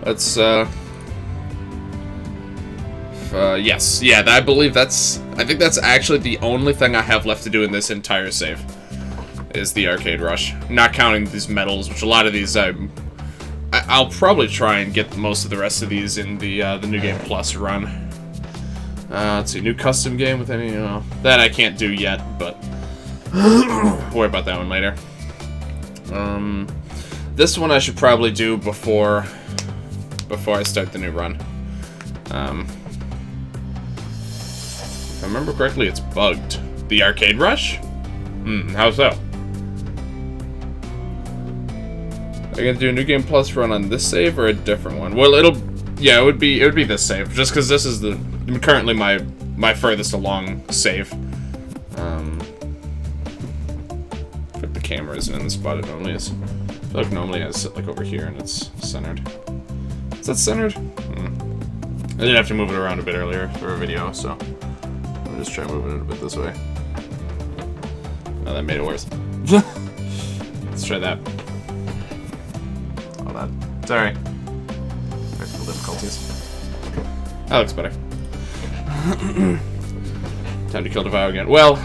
Let's, yes. Yeah, I believe that's... I think that's actually the only thing I have left to do in this entire save. Is the arcade rush. Not counting these medals, which a lot of these I'll probably try and get most of the rest of these in the New Game Plus run. Let's see, new custom game with any, that I can't do yet, but worry about that one later. This one I should probably do before I start the new run. If I remember correctly, it's bugged. The arcade rush? How so? Are you gonna do a New Game Plus run on this save or a different one? Well, it would be this save, just because this is currently my furthest along save. I think the camera isn't in the spot it normally is. I feel like normally I sit like over here and it's centered. Is that centered? I did have to move it around a bit earlier for a video, so I'll just try moving it a bit this way. Oh, that made it worse. Let's try that. Oh, that. Sorry. Technical difficulties. That looks better. Time to kill Devour again. Well.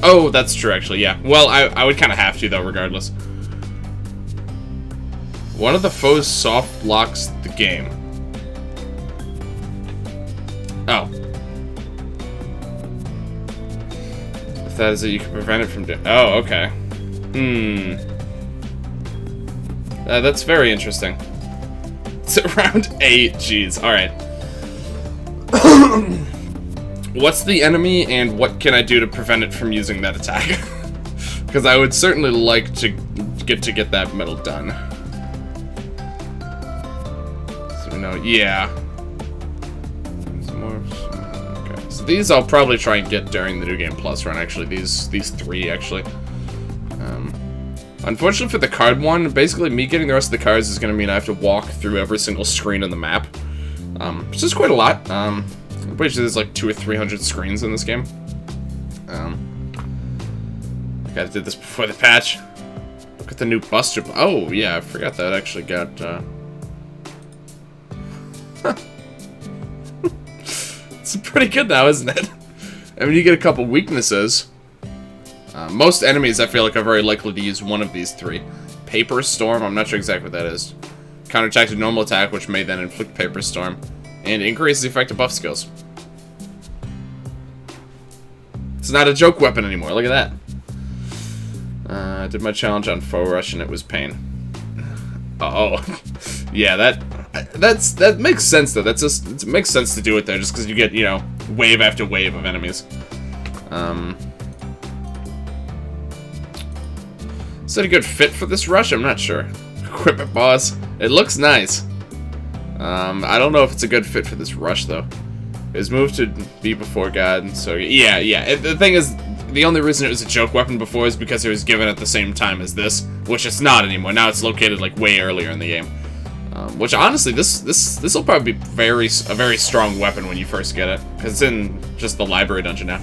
Oh, that's true, actually, yeah. Well, I would kind of have to, though, regardless. One of the foes soft locks the game. Oh. If that is it, you can prevent it from doing... Oh, okay. That's very interesting. It's around 8. Jeez. Alright. What's the enemy, and what can I do to prevent it from using that attack? Because I would certainly like to get that medal done. So we know... Yeah. Okay. So these I'll probably try and get during the New Game Plus run, actually. These 3, actually. Unfortunately for the card one, basically me getting the rest of the cards is going to mean I have to walk through every single screen on the map. Which is quite a lot. I'm pretty sure there's like 200 or 300 screens in this game. I did this before the patch. Look at the new Buster. Oh, yeah, I forgot that actually got... It's pretty good now, isn't it? I mean, you get a couple weaknesses. Most enemies, I feel like, are very likely to use one of these 3. Paper Storm, I'm not sure exactly what that is. Counterattacks with normal attack, which may then inflict Paper Storm. And increases the effect of buff skills. It's not a joke weapon anymore, look at that. I did my challenge on foe rush and it was pain. Oh. Yeah, that makes sense though. It makes sense to do it there just because you get, wave after wave of enemies. Is that a good fit for this rush? I'm not sure. Equipment boss. It looks nice. I don't know if it's a good fit for this rush though. His move to be before God, and so yeah. The thing is, the only reason it was a joke weapon before is because it was given at the same time as this, which it's not anymore. Now it's located like way earlier in the game. Which honestly, this will probably be a very strong weapon when you first get it, because it's in just the library dungeon now.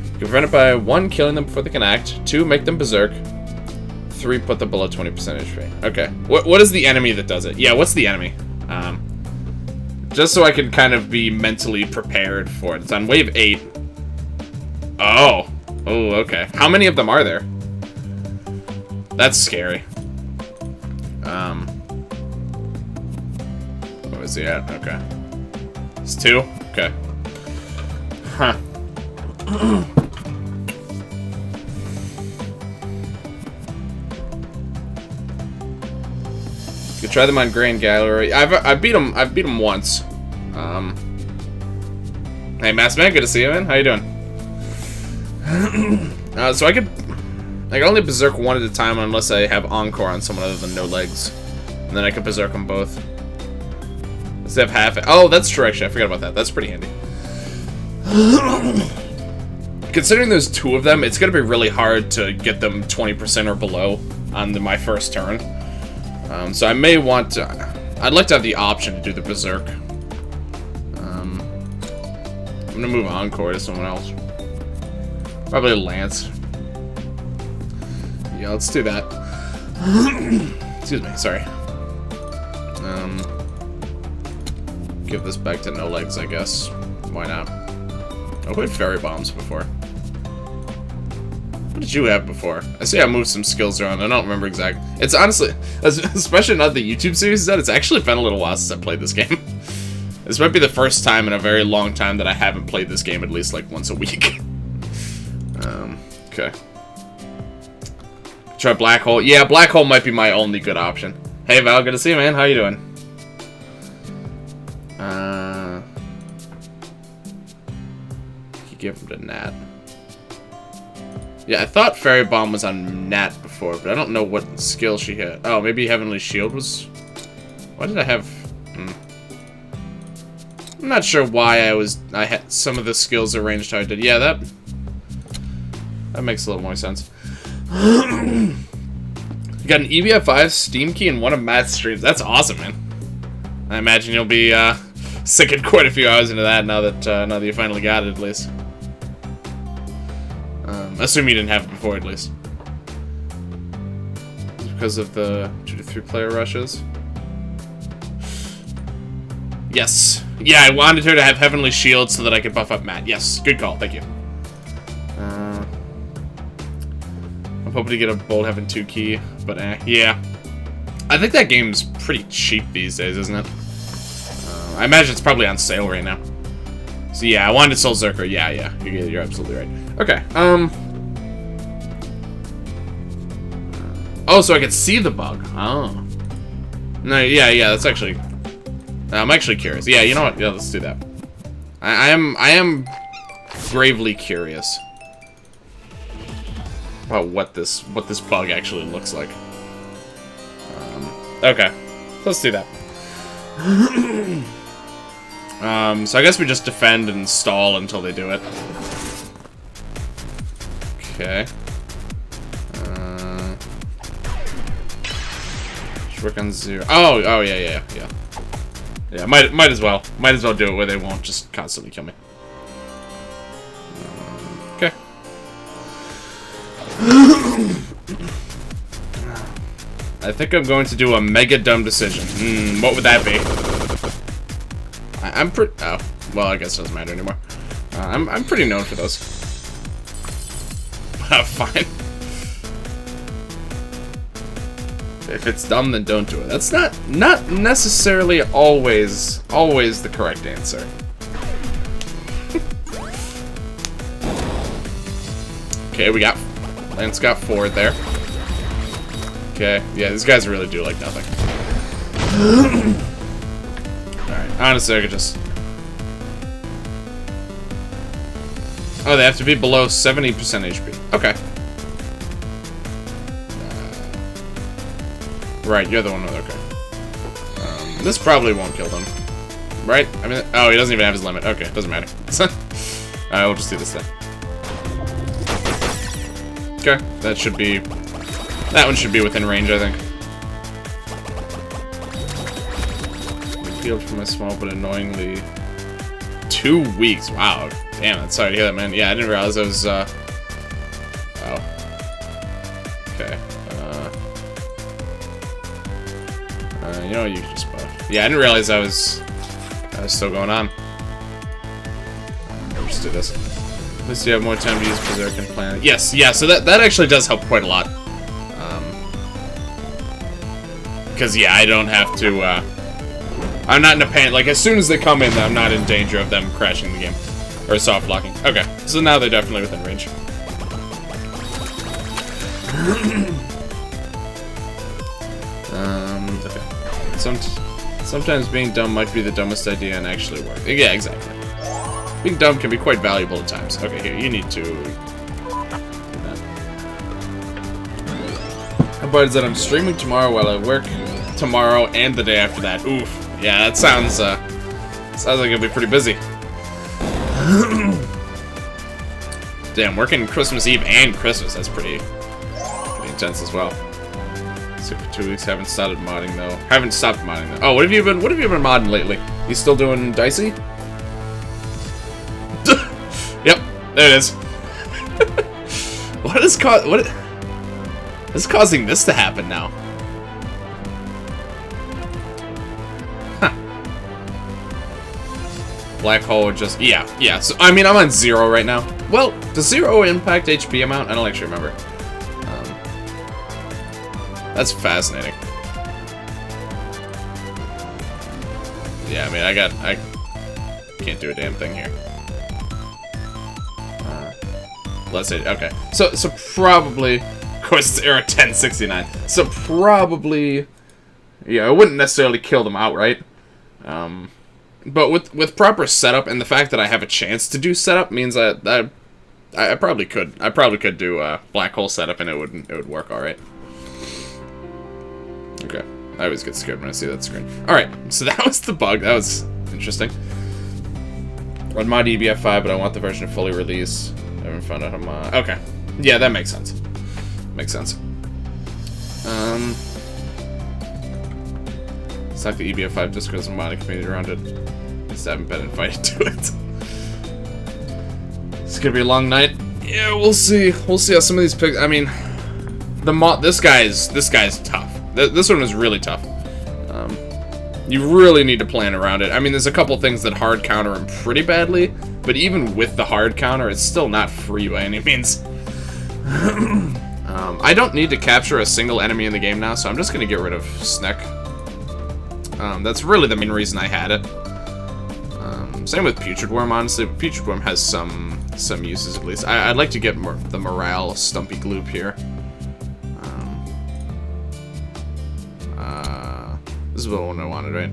You can prevent it by 1, killing them before they can act. 2, make them berserk. 3, put them below 20% HP. Okay. What is the enemy that does it? Yeah, what's the enemy? Just so I can kind of be mentally prepared for it. It's on wave 8. Oh. Oh, okay. How many of them are there? That's scary. Where is he at? Okay. It's 2? Okay. Huh. You try them on Grand Gallery. I've beat him once. Hey, Mass Man, good to see you, man. How you doing? So I can only berserk one at a time unless I have Encore on someone other than No Legs, and then I can berserk them both. Does they have half? Oh, that's true. Actually, I forgot about that. That's pretty handy. Considering there's 2 of them, it's gonna be really hard to get them 20% or below on my first turn. So I may want to... I'd like to have the option to do the berserk. I'm gonna move Encore to someone else. Probably Lance. Yeah, let's do that. Excuse me, sorry. Give this back to no legs, I guess. Why not? I played fairy bombs before. What did you have before? I see I moved some skills around. I don't remember exactly. It's honestly, especially not the YouTube series that, it's actually been a little while since I played this game. This might be the first time in a very long time that I haven't played this game at least like once a week. Okay. Try black hole. Yeah, black hole might be my only good option. Hey Val, good to see you, man. How you doing? You give him to Nat. Yeah, I thought Fairy Bomb was on Nat before, but I don't know what skill she had. Oh, maybe Heavenly Shield was... Why did I have... I'm not sure why I had some of the skills arranged how I did. Yeah, that makes a little more sense. You got an EBF5 Steam key in one of Matt's streams. That's awesome, man. I imagine you'll be sinking quite a few hours into that now that you finally got it, at least. Assume you didn't have it before, at least. Because of the 2 to 3 player rushes. Yes. Yeah, I wanted her to have Heavenly Shield so that I could buff up Matt. Yes, good call. Thank you. I'm hoping to get a Bold Heaven 2 key, but yeah. I think that game's pretty cheap these days, isn't it? I imagine it's probably on sale right now. So yeah, I wanted Soul Zerker. Yeah, you're absolutely right. Okay, oh, so I can see the bug. Oh. No, yeah, that's actually... I'm actually curious. Yeah, you know what? Yeah, let's do that. I am gravely curious about what this bug actually looks like. Okay, let's do that. So I guess we just defend and stall until they do it. Okay. Just work on 0. Oh yeah. Yeah, might as well. Might as well do it where they won't just constantly kill me. Okay. I think I'm going to do a mega dumb decision. What would that be? I'm pretty... Oh, well, I guess it doesn't matter anymore. I'm pretty known for those. Fine. If it's dumb, then don't do it. That's not necessarily always the correct answer. Okay, Lance got forward there. Okay, yeah, these guys really do like nothing. Alright, honestly, I could just... Oh, they have to be below 70% HP. Okay. Right, you're the one with... Okay. This probably won't kill them. Right? I mean... Oh, he doesn't even have his limit. Okay, doesn't matter. Alright, we'll just do this then. Okay, that should be... That one should be within range, I think. Healed for my small but annoyingly 2 weeks. Wow. Damn, I'm sorry to hear that, man. Yeah, I didn't realize I was, Oh. Okay. You know, you can just buff. Yeah, I didn't realize I was still going on. We'll just do this. At least you have more time to use Berserk and Planet. Yes, yeah, so that actually does help quite a lot. Because, yeah, I don't have to, I'm not in a panic. Like, as soon as they come in, I'm not in danger of them crashing the game. Or soft blocking. Okay, so now they're definitely within range. Okay. Sometimes being dumb might be the dumbest idea and actually work. Yeah, exactly. Being dumb can be quite valuable at times. Okay, here, you need to... do that. How about is that I'm streaming tomorrow while I work tomorrow and the day after that. Oof. Yeah, that sounds like it'll be pretty busy. Damn, working Christmas Eve and Christmas, that's pretty intense as well. Sick for 2 weeks, haven't started modding though. Haven't stopped modding though. Oh, what have you been modding lately? You still doing Dicey? Yep, there it is. What is causing this to happen now? Black hole would just... Yeah. So, I mean, I'm on 0 right now. Well, does 0 impact HP amount? I don't actually remember. That's fascinating. Yeah, I mean, I can't do a damn thing here. Let's say, okay. So probably, of course, it's Era 1069. So probably, yeah, I wouldn't necessarily kill them outright. But with proper setup and the fact that I have a chance to do setup means that I probably could. I probably could do a black hole setup and it would work all right. Okay. I always get scared when I see that screen. Alright, so that was the bug. That was interesting. Run mod EBF5, but I want the version to fully release. I haven't found out how mod... Okay. Yeah, that makes sense. Makes sense. It's like the EBF5 Discord has a modding community around it. I just haven't been invited to it. It's gonna be a long night. Yeah, we'll see. We'll see how some of these pics... I mean, the mod... This guy's tough. This one was really tough. You really need to plan around it. I mean, there's a couple things that hard counter him pretty badly, but even with the hard counter, it's still not free by any means. I don't need to capture a single enemy in the game now, so I'm just going to get rid of Sneck. That's really the main reason I had it. Same with Putrid Worm, honestly. Putrid Worm has some uses, at least. I'd like to get the Morale Stumpy Gloop here. This is the one I wanted, right?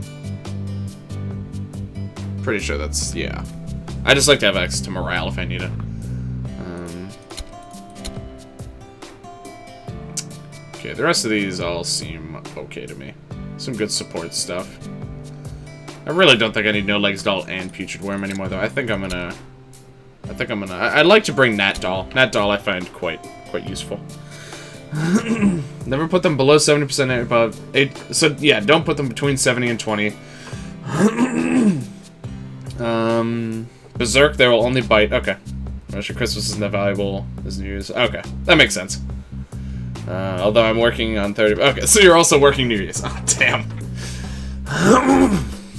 Pretty sure that's, yeah. I just like to have access to morale if I need it. Okay, the rest of these all seem okay to me. Some good support stuff. I really don't think I need No Legs Doll and Putrid Worm anymore, though. I'd like to bring Nat Doll. Nat Doll I find quite useful. Never put them below 70% and above 8. So yeah, don't put them between 70 and 20. Berserk, they will only bite. Okay. Russia Christmas isn't that valuable as New Year's. Okay, that makes sense. Although I'm working on 30. Okay, so you're also working New Year's. Oh, damn.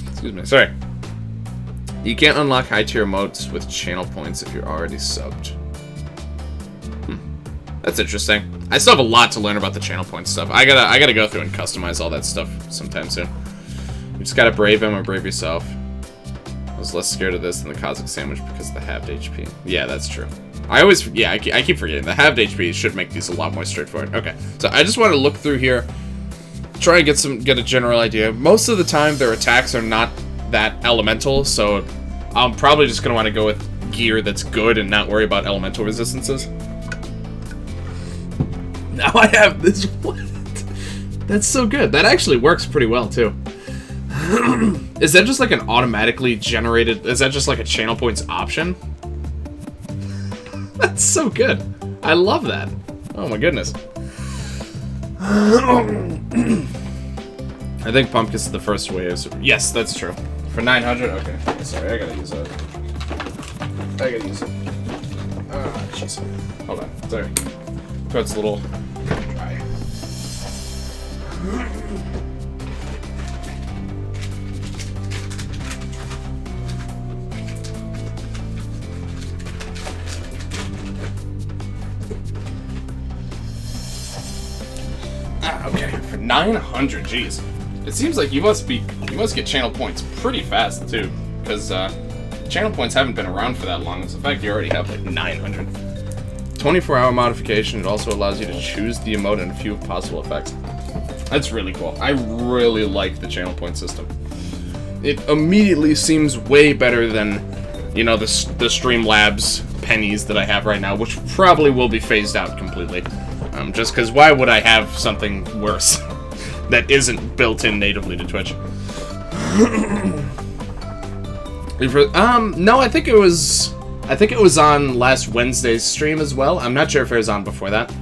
Excuse me. Sorry. You can't unlock high tier emotes with channel points if you're already subbed. That's interesting. I still have a lot to learn about the channel point stuff. I gotta go through and customize all that stuff sometime soon. You just gotta brave him or brave yourself. I was less scared of this than the Cosmic Sandwich because of the halved HP. Yeah, that's true. I keep forgetting. The halved HP should make these a lot more straightforward. Okay, so I just want to look through here, try and get a general idea. Most of the time, their attacks are not that elemental, so I'm probably just gonna want to go with gear that's good and not worry about elemental resistances. Now I have this one. That's so good. That actually works pretty well, too. Is that just like an automatically generated... Is that just like a channel points option? That's so good. I love that. Oh my goodness. I think Pumpkin is the first wave. So yes, that's true. For 900? Okay. Sorry, I gotta use it. Ah, jeez. Hold on. Sorry. Throat's a little dry. Okay, for 900, jeez. It seems like you must get channel points pretty fast too, because channel points haven't been around for that long. So in fact, you already have like 900. 24-hour modification. It also allows you to choose the emote and a few possible effects. That's really cool. I really like the channel point system. It immediately seems way better than, you know, the Streamlabs pennies that I have right now, which probably will be phased out completely. Just because why would I have something worse that isn't built in natively to Twitch? No, I think it was on last Wednesday's stream as well. I'm not sure if it was on before that.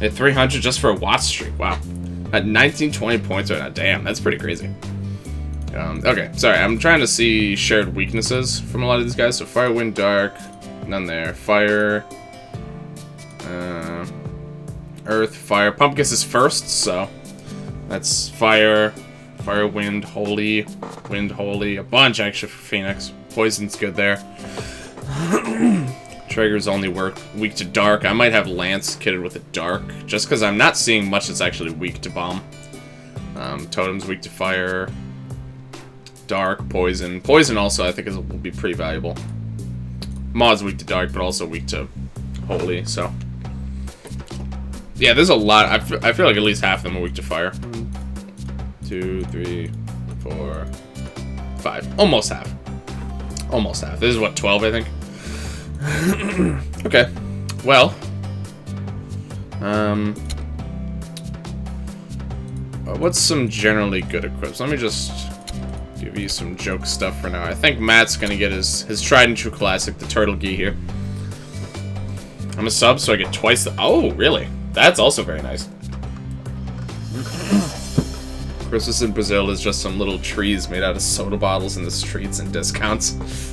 At 300 just for a watch streak. Wow. At 1920 points right now. Damn, that's pretty crazy. Okay, sorry. I'm trying to see shared weaknesses from a lot of these guys. So Fire, Wind, Dark. None there. Fire. Earth, Fire. Pumpkin is first, so that's Fire, Fire, wind, holy, a bunch actually for Phoenix. Poison's good there. Traeger's only weak to dark. I might have Lance kitted with a dark, just because I'm not seeing much that's actually weak to bomb. Totem's weak to fire. Dark, poison. Poison also I think will be pretty valuable. Maud's weak to dark, but also weak to holy, so. Yeah, there's a lot. I feel like at least half of them are weak to fire. 2, 3, 4, 5. Almost half. Almost half. This is what, 12, I think? Okay. Well. What's some generally good equips? Let me just give you some joke stuff for now. I think Matt's gonna get his tried and true classic, the Turtle Gi here. I'm a sub, so I get twice the... Oh, really? That's also very nice. Christmas in Brazil is just some little trees made out of soda bottles in the streets and discounts.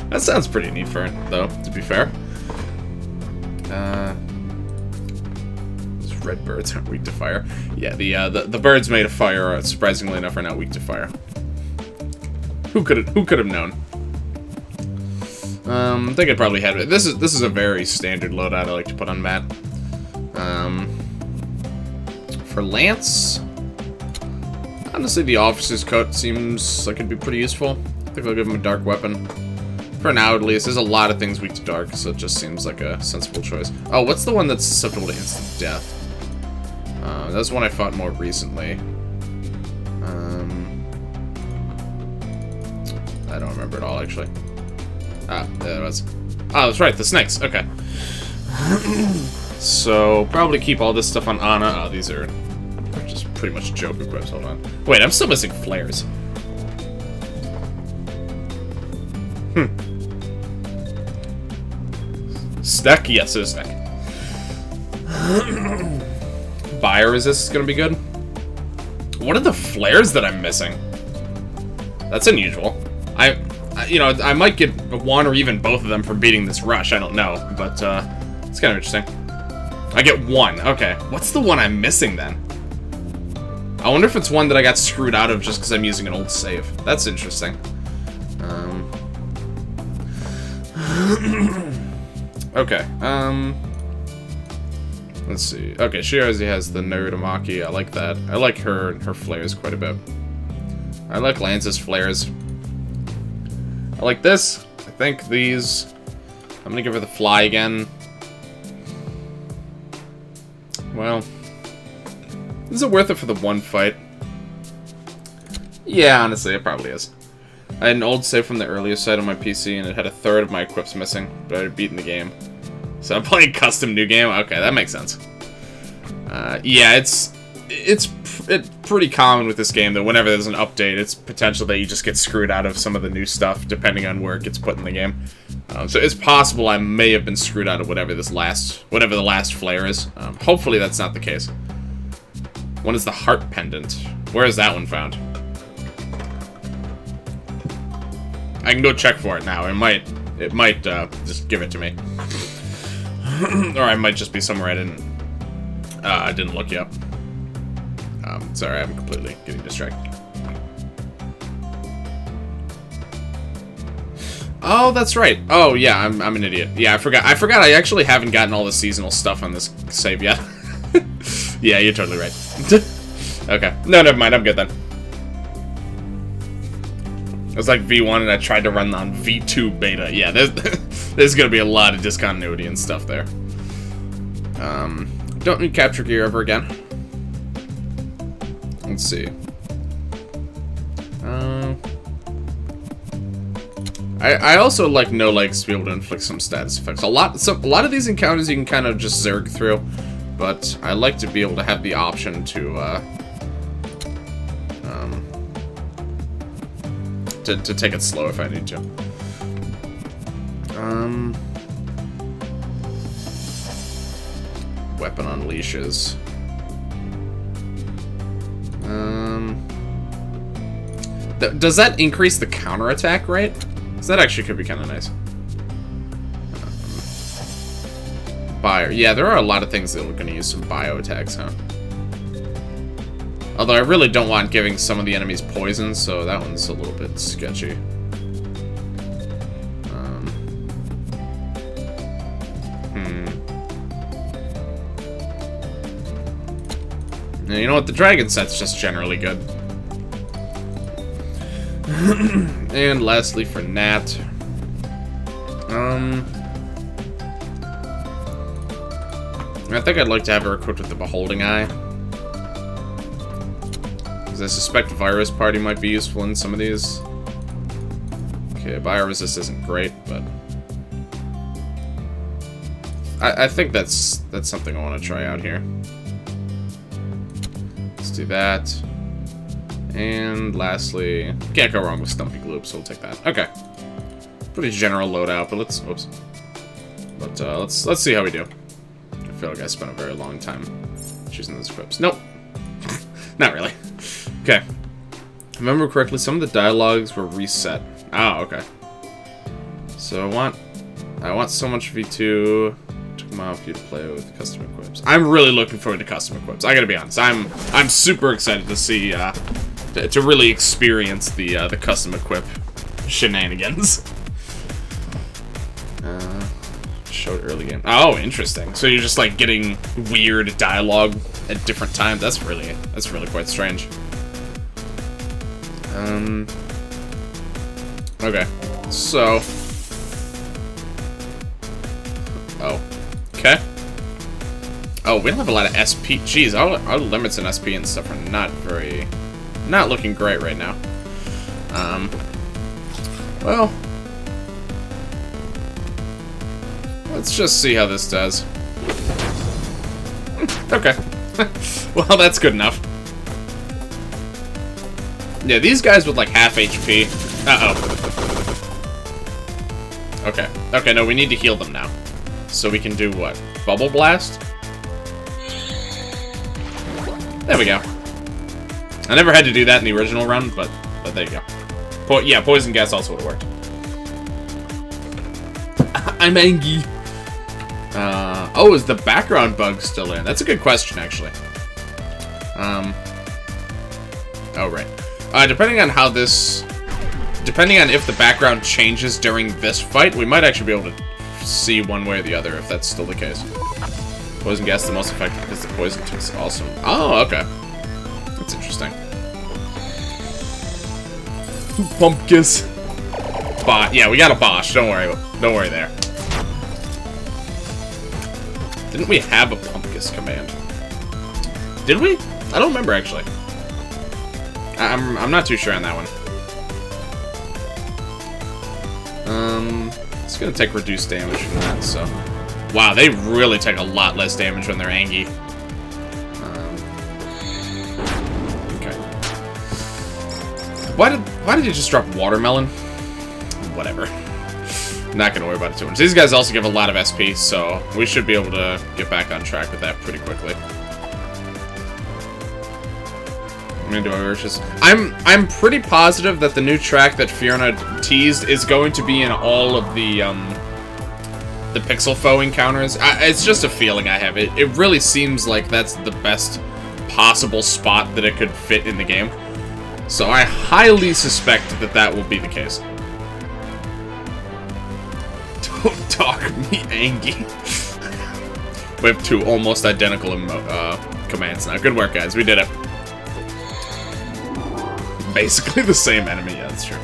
That sounds pretty neat for it, though, to be fair. Those red birds aren't weak to fire. Yeah, the birds made of fire are, surprisingly enough, are not weak to fire. Who could have known? I think I probably had it. This is a very standard loadout I like to put on Matt. For Lance, honestly, the officer's coat seems like it'd be pretty useful. I think I'll give him a dark weapon. For now, at least. There's a lot of things weak to dark, so it just seems like a sensible choice. Oh, what's the one that's susceptible to instant death? That's one I fought more recently. I don't remember at all, actually. Ah, there it was. Oh, that's right, the snakes. Okay. So, probably keep all this stuff on Ana. Oh, these are just pretty much joke equips. Hold on. Wait, I'm still missing flares. Stack? Yes, there's a stack. Bio resist is gonna be good. What are the flares that I'm missing? That's unusual. You know, I might get one or even both of them from beating this rush. I don't know, but it's kind of interesting. I get one. Okay, what's the one I'm missing then? I wonder if it's one that I got screwed out of just because I'm using an old save. That's interesting. Okay. Let's see. Okay, she already has the Narutomaki. I like that. I like her and her flares quite a bit. I like Lance's flares. I like this. I think these. I'm gonna give her the fly again. Well, is it worth it for the one fight? Yeah, honestly, it probably is. I had an old save from the earlier side on my PC, and it had a third of my equips missing, but I had beaten the game. So I'm playing custom new game? Okay, that makes sense. Yeah, it's pretty common with this game that whenever there's an update, it's potential that you just get screwed out of some of the new stuff, depending on where it gets put in the game. So it's possible I may have been screwed out of whatever the last flare is. Hopefully that's not the case. One is the heart pendant. Where is that one found? I can go check for it now. It might just give it to me. Or I might just be somewhere I didn't look you up. Sorry, I'm completely getting distracted. Oh, that's right. Oh, yeah, I'm an idiot. Yeah, I forgot I actually haven't gotten all the seasonal stuff on this save yet. Yeah, you're totally right. Okay. No, never mind. I'm good then. It was like V1 and I tried to run on V2 beta. Yeah, there's gonna be a lot of discontinuity and stuff there. Don't need capture gear ever again. Let's see. I also like no legs to be able to inflict some status effects. A lot of these encounters you can kind of just zerg through, but I like to be able to have the option to take it slow if I need to. Weapon unleashes. Does that increase the counterattack rate? Because that actually could be kind of nice. Bio. Yeah, there are a lot of things that we're going to use some bio attacks, huh? Although I really don't want giving some of the enemies poison, so that one's a little bit sketchy. Now, you know what? The dragon set's just generally good. And lastly, for Nat. I think I'd like to have her equipped with the Beholding Eye. Because I suspect Virus Party might be useful in some of these. Okay, Bioresist isn't great, but... I think that's something I want to try out here. Let's do that. And lastly, can't go wrong with Stumpy Gloop, so we'll take that. Okay. Pretty general loadout, but let's see how we do. I feel like I spent a very long time choosing those equips. Nope. Not really. Okay. If I remember correctly, some of the dialogues were reset. Oh, okay. So I want so much V2. Took them out for you to play with custom equips. I'm really looking forward to custom equips. I gotta be honest. I'm super excited to see to really experience the custom equip shenanigans. Showed early game. Oh, interesting. So you're just like getting weird dialogue at different times. That's really quite strange. Okay. So. Oh. Okay. Oh, we don't have a lot of SP. Jeez, our limits in SP and stuff are not looking great right now. Well, let's just see how this does. Okay. Well, that's good enough. Yeah, these guys with like half HP. Uh-oh. Okay. Okay, no, we need to heal them now. So we can do what? Bubble Blast? There we go. I never had to do that in the original run, but there you go. Yeah, Poison Gas also would have worked. I'm angry. Oh, is the background bug still in? That's a good question, actually. Oh, right. Depending on how this... Depending on if the background changes during this fight, we might actually be able to see one way or the other, if that's still the case. Poison Gas is the most effective because the poison tastes awesome. Oh, okay. That's interesting. Pumpkiss. Yeah, we got a Bosch. Don't worry there. Didn't we have a Pumpkiss command? Did we? I don't remember, actually. I'm not too sure on that one. It's gonna take reduced damage from that, so... Wow, they really take a lot less damage when they're angry. Okay. Why did you just drop Watermelon? Whatever. Not gonna worry about it too much. These guys also give a lot of SP, so we should be able to get back on track with that pretty quickly. I'm pretty positive that the new track that Fiona teased is going to be in all of the Pixel Foe encounters. It's just a feeling I have. It really seems like that's the best possible spot that it could fit in the game. So I highly suspect that will be the case. Don't talk me angry. We have two almost identical commands now. Good work, guys. We did it. Basically the same enemy. Yeah, that's true.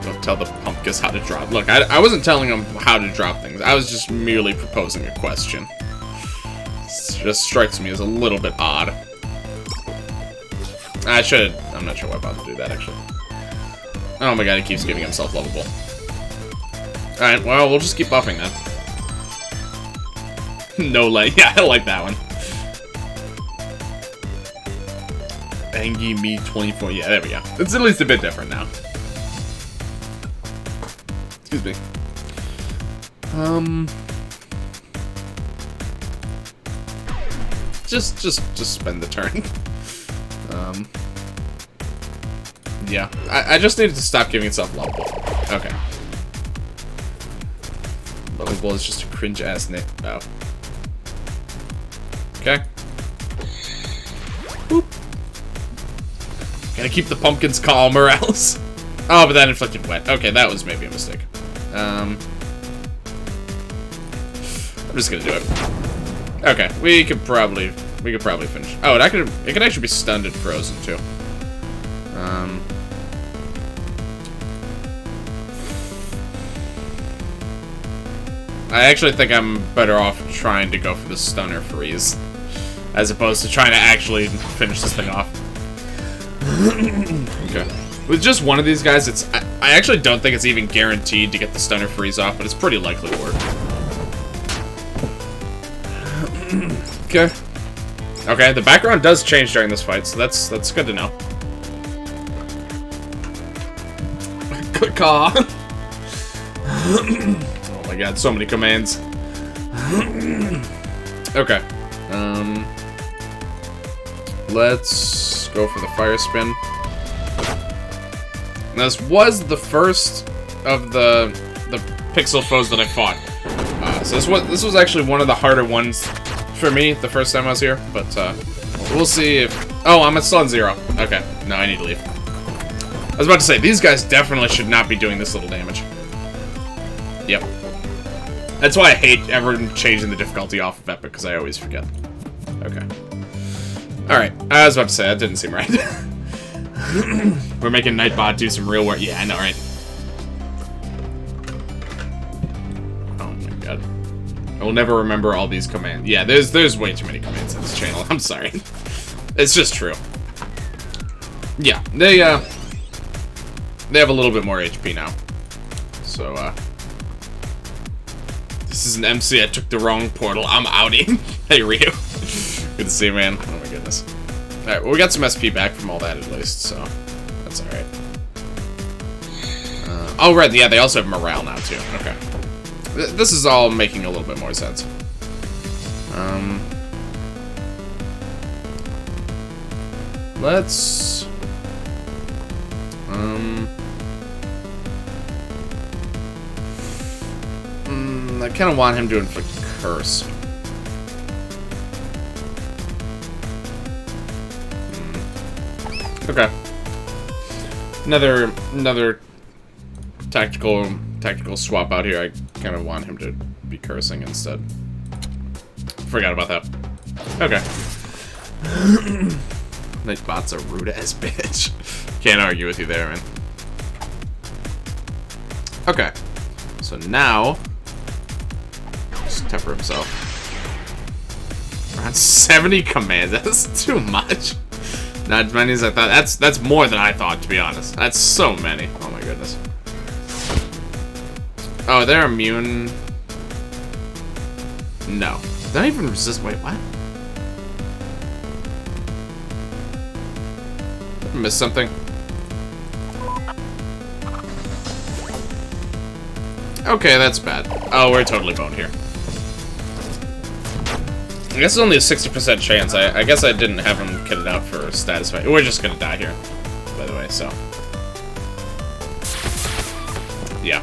Don't tell the Pumpkiss how to drop. Look, I wasn't telling him how to drop things. I was just merely proposing a question. It just strikes me as a little bit odd. I'm not sure why I bothered to do that, actually. Oh my god, he keeps giving himself lovable. Alright, well, we'll just keep buffing then. No light. Yeah, I like that one. Bangy Me 24. Yeah, there we go. It's at least a bit different now. Excuse me. Just spend the turn. Yeah. I just needed to stop giving itself lovable. Okay. Lovable is just a cringe-ass name. Oh. Okay. Boop. Gotta keep the pumpkins calm or else. Oh, but that inflicted wet. Okay, that was maybe a mistake. I'm just gonna do it. Okay, we could probably finish. Oh, it could actually be stunned and frozen too. I actually think I'm better off trying to go for the stunner freeze, as opposed to trying to actually finish this thing off. Okay. With just one of these guys, I actually don't think it's even guaranteed to get the stunner freeze off, but it's pretty likely to work. Okay. Okay, the background does change during this fight, so that's good to know. Good call. Oh my god, so many commands. Okay. Let's go for the fire spin. This was the first of the pixel foes that I fought. So this was actually one of the harder ones for me the first time I was here, but we'll see if... Oh, I'm still on 0. Okay, no, I need to leave. I was about to say, these guys definitely should not be doing this little damage. Yep. That's why I hate ever changing the difficulty off of Epic, because I always forget. Okay. Alright, I was about to say, that didn't seem right. We're making Nightbot do some real work. Yeah, I know, right? Oh my god. I will never remember all these commands. Yeah, there's way too many commands in this channel. I'm sorry. It's just true. Yeah, they have a little bit more HP now. So, this is an MC. I took the wrong portal. I'm outie. Hey, Ryu. Good to see you, man. Oh my goodness. Alright, well, we got some SP back from all that at least, so that's alright. Oh, right, yeah, they also have morale now, too. Okay. This is all making a little bit more sense. Let's... I kind of want him to inflict curse. Okay. Another tactical swap out here. I kind of want him to be cursing instead. Forgot about that. Okay. Nightbot's a rude ass bitch. Can't argue with you there, man. Okay. So now, just temper himself. Around 70 commands. That's too much. Not as many as I thought. That's more than I thought, to be honest. That's so many. Oh my goodness. Oh, they're immune. No. They don't even resist. Wait, what? I missed something. Okay, that's bad. Oh, we're totally boned here. I guess it's only a 60% chance. I guess I didn't have him kitted out for status fight. We're just gonna die here, by the way, so. Yeah.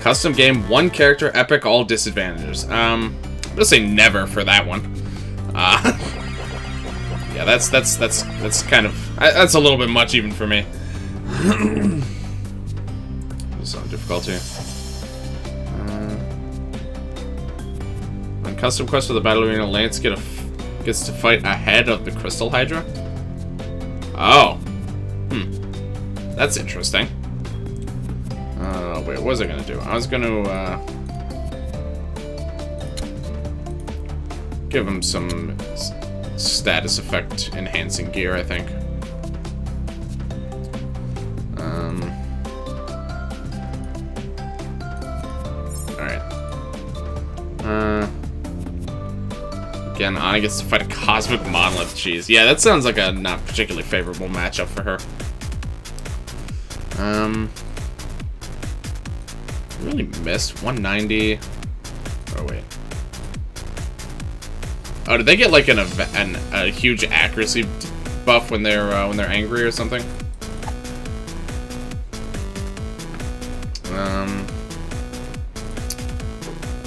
Custom game, 1 character, epic, all disadvantages. I'm gonna say never for that one. Yeah, that's kind of... That's a little bit much even for me. Just on difficulty. Custom quest for the Battle Arena, Lance gets to fight ahead of the Crystal Hydra? Oh. That's interesting. Wait, what was I gonna do? I was gonna, give him some status effect enhancing gear, I think. Alright. Again, Ana gets to fight a Cosmic Monolith. Jeez. Yeah, that sounds like a not particularly favorable matchup for her. Really missed. 190. Oh, wait. Oh, did they get like a huge accuracy buff when they're angry or something?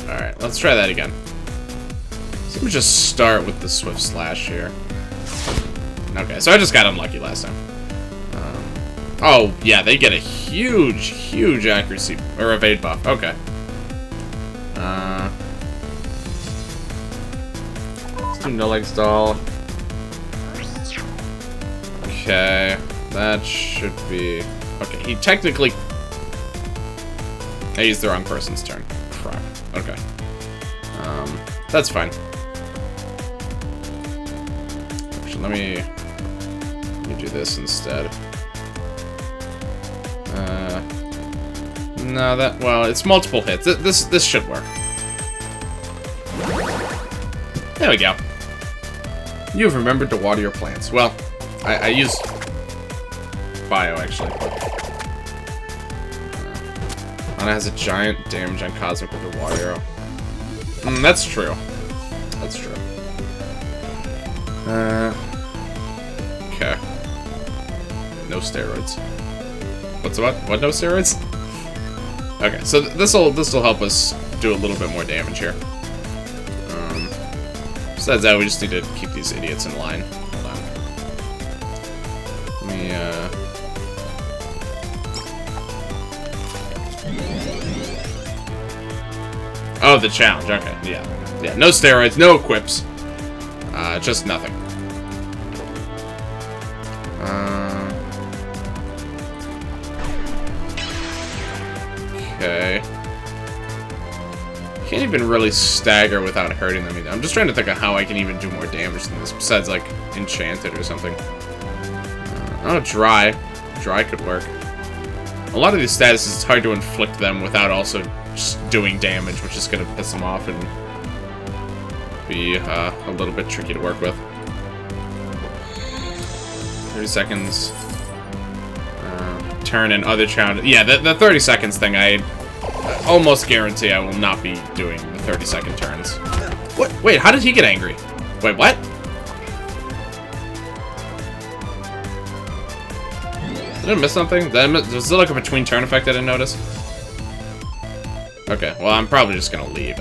Alright, let's try that again. So let me just start with the Swift Slash here. Now, Okay, so I just got unlucky last time. Oh, yeah, they get a huge, huge accuracy, or evade buff. Okay. Let's do no leg stall. Okay, that should be... Okay, he technically... I used the wrong person's turn. Crap. Okay. That's fine. Actually, let me do this instead. No, that... Well, it's multiple hits. This should work. There we go. You've remembered to water your plants. Well, I used bio, actually. Ana has a giant damage on Cosmic with her water arrow. That's true. That's true. Okay. No steroids. What's what? What? No steroids? Okay, so this'll help us do a little bit more damage here. Besides that, we just need to keep these idiots in line. Hold on. Let me Oh, the challenge. Okay, yeah. Yeah, no steroids, no equips. Just nothing. Okay. Can't even really stagger without hurting them either. I'm just trying to think of how I can even do more damage than this, besides, like, enchanted or something. Oh, dry. Dry could work. A lot of these statuses, it's hard to inflict them without also just doing damage, which is going to piss them off and be a little bit tricky to work with. 30 seconds. Turn and other challenge. Yeah, the 30 seconds thing, I almost guarantee I will not be doing the 30-second turns. What? Wait, how did he get angry? Wait, what? Did I miss something? Was there like a between turn effect I didn't notice? Okay, well, I'm probably just gonna leave.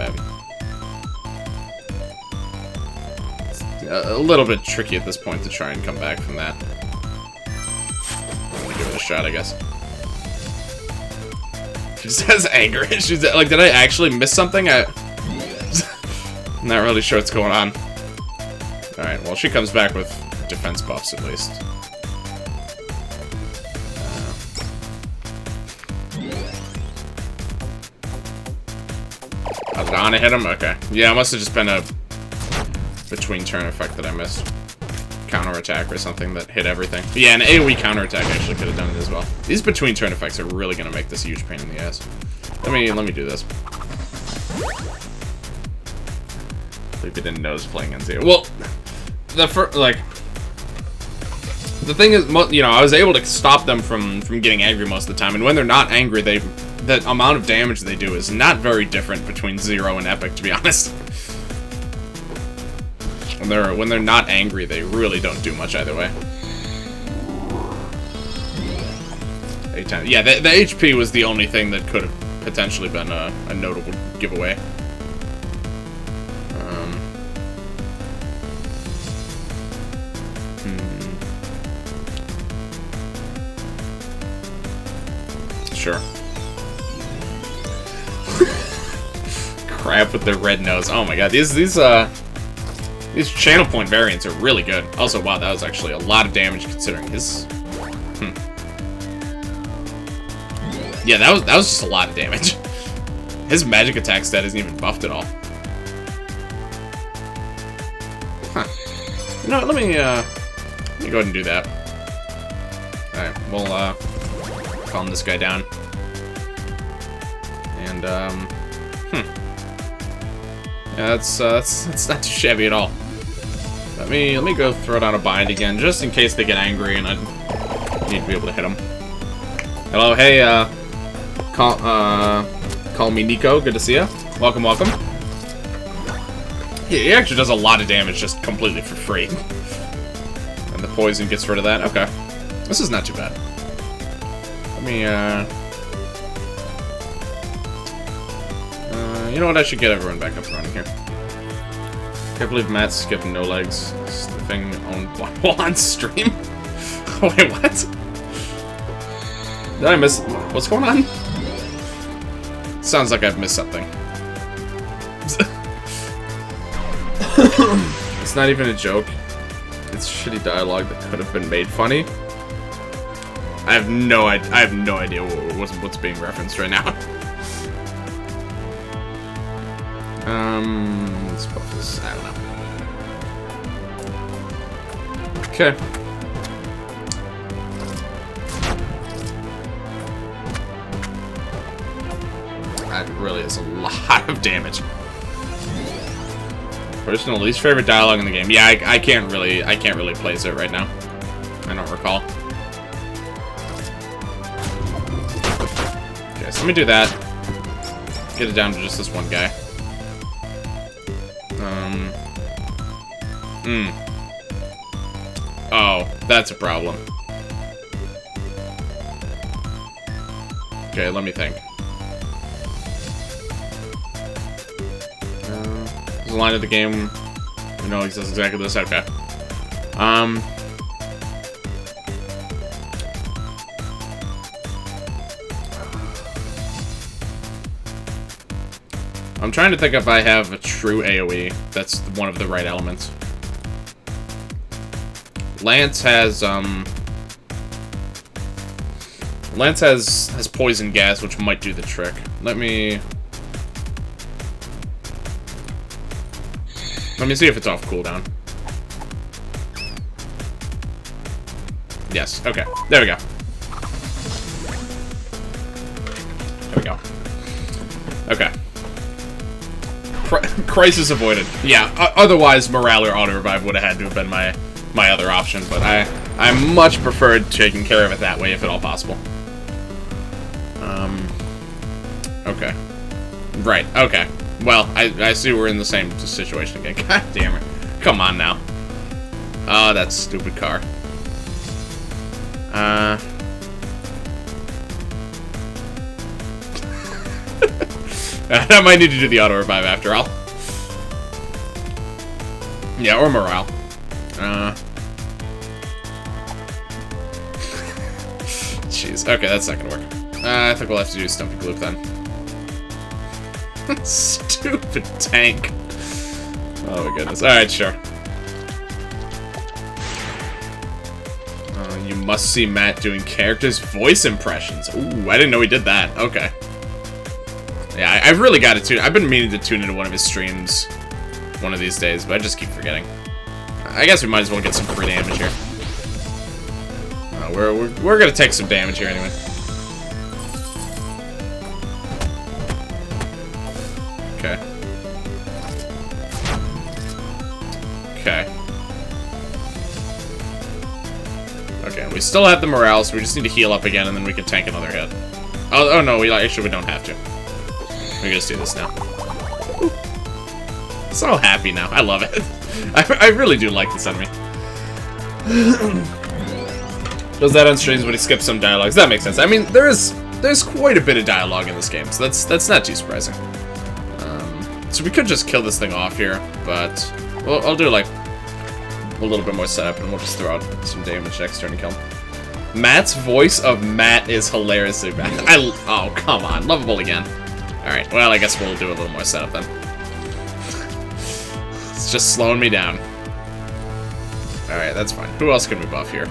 It's a little bit tricky at this point to try and come back from that. I'm gonna give it a shot, I guess. She just has anger issues. Like, did I actually miss something? I'm not really sure what's going on. Alright, well, she comes back with defense buffs at least. Did Ana hit him? Okay. Yeah, it must have just been a between turn effect that I missed. Counterattack or something that hit everything. But yeah, an AoE counterattack actually could have done it as well. These between turn effects are really going to make this a huge pain in the ass. Let me do this. If you didn't know I was playing NZ. Well, the thing is, you know, I was able to stop them from getting angry most of the time, and when they're not angry, the amount of damage they do is not very different between Zero and Epic, to be honest. When they're not angry, they really don't do much either way. 8 times. Yeah, the HP was the only thing that could have potentially been a notable giveaway. Sure. Crap with the red nose. Oh my god, these channel point variants are really good. Also, wow, that was actually a lot of damage considering his... Yeah, that was just a lot of damage. His magic attack stat isn't even buffed at all. Huh. You know what, let me go ahead and do that. Alright, we'll calm this guy down. And, yeah, that's not too shabby at all. Let me go throw down a bind again, just in case they get angry and I need to be able to hit them. Hello, hey, call me Nico. Good to see you. Welcome, welcome. Yeah, he actually does a lot of damage just completely for free. And the poison gets rid of that. Okay, this is not too bad. Let me you know what? I should get everyone back up and running here. Can't believe Matt skipped No Legs. It's the thing owned while on stream. Wait, what? Did I miss... What's going on? Sounds like I've missed something. It's not even a joke. It's shitty dialogue that could have been made funny. I have no idea what's being referenced right now. Let's buff this. I don't know. Okay. That really is a lot of damage. Personal least favorite dialogue in the game. Yeah, I can't really place it right now. I don't recall. Okay, so let me do that. Get it down to just this one guy. Oh, that's a problem. Okay, let me think. There's a line of the game. You know, he says exactly this. Okay. I'm trying to think if I have a true AoE that's one of the right elements. Lance has poison gas, which might do the trick. Let me see if it's off cooldown. Yes, okay. There we go. There we go. Okay. Crisis avoided. Yeah, otherwise morale or auto-revive would have had to have been my other option, but I much preferred taking care of it that way if at all possible. Okay. Right, okay. Well, I see we're in the same situation again. God damn it. Come on now. Oh, that stupid car. I might need to do the auto-revive after all. Yeah, or morale. Jeez. Okay, that's not gonna work. I think we'll have to do Stumpy Gloop then. Stupid tank. Oh my goodness. Alright, sure. You must see Matt doing characters' voice impressions. Ooh, I didn't know he did that. Okay. Yeah, I've really got to tune. I've been meaning to tune into one of his streams one of these days, but I just keep forgetting. I guess we might as well get some free damage here. We're gonna take some damage here anyway. Okay. Okay. Okay, we still have the morale, so we just need to heal up again, and then we can tank another hit. Oh no, actually we don't have to. We can just do this now. So happy now. I love it. I really do like this enemy. Does that on streams when he skips some dialogues. That makes sense. I mean, there's quite a bit of dialogue in this game, so that's not too surprising. So we could just kill this thing off here, but I'll do like a little bit more setup, and we'll just throw out some damage next turn to kill him. Matt's voice of Matt is hilariously bad. Oh, come on. Lovable again. Alright, well, I guess we'll do a little more setup then. It's just slowing me down. Alright, that's fine. Who else can we buff here?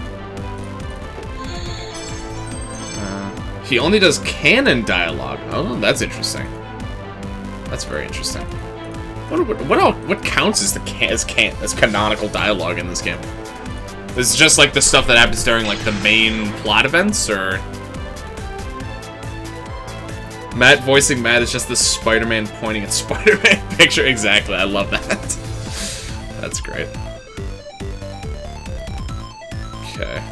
He only does canon dialogue. Oh, that's interesting. That's very interesting. What counts as as canonical dialogue in this game? Is it just like the stuff that happens during like the main plot events, or Matt voicing Matt is just the Spider-Man pointing at Spider-Man picture? Exactly. I love that. That's great. Okay.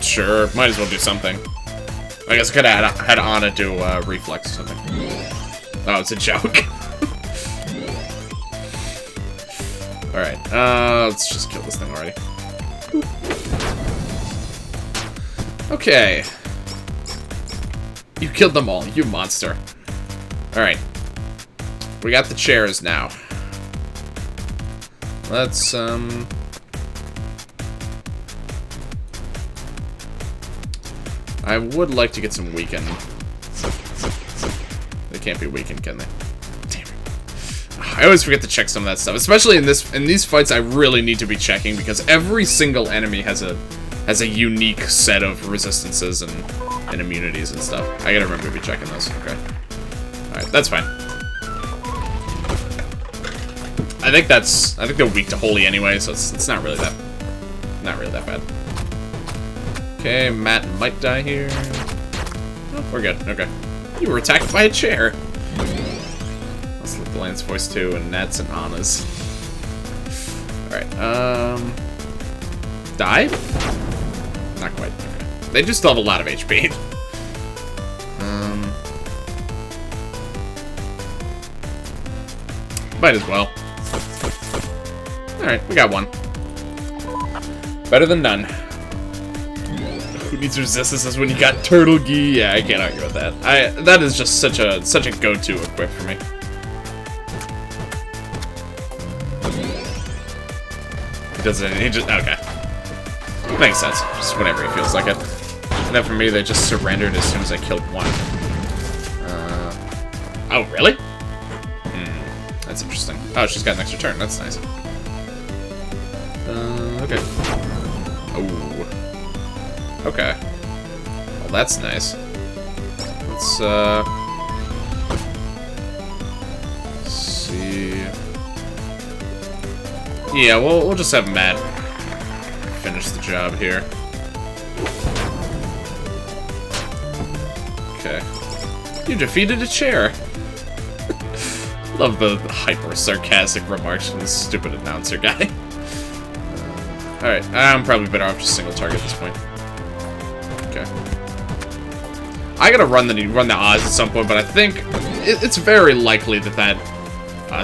Sure, might as well do something. I guess I could have had Anna do reflex or something. Oh, it's a joke. Alright, let's just kill this thing already. You killed them all, you monster. Alright. We got the chairs now. Let's, I would like to get some weakened. They can't be weakened, can they? Damn it. I always forget to check some of that stuff. Especially in these fights, I really need to be checking because every single enemy has a unique set of resistances and immunities and stuff. I gotta remember to be checking those. Okay. Alright, that's fine. I think they're weak to holy anyway, so it's not really that bad. Okay, Matt might die here. Oh, we're good. Okay. You were attacked by a chair. Let's look at the Lance voice too, and Nat's and Anna's. Alright, died? Not quite. Okay. They do still have a lot of HP. Might as well. Alright, we got one. Better than none. Who needs resistances when you got turtle gi? Yeah, I can't argue with that. That is just such a go-to equip for me. He doesn't. He just okay. Makes sense. Just whenever he feels like it. And then for me, they just surrendered as soon as I killed one. Oh really? That's interesting. Oh, she's got an extra turn. That's nice. Okay. Oh. Okay. Well, that's nice. Let's see. Yeah, we'll just have Matt finish the job here. Okay. You defeated a chair. Love the hyper-sarcastic remarks from this stupid announcer guy. Alright, I'm probably better off just single target at this point. Okay. I gotta run the odds at some point, but I think it's very likely that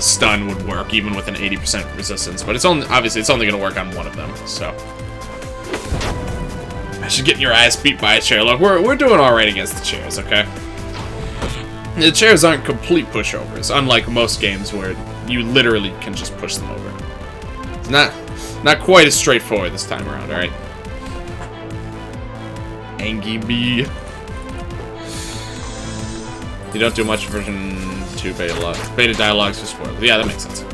stun would work even with an 80% resistance. But obviously it's only gonna work on one of them. So I should get your ass beat by a chair. Look, we're doing all right against the chairs, okay? The chairs aren't complete pushovers, unlike most games where you literally can just push them over. It's not quite as straightforward this time around, alright? Angie B. You don't do much version 2 beta dialogues for spoilers. Yeah, that makes sense.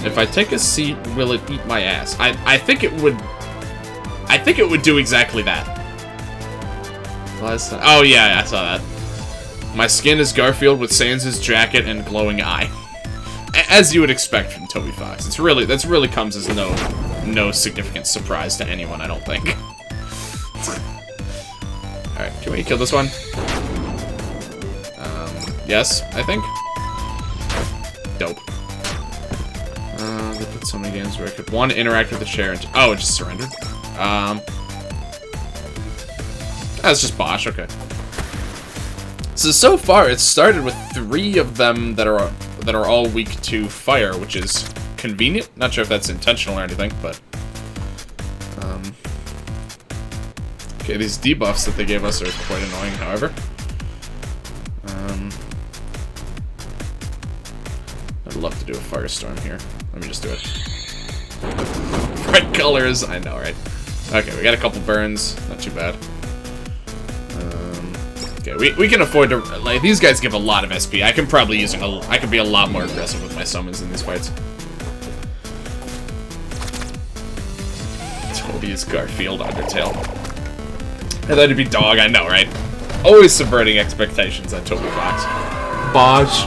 If I take a seat, will it eat my ass? I think it would do exactly that. Oh yeah, I saw that. My skin is Garfield with Sans' jacket and glowing eye. As you would expect from Toby Fox. That's really comes as no significant surprise to anyone, I don't think. Alright, can we kill this one? Yes, I think. Dope. They put so many games where I could interact with the chair and oh, it just surrendered. That's just Bosch, okay. So far, it started with 3 of them that are all weak to fire, which is convenient. Not sure if that's intentional or anything, but okay, these debuffs that they gave us are quite annoying, however. I'd love to do a firestorm here. Let me just do it. Bright colors, I know, right? Okay, we got a couple burns, not too bad. Okay, we can afford to, like, these guys give a lot of SP. I can probably I could be a lot more aggressive with my summons in these fights. Toby is Garfield, Undertale. And then to be Dog, I know, right? Always subverting expectations on Toby Fox. Bosch.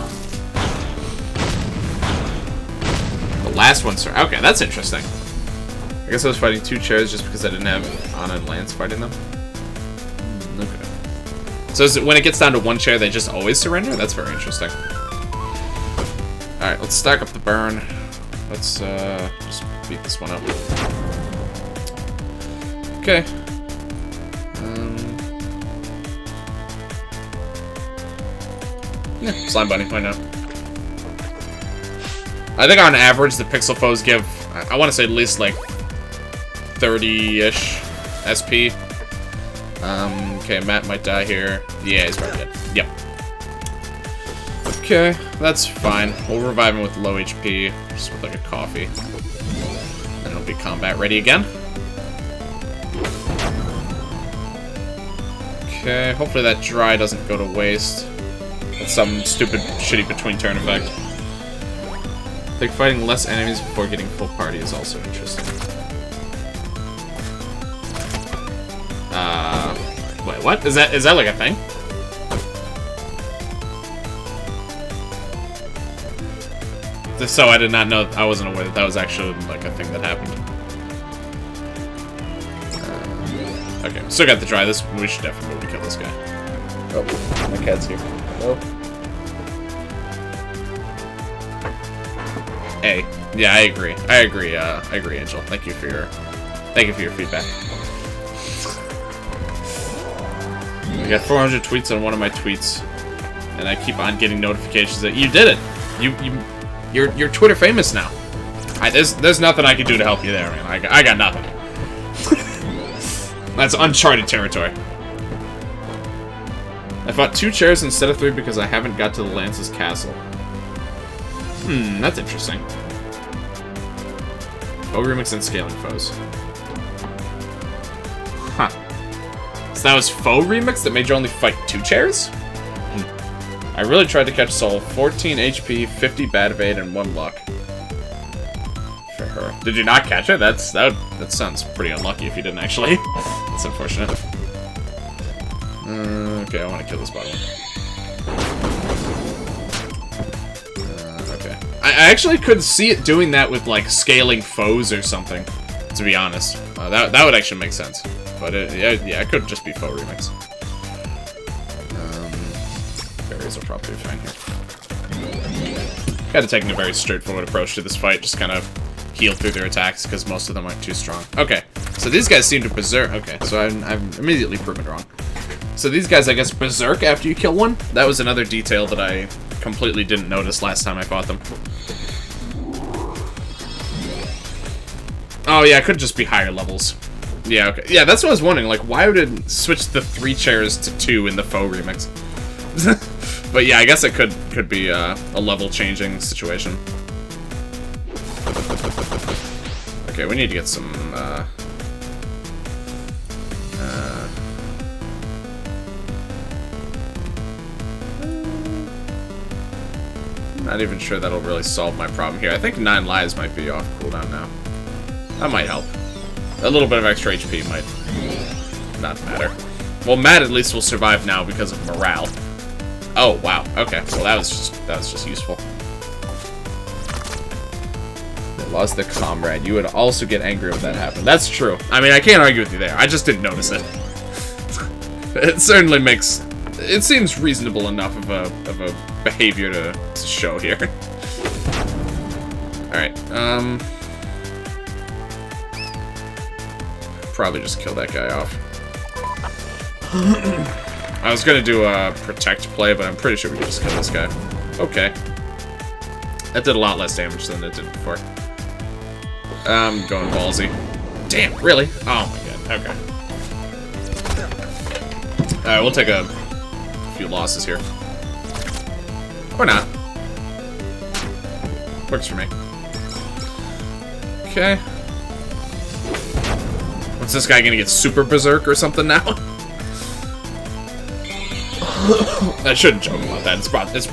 The last one, sir. Okay, that's interesting. I guess I was fighting 2 chairs just because I didn't have Anna and Lance fighting them. Okay. So when it gets down to 1 chair, they just always surrender? That's very interesting. Alright, let's stack up the burn. Let's just beat this one up. Okay. Yeah, Slime Bunny, why not? I think on average, the Pixel Foes give, I want to say at least like 30-ish SP. Okay, Matt might die here. Yeah, he's probably dead. Yep. Okay, that's fine. We'll revive him with low HP, just with like a coffee. Then he'll be combat ready again. Okay, hopefully that dry doesn't go to waste. That's some stupid, shitty between turn effect. I think fighting less enemies before getting full party is also interesting. Wait, what? Is that like a thing? So I did not know, I wasn't aware that that was actually like a thing that happened. Okay, still got the dry. We should definitely move to kill this guy. Oh, my cat's here. Hello? Hey, yeah, I agree. I agree, Angel. Thank you for your feedback. I got 400 tweets on one of my tweets, and I keep on getting notifications that you did it. You're Twitter famous now. There's nothing I can do to help you there, man. I got nothing. That's uncharted territory. I fought 2 chairs instead of 3 because I haven't got to the Lance's castle. That's interesting. Oh, remix and scaling foes. Huh. So that was faux remix that made you only fight 2 chairs? I really tried to catch Soul. 14 HP, 50 bad evade, and 1 luck. For her. Did you not catch it? That sounds pretty unlucky if you didn't actually. That's unfortunate. Okay, I want to kill this bottom one. Okay. I actually could see it doing that with, like, scaling foes or something, to be honest. That would actually make sense. But, yeah, it could just be faux remix. Berries will probably be fine here. Kind of taking a very straightforward approach to this fight, just kind of heal through their attacks, because most of them aren't too strong. Okay, so these guys seem to berserk. Okay, so I'm immediately proven wrong. So these guys, I guess, berserk after you kill one? That was another detail that I completely didn't notice last time I fought them. Oh yeah, it could just be higher levels. Yeah, okay. Yeah, that's what I was wondering. Like, why would it switch the 3 chairs to 2 in the faux remix? But yeah, I guess it could be a level-changing situation. Okay, we need to get some, not even sure that'll really solve my problem here. I think 9 lives might be off cooldown now. That might help. A little bit of extra HP might not matter. Well, Matt at least will survive now because of morale. Oh wow. Okay. Well, that was just useful. They lost their comrade. You would also get angry when that happened. That's true. I mean, I can't argue with you there. I just didn't notice it. It certainly makes. It seems reasonable enough of a behavior to show here. All right. Probably just kill that guy off. I was gonna do a protect play, but I'm pretty sure we can just kill this guy. Okay. That did a lot less damage than it did before. I'm going ballsy. Damn, really? Oh my god, okay. Alright, we'll take a few losses here. Or not. Works for me. Okay. What's this guy gonna get super berserk or something now? I shouldn't joke about that.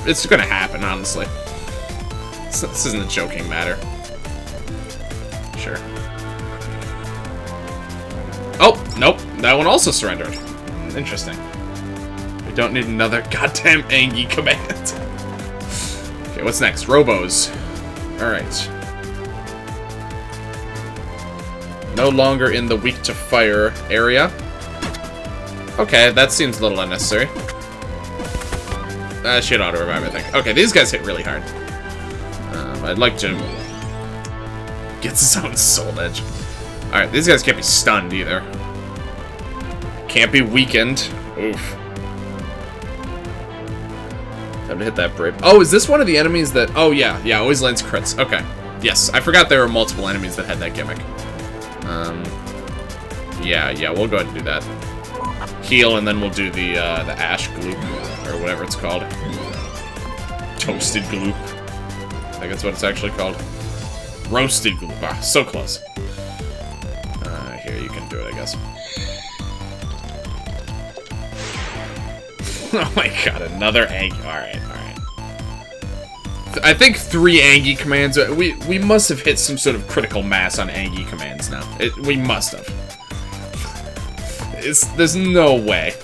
It's gonna happen, honestly. This isn't a joking matter. Sure. Oh, nope. That one also surrendered. Interesting. We don't need another goddamn Angie command. Okay, what's next? Robos. Alright. No longer in the weak to fire area. Okay, that seems a little unnecessary. Shit auto-revive, I think. Okay, these guys hit really hard. I'd like to get some Soul Edge. Alright, these guys can't be stunned either. Can't be weakened. Oof. Time to hit that brave. Oh, is this one of the enemies that... Oh, yeah. Yeah, always lands crits. Okay. Yes, I forgot there were multiple enemies that had that gimmick. Yeah, we'll go ahead and do that. heal, and then we'll do the ash gloop, or whatever it's called. Toasted gloop. I think that's what it's actually called. Roasted gloop. Ah, so close. Here, you can do it, I guess. Oh my god, another Angie. Alright, alright. I think 3 Angie commands. We must have hit some sort of critical mass on Angie commands now. We must have. There's no way.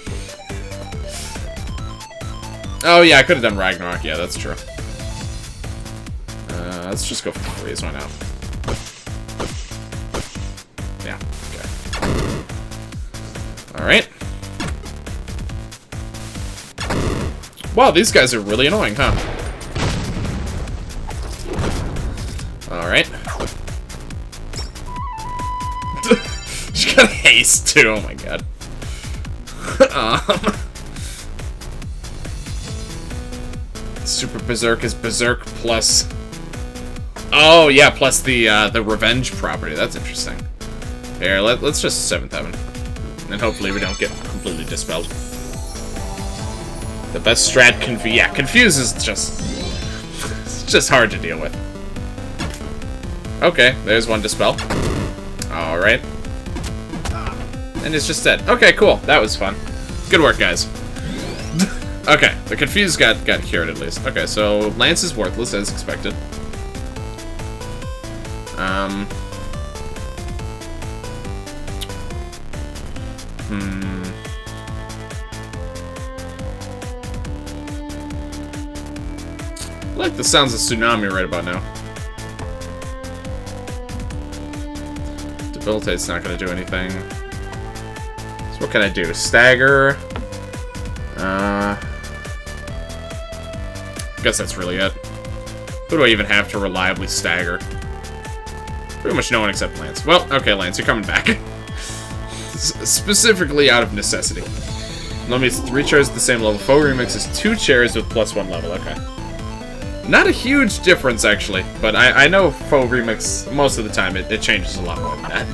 Oh yeah, I could have done Ragnarok. Yeah, that's true. Let's just go for freeze. Why not? Yeah. Okay. Alright. Wow, these guys are really annoying, huh? Alright. She got haste, too. Oh my god. Super Berserk is Berserk plus... Oh, yeah, plus the Revenge property. That's interesting. Here, let's just 7th Heaven. And hopefully we don't get completely dispelled. The best strat Confuse is just... It's just hard to deal with. Okay, there's one Dispel. Alright. And it's just dead. Okay, cool. That was fun. Good work, guys. Okay, the Confuse got cured at least. Okay, so Lance is worthless as expected. I like the sounds of Tsunami right about now. Debilitate's not gonna do anything. So what can I do? Stagger. I guess that's really it. Who do I even have to reliably stagger? Pretty much no one except Lance. Well, okay, Lance, you're coming back. Specifically out of necessity. Let me 3 chairs at the same level. Faux Remix is 2 chairs with +1 level. Okay. Not a huge difference, actually. But I know Faux Remix, most of the time, it changes a lot more than that.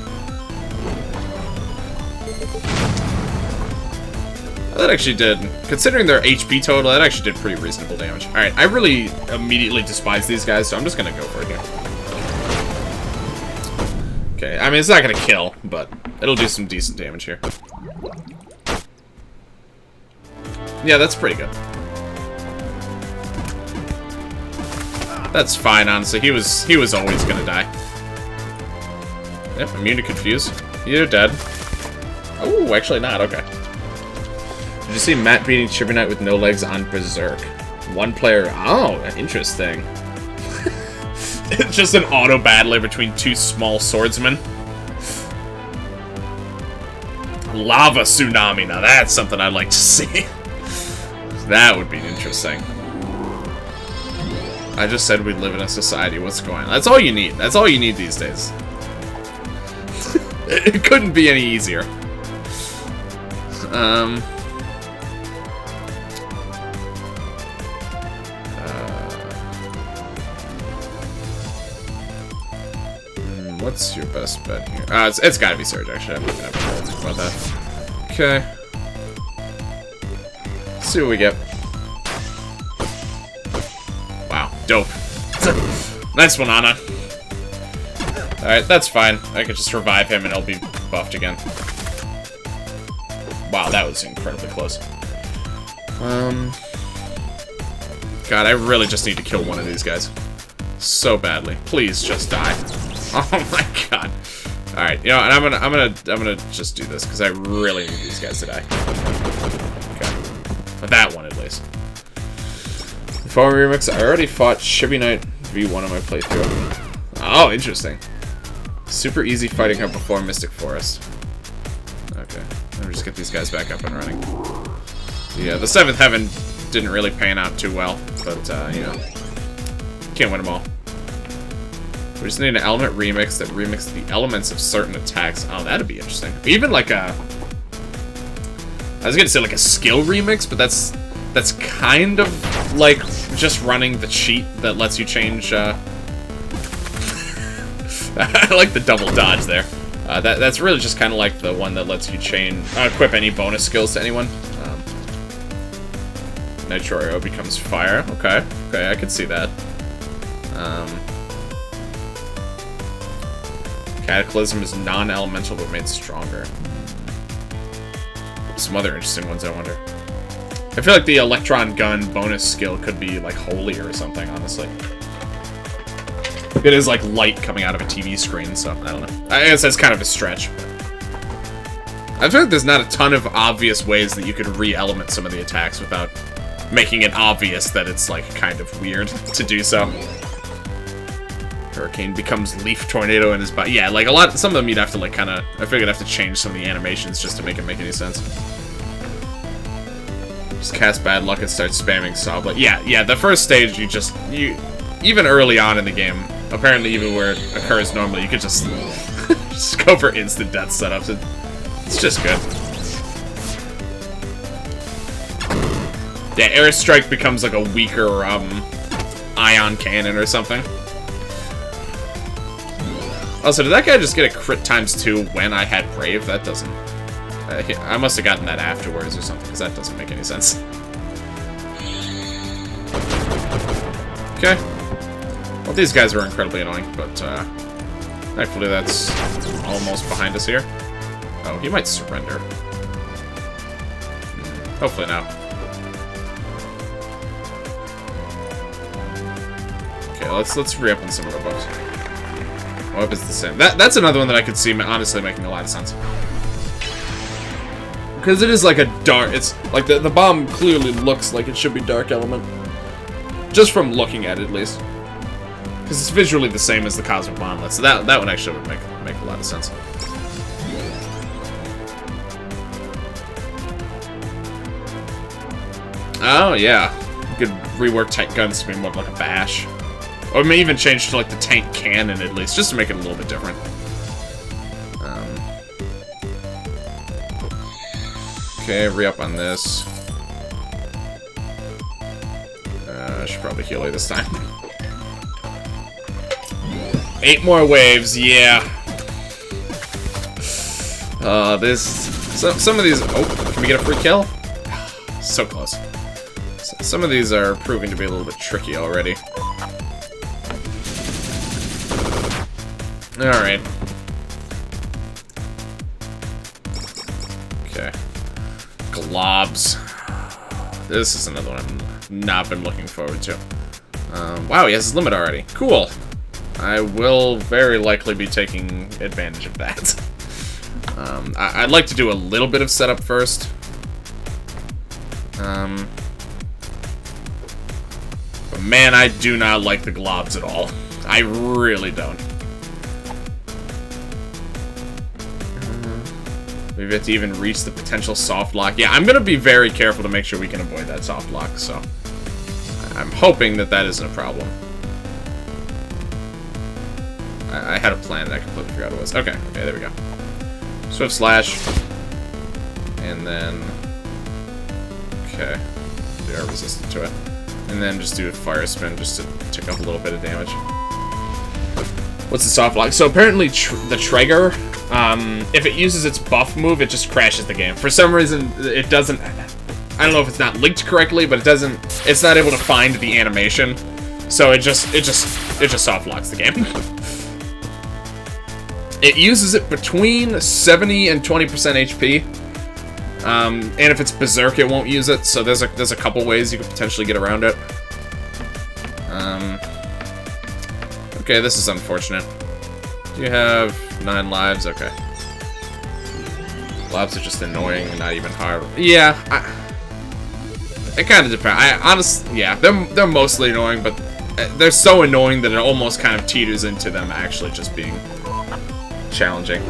That actually did, considering their HP total, that actually did pretty reasonable damage. Alright, I really immediately despise these guys, so I'm just gonna go for it here. Okay, I mean, it's not gonna kill, but it'll do some decent damage here. Yeah, that's pretty good. That's fine, honestly. He was always gonna die. Yep, immune to Confuse. You're dead. Oh, actually not, okay. Did you see Matt beating Chibi Knight with no legs on Berserk? 1 player. Oh, interesting. It's just an auto battler between 2 small swordsmen. Lava Tsunami. Now that's something I'd like to see. That would be interesting. I just said we live in a society. What's going on? That's all you need. That's all you need these days. It couldn't be any easier. What's your best bet here? It's gotta be Surge, actually. I'm not gonna have to about that. Okay. Let's see what we get. Wow, dope. Nice one, Anna. Alright, that's fine. I could just revive him and he'll be buffed again. Wow, that was incredibly close. God, I really just need to kill one of these guys. So badly. Please just die. Oh my god. Alright, you know, and I'm gonna just do this, because I really need these guys to die. Okay. That one at least. Before Remix, I already fought Chibi Knight V1 on my playthrough. Oh, interesting. Super easy fighting her before Mystic Forest. Okay. Let me just get these guys back up and running. Yeah, the 7th Heaven didn't really pan out too well, but, you know, can't win them all. We just need an element remix that remixes the elements of certain attacks. Oh, that'd be interesting. Even like a... I was gonna say like a skill remix, but that's kind of like just running the cheat that lets you change, I like the double dodge there. That's really just kind of like the one that lets you equip any bonus skills to anyone. Nitro becomes fire. Okay, I can see that. Cataclysm is non-elemental but made stronger. Some other interesting ones, I wonder. I feel like the electron gun bonus skill could be like holy or something, honestly. It is like light coming out of a TV screen, so I don't know. I guess that's kind of a stretch. I feel like there's not a ton of obvious ways that you could re-element some of the attacks without making it obvious that it's like kind of weird to do so. Hurricane becomes leaf tornado in his body. Yeah, like some of them you'd have to like kind of. I figured I'd have to change some of the animations just to make it make any sense. Just cast bad luck and start spamming saw blade. Yeah. The first stage you even early on in the game, apparently even where it occurs normally, you could just just go for instant death setups. It's just good. Yeah, airstrike becomes like a weaker ion cannon or something. Also, did that guy just get a crit ×2 when I had Brave? That doesn't... I must have gotten that afterwards or something, because that doesn't make any sense. Okay. Well, these guys are incredibly annoying, but thankfully that's almost behind us here. Oh, he might surrender. Hopefully not. Okay, let's re-up on some of the buffs. What is the same? That's another one that I could see honestly making a lot of sense. Because it is like a dark... It's like the bomb clearly looks like it should be dark element. Just from looking at it, at least. Because it's visually the same as the Cosmic Monolith. So that one actually would make a lot of sense. Oh, yeah. You could rework tank guns to be more like a bash. Or maybe even change to like the tank cannon at least, just to make it a little bit different. Okay, re-up on this. I should probably heal you this time. 8 more waves, yeah. Some of these... Oh, can we get a free kill? So close. Some of these are proving to be a little bit tricky already. Alright. Okay. Globs. This is another one I've not been looking forward to. Wow, he has his limit already. Cool. I will very likely be taking advantage of that. I'd like to do a little bit of setup first. But man, I do not like the globs at all. I really don't. We have to even reach the potential soft lock. Yeah, I'm going to be very careful to make sure we can avoid that soft lock, so... I'm hoping that that isn't a problem. I had a plan that I completely forgot what it was. Okay, there we go. Swift Slash. And then... Okay. They are resistant to it. And then just do a Fire Spin just to tick up a little bit of damage. What's the soft lock? So apparently the Traeger... if it uses its buff move, it just crashes the game. For some reason, it doesn't... I don't know if it's not linked correctly, but it doesn't... It's not able to find the animation. So it just soft locks the game. It uses it between 70 and 20% HP. And if it's Berserk, it won't use it. So there's a couple ways you could potentially get around it. Okay, this is unfortunate. Do you have 9 lives? Okay. Lives are just annoying, not even hard. Yeah, it kind of depends. Honestly, yeah, they're mostly annoying, but they're so annoying that it almost kind of teeters into them actually just being challenging.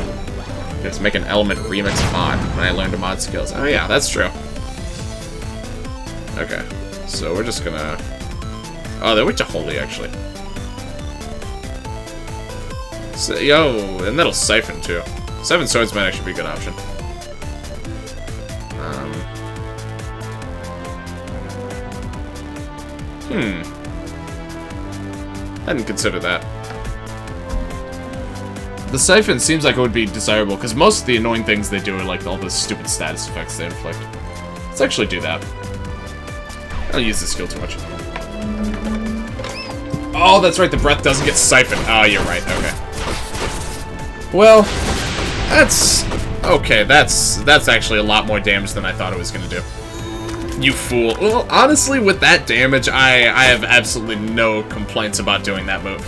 Let's make an element remix mod when I learned the mod skills. Oh yeah, that's true. Okay, so we're just gonna... Oh, they're weak to Holy, actually. So, yo, and that'll Siphon, too. 7 Swords might actually be a good option. I didn't consider that. The Siphon seems like it would be desirable, because most of the annoying things they do are like all the stupid status effects they inflict. Let's actually do that. I don't use this skill too much. Oh, that's right, the breath doesn't get siphoned. Oh, you're right, okay. Well, that's... okay, that's actually a lot more damage than I thought it was gonna do. You fool. Well, honestly, with that damage, I have absolutely no complaints about doing that move.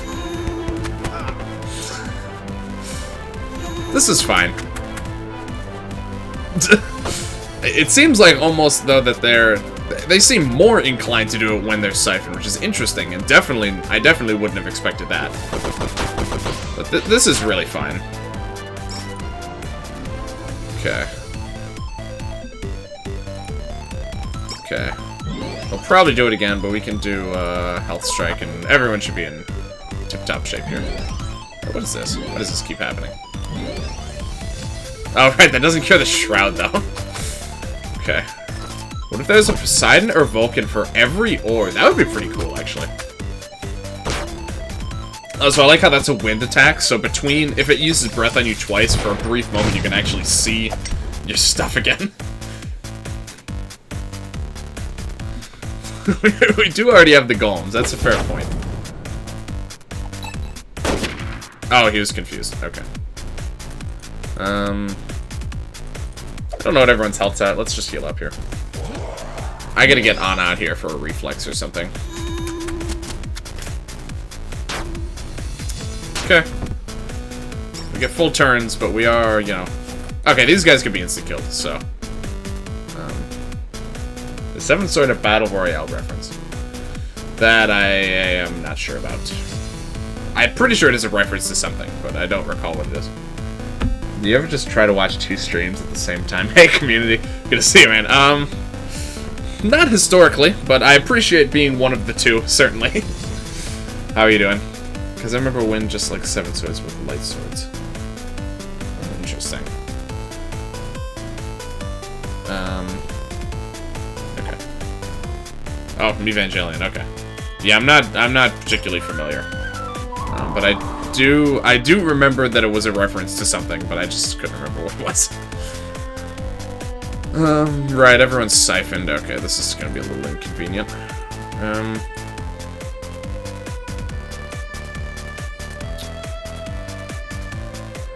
This is fine. It seems like almost, though, that they seem more inclined to do it when they're siphoned, which is interesting, and I definitely wouldn't have expected that. But this is really fine. Okay. Okay. We'll probably do it again, but we can do Health Strike, and everyone should be in tip-top shape here. What is this? Why does this keep happening? Oh, right, that doesn't cure the Shroud, though. Okay. What if there's a Poseidon or Vulcan for every ore? That would be pretty cool, actually. Oh, so I like how that's a wind attack, so if it uses breath on you twice, for a brief moment you can actually see your stuff again. We do already have the golems, that's a fair point. Oh, he was confused, okay. I don't know what everyone's health's at, let's just heal up here. I gotta get on out here for a reflex or something. Okay. We get full turns, but we are, you know... okay, these guys could be insta-killed, so... the Seventh Sword of Battle Royale reference. That I am not sure about. I'm pretty sure it is a reference to something, but I don't recall what it is. Do you ever just try to watch 2 streams at the same time? Hey, community. Good to see you, man. Not historically, but I appreciate being one of the 2, certainly. How are you doing? Because I remember when just like 7 swords with light swords. Interesting. Okay. Oh, Evangelion. Okay. Yeah, I'm not particularly familiar. But I do remember that it was a reference to something, but I just couldn't remember what it was. Right, everyone's siphoned. Okay, this is gonna be a little inconvenient.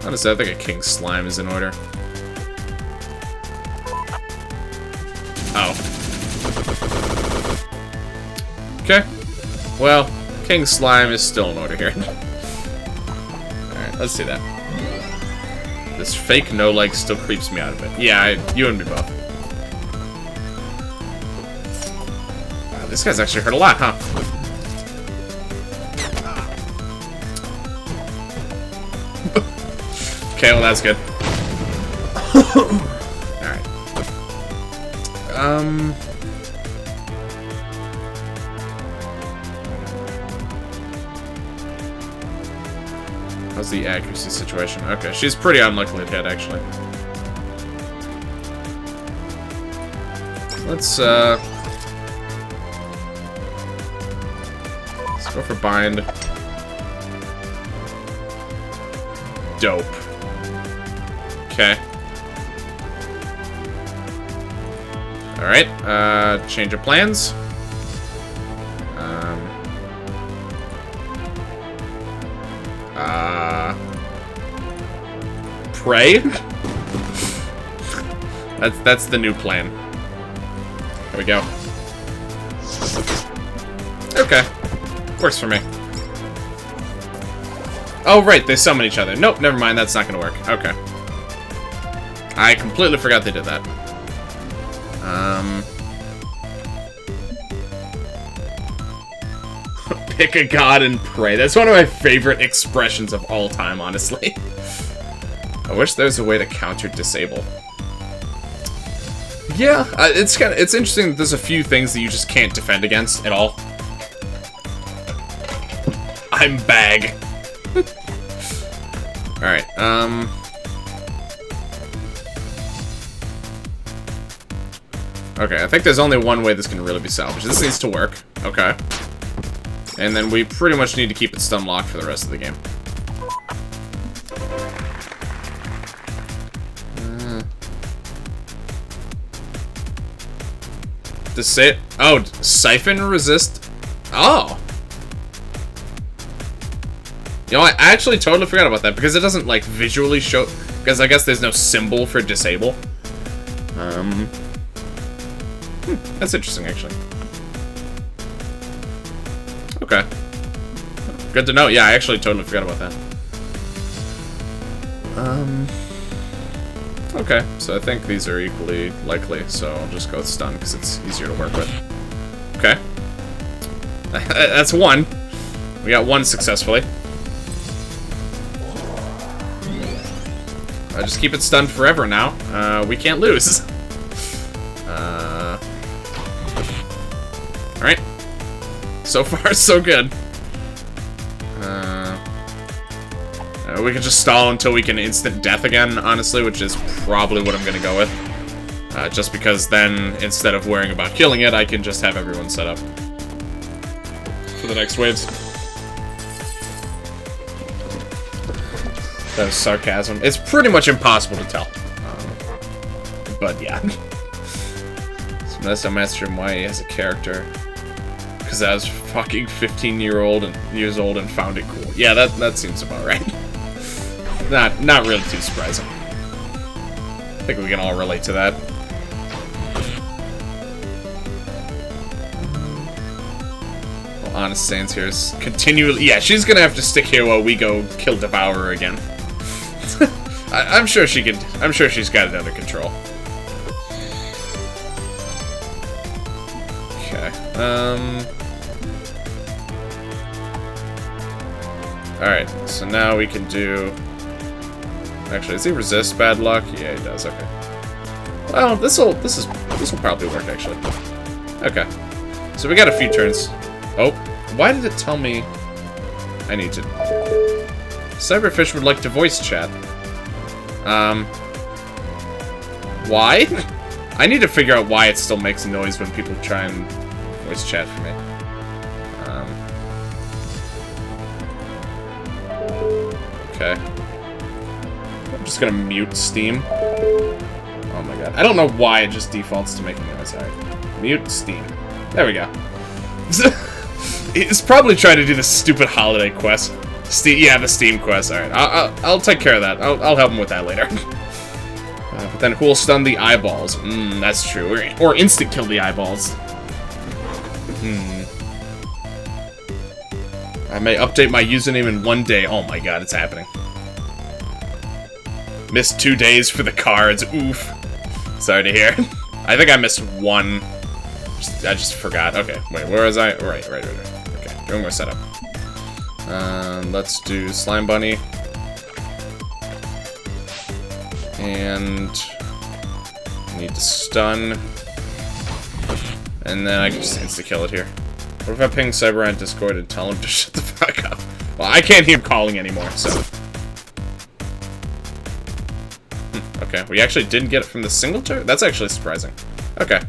Honestly, I think a King Slime is in order. Oh. Okay. Well, King Slime is still in order here. Alright, let's do that. This fake no-leg still creeps me out a bit. Yeah, you and me both. Wow, this guy's actually hurt a lot, huh? Okay, well that's good. Alright. How's the accuracy situation? Okay, she's pretty unlucky to hit, actually. Let's go for bind. Dope. Okay. Alright, change of plans. Pray? That's the new plan. There we go. Okay. Works for me. Oh, right, they summon each other. Nope, never mind, that's not gonna work. Okay. I completely forgot they did that. Pick a god and pray. That's one of my favorite expressions of all time, honestly. I wish there was a way to counter disable. Yeah, it's interesting that there's a few things that you just can't defend against at all. I'm bag. Alright, okay, I think there's only one way this can really be salvaged. This needs to work. Okay. And then we pretty much need to keep it stun locked for the rest of the game. Oh, siphon resist. Oh. You know, I actually totally forgot about that because it doesn't like visually show. Because I guess there's no symbol for disable. That's interesting, actually. Okay. Good to know. Yeah, I actually totally forgot about that. Okay, so I think these are equally likely, so I'll just go with stun because it's easier to work with. Okay. That's one. We got one successfully. I just keep it stunned forever now. We can't lose. Alright. So far, so good. We can just stall until we can instant death again, honestly, which is probably what I'm gonna go with. Just because then, instead of worrying about killing it, I can just have everyone set up for the next waves. That was sarcasm. It's pretty much impossible to tell. But yeah. So that's a master him why he has a character. Because I was fucking 15 years old and found it cool. Yeah, that seems about right. Not really too surprising. I think we can all relate to that. Well, Honest Sans here is continually... Yeah, she's gonna have to stick here while we go kill Devourer again. I'm sure she can... I'm sure she's got it under control. Okay. Alright, so now we can do... Actually, does he resist bad luck? Yeah, he does, okay. Well, this will probably work, actually. Okay. So we got a few turns. Oh, why did it tell me I need to... Cyberfish would like to voice chat. Why? I need to figure out why it still makes noise when people try and voice chat for me. Okay. I'm just gonna mute Steam. Oh my god. I don't know why it just defaults to making noise. Alright. Mute Steam. There we go. It's probably trying to do the stupid holiday quest. Yeah, the Steam quest. Alright. I'll take care of that. I'll help him with that later. But then who'll stun the eyeballs? That's true. Or instant kill the eyeballs. I may update my username in 1 day. Oh my god, it's happening. Missed 2 days for the cards. Oof. Sorry to hear. I think I missed one. I just forgot. Okay, wait, where was I? Right. Okay, doing my setup. Let's do Slime Bunny. And... need to stun. And then I can just insta-kill it here. What if I ping Cyber on Discord and tell him to shut the fuck up? Well, I can't hear him calling anymore, so... Okay, we actually didn't get it from the single turret? That's actually surprising. Okay.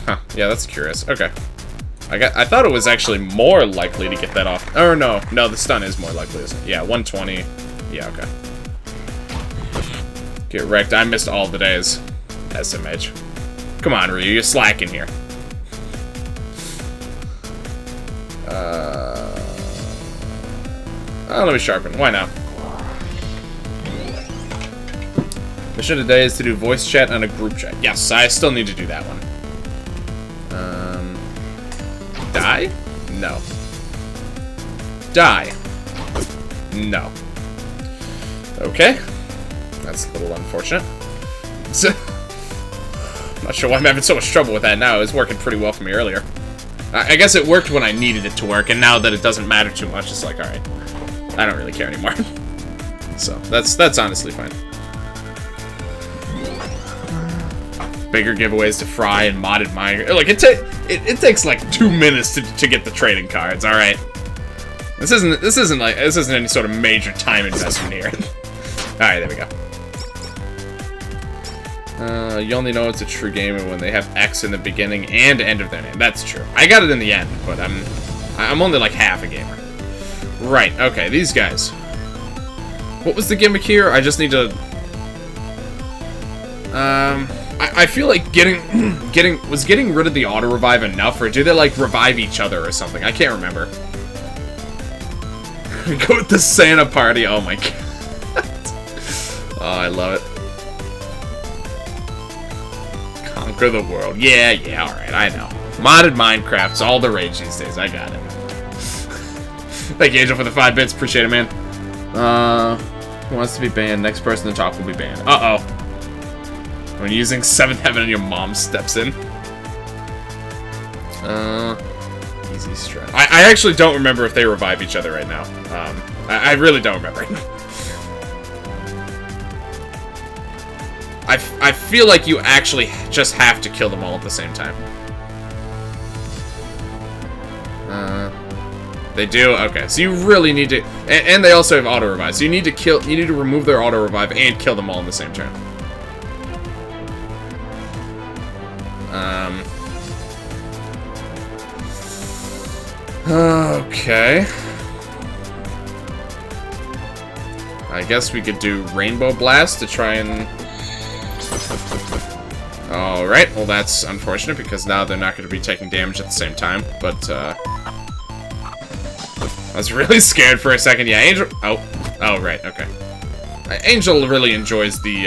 Huh, yeah, that's curious. Okay. I thought it was actually more likely to get that off. Oh, no, the stun is more likely, isn't it? Yeah, 120. Yeah, okay. Get wrecked. I missed all the days. SMH. Come on, Ryu, you're slacking here. Oh, let me sharpen. Why not? Mission today is to do voice chat on a group chat. Yes, I still need to do that one. Die? No. Die? No. Okay. That's a little unfortunate. I'm not sure why I'm having so much trouble with that now. It was working pretty well for me earlier. I guess it worked when I needed it to work, and now that it doesn't matter too much, it's like, alright. I don't really care anymore. So, that's honestly fine. Bigger giveaways to Fry and modded mine. Like, it takes like 2 minutes to get the trading cards, alright? This isn't any sort of major time investment here. Alright, there we go. You only know it's a true gamer when they have X in the beginning and end of their name. That's true. I got it in the end, but I'm only like half a gamer. Right, okay, these guys. What was the gimmick here? I just need to... I feel like getting rid of the auto-revive enough, or do they, like, revive each other or something? I can't remember. Go with the Santa party. Oh my god. Oh, I love it. Conquer the world. Yeah, alright, I know. Modded Minecraft's all the rage these days. I got it. Thank you, Angel, for the 5 bits. Appreciate it, man. Who wants to be banned? Next person to talk will be banned. Uh-oh. When using 7th Heaven and your mom steps in. Easy strat. I actually don't remember if they revive each other right now. I really don't remember. I feel like you actually just have to kill them all at the same time. They do? Okay, so you really need to... And they also have auto-revive, so you need to remove their auto-revive and kill them all in the same turn. Okay. I guess we could do Rainbow Blast to try and... Alright, well that's unfortunate because now they're not going to be taking damage at the same time, but I was really scared for a second. Yeah, Angel... Oh, right, okay. Angel really enjoys the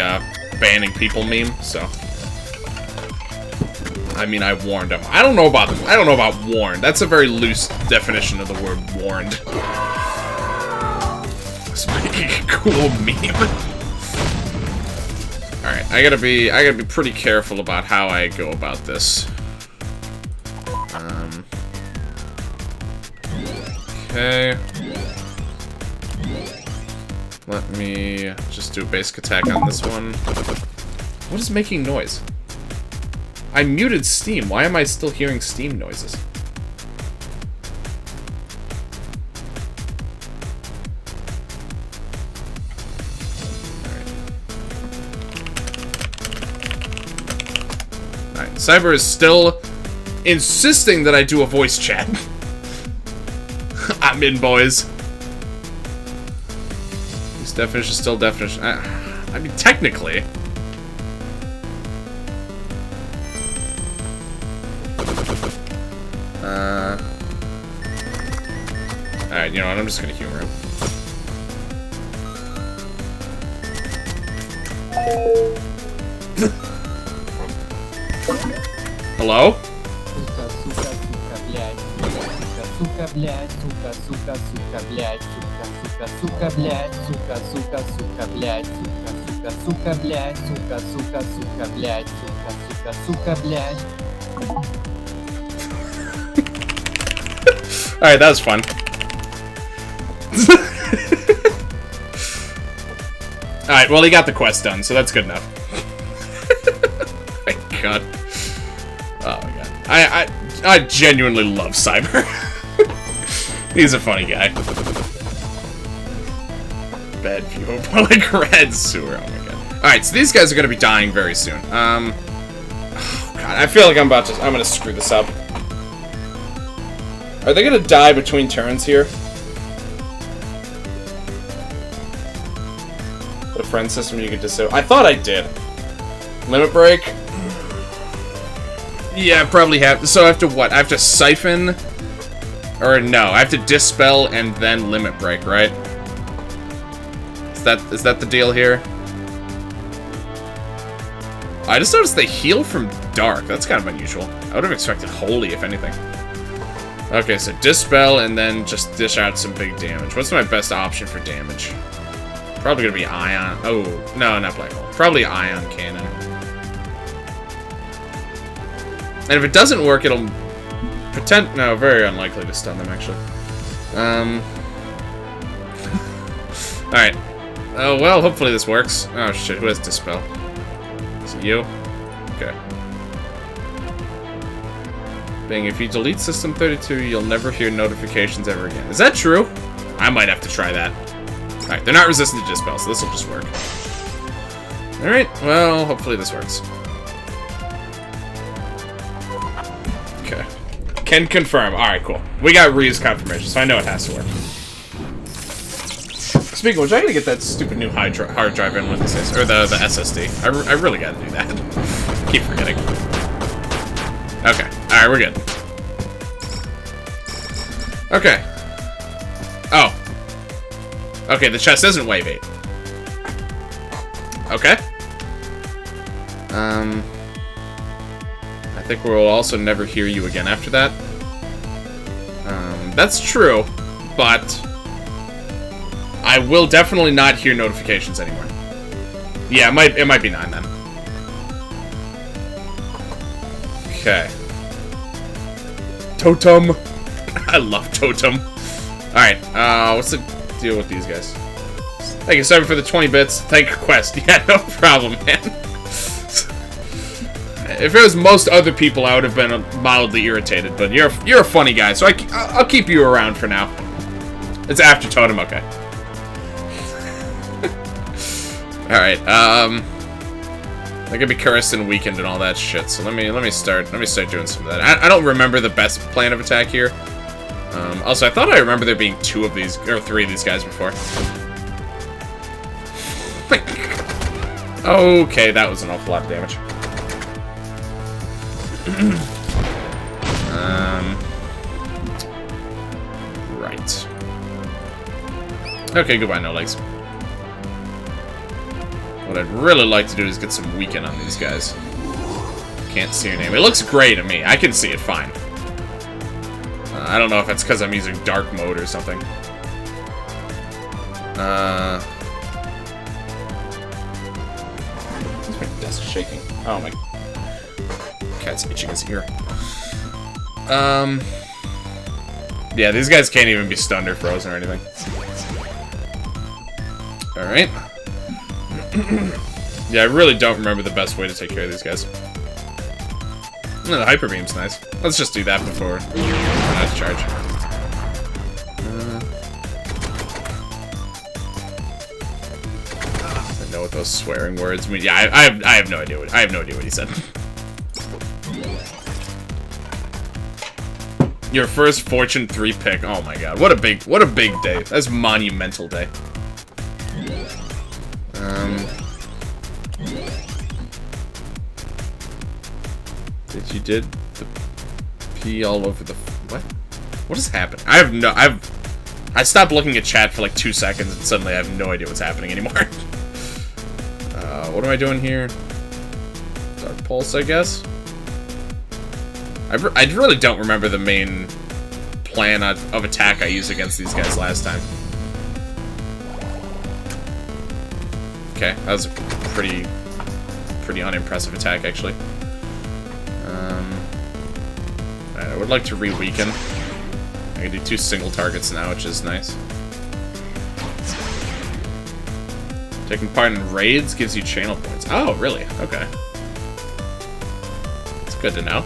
banning people meme, so... I mean, I warned him. I don't know about warned. That's a very loose definition of the word warned. It's making a cool meme. Alright, I gotta be pretty careful about how I go about this. Okay. Let me just do a basic attack on this one. What is making noise? I muted Steam. Why am I still hearing Steam noises? Alright, Cyber is still insisting that I do a voice chat. I'm in, boys. This definition is still definition. I mean, technically. Alright, you know what, I'm just gonna humor him. Hello? Alright, that was fun. Alright, well, he got the quest done, so that's good enough. My god. Oh my god. I genuinely love Cyber. He's a funny guy. Bad view of like red sewer. Oh my god. Alright, so these guys are gonna be dying very soon. Oh god, I feel like I'm gonna screw this up. Are they gonna die between turns here? The friend system you could disable. I thought I did. Limit break? Yeah, probably have. So I have to what? I have to siphon? Or no, I have to dispel and then limit break, right? Is that the deal here? I just noticed they heal from dark. That's kind of unusual. I would have expected holy, if anything. Okay, so dispel and then just dish out some big damage. What's my best option for damage? Probably gonna be ion. Oh, no, not black hole. Probably ion cannon. And if it doesn't work, it'll pretend. No, very unlikely to stun them actually. Alright. Oh, well, hopefully this works. Oh shit, who has dispel? Is it you? Okay. Bing, if you delete System 32, you'll never hear notifications ever again. Is that true? I might have to try that. Alright, they're not resistant to dispel, so this will just work. Alright, well, hopefully this works. Okay. Can confirm. Alright, cool. We got Ryu's confirmation, so I know it has to work. Speaking of which, I gotta get that stupid new hard drive in with this, or the SSD. I really gotta do that. Keep forgetting. Okay, alright, we're good. Okay. Oh. Okay, the chest isn't wave 8. Okay. I think we'll also never hear you again after that. That's true, but I will definitely not hear notifications anymore. Yeah, it might be 9 then. Okay. Totem. I love Totem. Alright, what's the deal with these guys? Thank you, sorry for the 20 bits. Thank you, Quest. Yeah, no problem, man. If it was most other people, I would have been mildly irritated, but you're a funny guy, so I'll keep you around for now. It's after Totem, okay. Alright, they're gonna be cursed and weakened and all that shit, so let me start doing some of that. I don't remember the best plan of attack here. Also, I thought I remember there being 2 of these, or 3 of these guys before. Okay, that was an awful lot of damage. Right. Okay, goodbye, no legs. What I'd really like to do is get some weaken on these guys. Can't see your name. It looks gray to me. I can see it fine. I don't know if it's because I'm using dark mode or something. My desk shaking. Oh my. Cat's itching his ear. Yeah, these guys can't even be stunned or frozen or anything. Alright. Yeah, I really don't remember the best way to take care of these guys. No, the Hyper Beam's nice. Let's just do that before we run out of charge. I know what those swearing words mean. Yeah, I have no idea what he said. Your first Fortune 3 pick. Oh my god, what a big day. That's a monumental day. You did the pee all over the what? What has happened? I stopped looking at chat for like 2 seconds and suddenly I have no idea what's happening anymore. What am I doing here? Dark Pulse, I guess. I really don't remember the main plan of attack I used against these guys last time. Okay, that was a pretty unimpressive attack actually. I would like to re-weaken. I can do 2 single targets now, which is nice. Taking part in raids gives you channel points. Oh, really? Okay. It's good to know.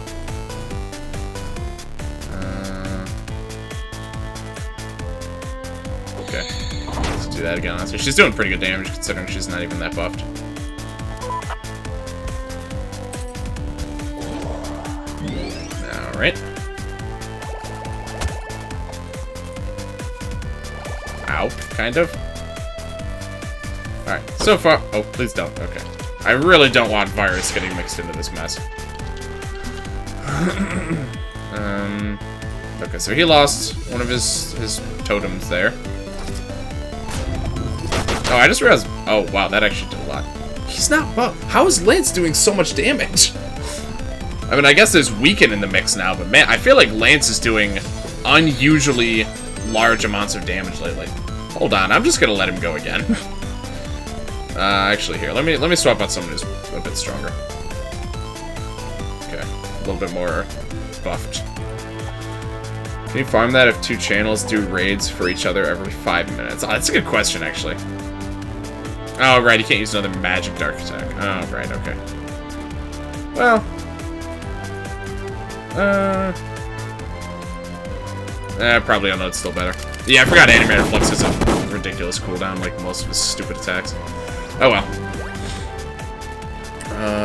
Okay. Let's do that again. So she's doing pretty good damage considering she's not even that buffed. Alright. Ow, kind of. Alright, so far... Oh, please don't. Okay. I really don't want virus getting mixed into this mess. Okay, so he lost one of his totems there. Oh, I just realized... Oh, wow, that actually did a lot. He's not buffed. How is Lance doing so much damage? I mean, I guess there's Weaken in the mix now, but man, I feel like Lance is doing unusually large amounts of damage lately. Hold on, I'm just gonna let him go again. Actually, here, let me swap out someone who's a bit stronger. Okay, a little bit more buffed. Can you farm that if 2 channels do raids for each other every 5 minutes? Oh, that's a good question, actually. Oh, right, you can't use another magic dark attack. Oh, right, okay. Well... probably on that's still better. Yeah, I forgot Animated Flux has a ridiculous cooldown, like most of his stupid attacks. Oh well.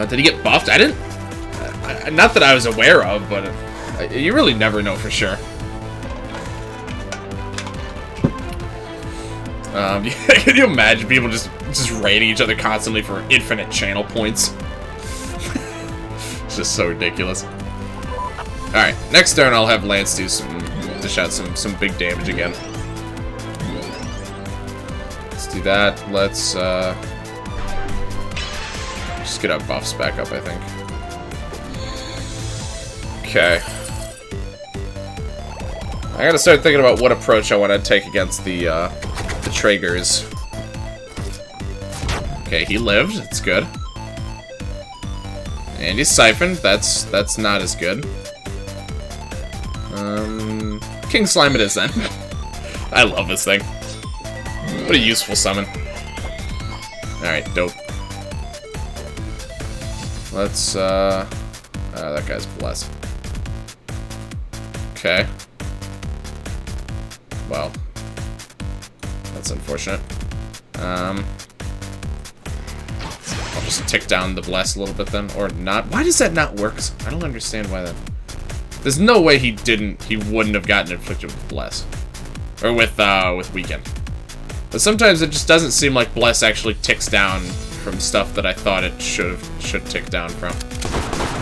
Did he get buffed? I didn't... not that I was aware of, but you really never know for sure. Can you imagine people just raiding each other constantly for infinite channel points? It's just so ridiculous. Alright, next turn I'll have Lance dish out some big damage again. Let's do that. Let's just get our buffs back up, I think. Okay. I gotta start thinking about what approach I want to take against the Traegers. Okay, he lived. That's good. And he's siphoned. That's not as good. King Slime it is then. I love this thing. What a useful summon. Alright, dope. Let's, that guy's blessed. Okay. Well. That's unfortunate. I'll just tick down the bless a little bit then, or not. Why does that not work? I don't understand why that... There's no way he wouldn't have gotten inflicted with bless. Or with weaken. But sometimes it just doesn't seem like bless actually ticks down from stuff that I thought it should tick down from.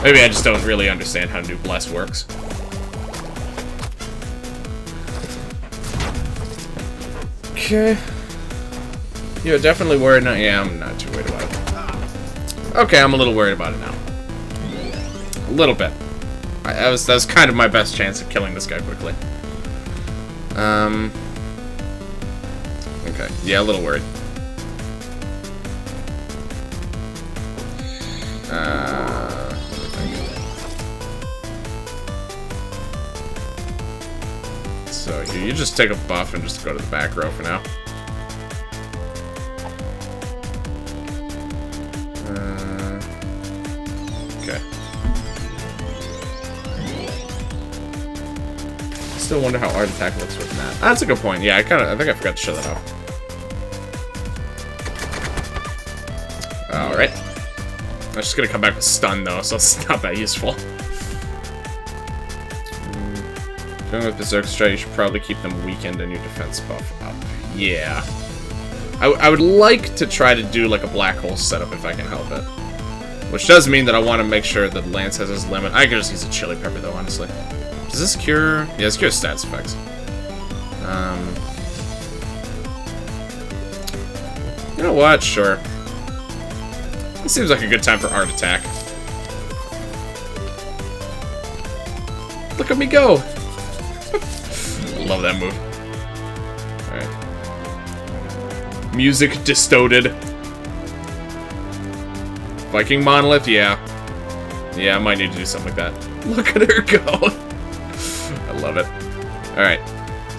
Maybe I just don't really understand how new bless works. Okay. You're definitely worried now. Yeah, I'm not too worried about it. Okay, I'm a little worried about it now. A little bit. That was kind of my best chance of killing this guy quickly. Okay. Yeah, a little worried. Let me think. So you just take a buff and just go to the back row for now. Okay. Still wonder how art attack looks with that. That's a good point. Yeah, I think I forgot to show that off. Alright. I'm just gonna come back with stun though, so it's not that useful. Going with Berserk Strike, you should probably keep them weakened and your defense buff up. Yeah. I would like to try to do like a black hole setup if I can help it. Which does mean that I want to make sure that Lance has his limit. I could just use a Chili Pepper though, honestly. Does this cure? Yeah, this cures stats effects. You know what? Sure. This seems like a good time for art attack. Look at me go! I love that move. Alright. Music distorted. Viking Monolith, yeah. Yeah, I might need to do something like that. Look at her go! I love it. Alright.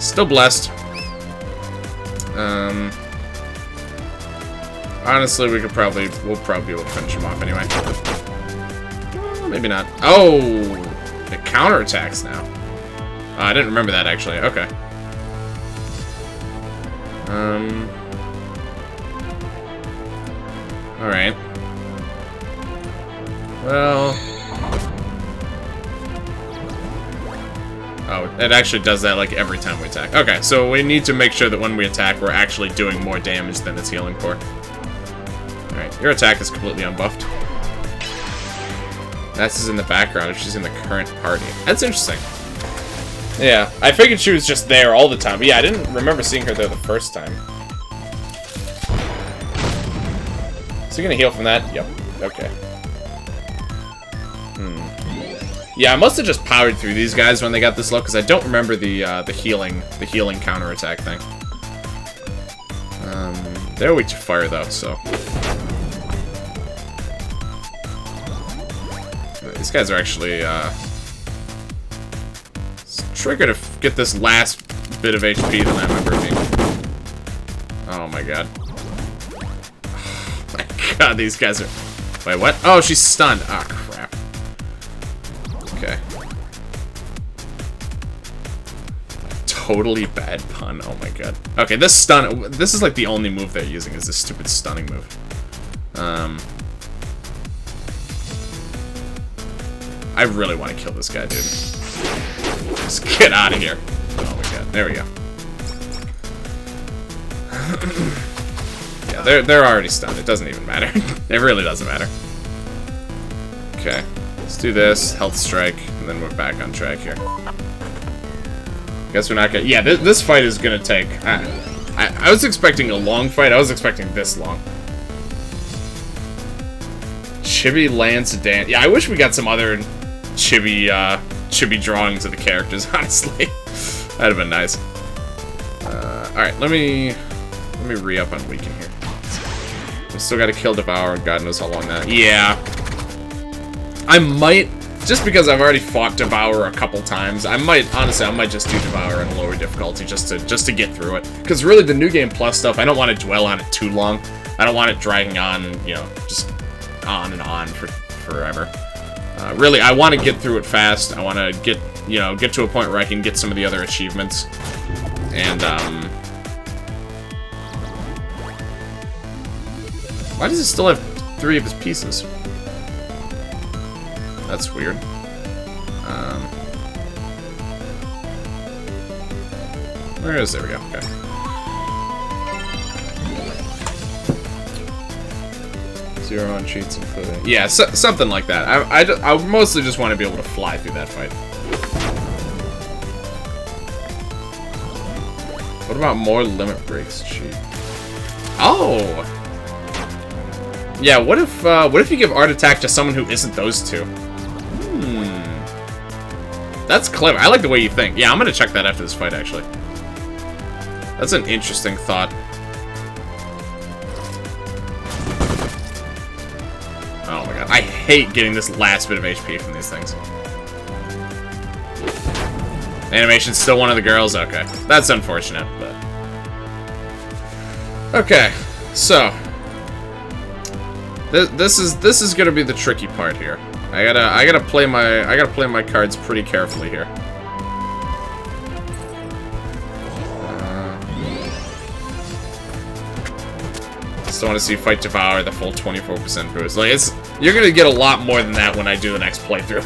Still blessed. Honestly, we'll probably be able to finish him off anyway. Maybe not. Oh! It counterattacks now. I didn't remember that, actually. Okay. Alright. Well... Oh, it actually does that, like, every time we attack. Okay, so we need to make sure that when we attack, we're actually doing more damage than it's healing for. Alright, your attack is completely unbuffed. That's in the background if she's in the current party. That's interesting. Yeah, I figured she was just there all the time. But yeah, I didn't remember seeing her there the first time. Is he gonna heal from that? Yep. Okay. Yeah, I must have just powered through these guys when they got this low, because I don't remember the healing counterattack thing. They're weak to fire though, so. These guys are actually trigger to get this last bit of HP that I'm remembering. Oh my god. Oh my god, these guys are... Wait, what? Oh, she's stunned. Ah, oh, crap. Okay. Totally bad pun. Oh my god. Okay, this stun... This is like the only move they're using is this stupid stunning move. I really want to kill this guy, dude. Just get out of here. Oh my god. There we go. Yeah, they're already stunned. It doesn't even matter. It really doesn't matter. Okay, let's do this. Health strike, and then we're back on track here. Guess we're not gonna... Yeah, this fight is gonna take... I was expecting a long fight. I was expecting this long. Chibi Lance Dan. Yeah, I wish we got some other chibi drawings of the characters, honestly. That'd have been nice. Alright, let me re-up on Weaken here. We still gotta kill Devour, God knows how long that... Yeah. I might, just because I've already fought Devour a couple times, honestly, I might just do Devour in lower difficulty just to get through it. Because really, the New Game Plus stuff, I don't want to dwell on it too long. I don't want it dragging on, you know, just on and on for forever. Really, I want to get through it fast. I want to get to a point where I can get some of the other achievements. And, why does it still have 3 of his pieces? That's weird. Where is... There we go. Okay. Zero on cheats and footing. Yeah, something like that. I mostly just want to be able to fly through that fight. What about more limit breaks cheat? Oh! Yeah, what if you give Art Attack to someone who isn't those two? That's clever. I like the way you think. Yeah, I'm gonna check that after this fight, actually. That's an interesting thought. Oh my god. I hate getting this last bit of HP from these things. Animation's still one of the girls? Okay. That's unfortunate, but... Okay. So... This is gonna be the tricky part here. I gotta play my cards pretty carefully here. Still want to see Fight Devour the full 24% boost. Like you're gonna get a lot more than that when I do the next playthrough.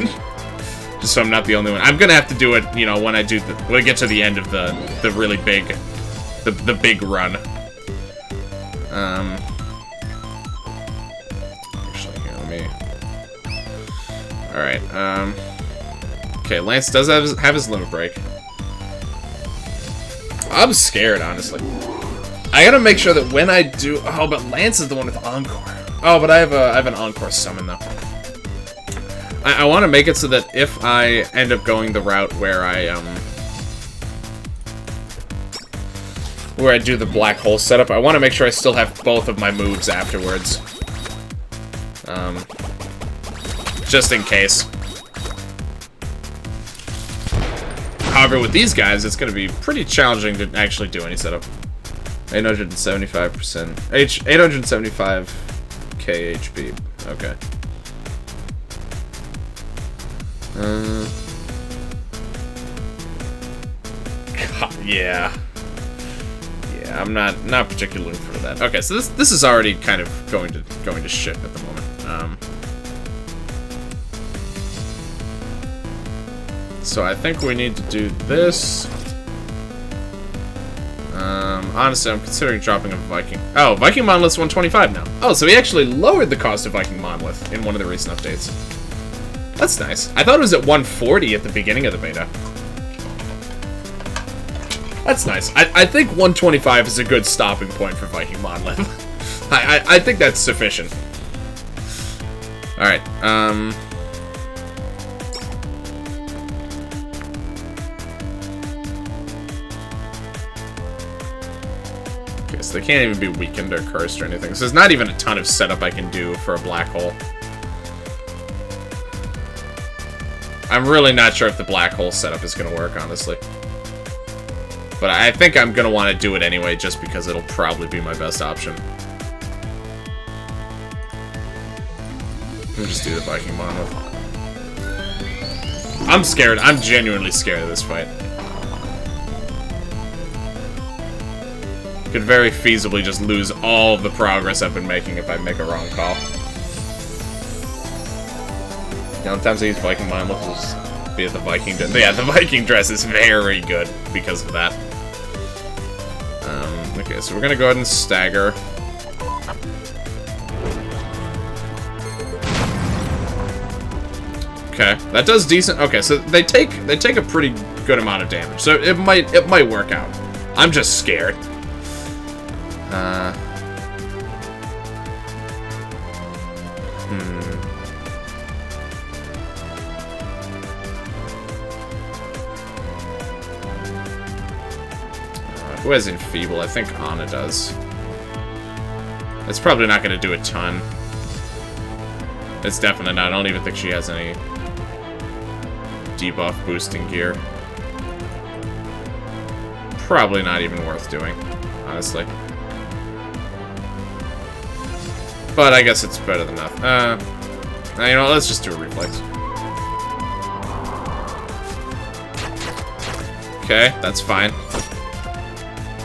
Just so I'm not the only one. I'm gonna have to do it, you know, when I get to the end of the really big, the big run. Alright, okay, Lance does have his limit break. I'm scared, honestly. I gotta make sure that when I do... Oh, but Lance is the one with Encore. Oh, but I have an Encore summon, though. I want to make it so that if I end up going the route where I do the black hole setup, I want to make sure I still have both of my moves afterwards. Just in case. However, with these guys, it's going to be pretty challenging to actually do any setup. 875%. 875k HP. Okay. Yeah. Yeah, I'm not particularly looking for that. Okay, so this is already kind of going to shit at the moment. So I think we need to do this. Honestly, I'm considering dropping a Viking. Oh, Viking Monolith's 125 now. Oh, so he actually lowered the cost of Viking Monolith in one of the recent updates. That's nice. I thought it was at 140 at the beginning of the beta. That's nice. I think 125 is a good stopping point for Viking Monolith. I think that's sufficient. Alright, okay, so they can't even be weakened or cursed or anything. So there's not even a ton of setup I can do for a black hole. I'm really not sure if the black hole setup is going to work, honestly. But I think I'm going to want to do it anyway, just because it'll probably be my best option. We'll just do the Viking Monolith. I'm scared. I'm genuinely scared of this fight. Could very feasibly just lose all of the progress I've been making if I make a wrong call. The only times I use Viking Monolith is be at the Viking dress. Yeah, the Viking dress is very good because of that. Okay, so we're gonna go ahead and stagger. Okay, that does decent. Okay, so they take a pretty good amount of damage, so it might work out. I'm just scared. Who has Enfeeble? I think Anna does. It's probably not going to do a ton. It's definitely not. I don't even think she has any debuff boosting gear. Probably not even worth doing, honestly. But I guess it's better than nothing. You know, let's just do a reflex. Okay, that's fine.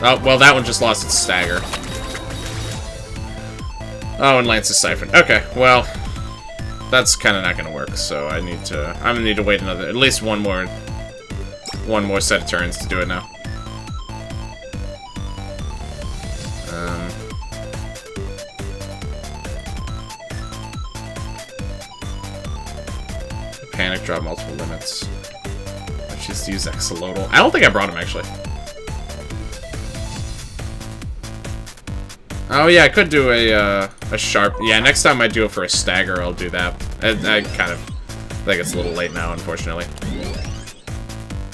Oh, well, that one just lost its stagger. Oh, and Lance's Siphon. Okay, well, that's kind of not going to work, so I'm gonna need to wait at least one more set of turns to do it now. Panic drop multiple limits. Let's just use Axolotl. I don't think I brought him, actually. Oh yeah, I could do a sharp. Yeah, next time I do it for a stagger, I'll do that. I kind of think it's a little late now, unfortunately.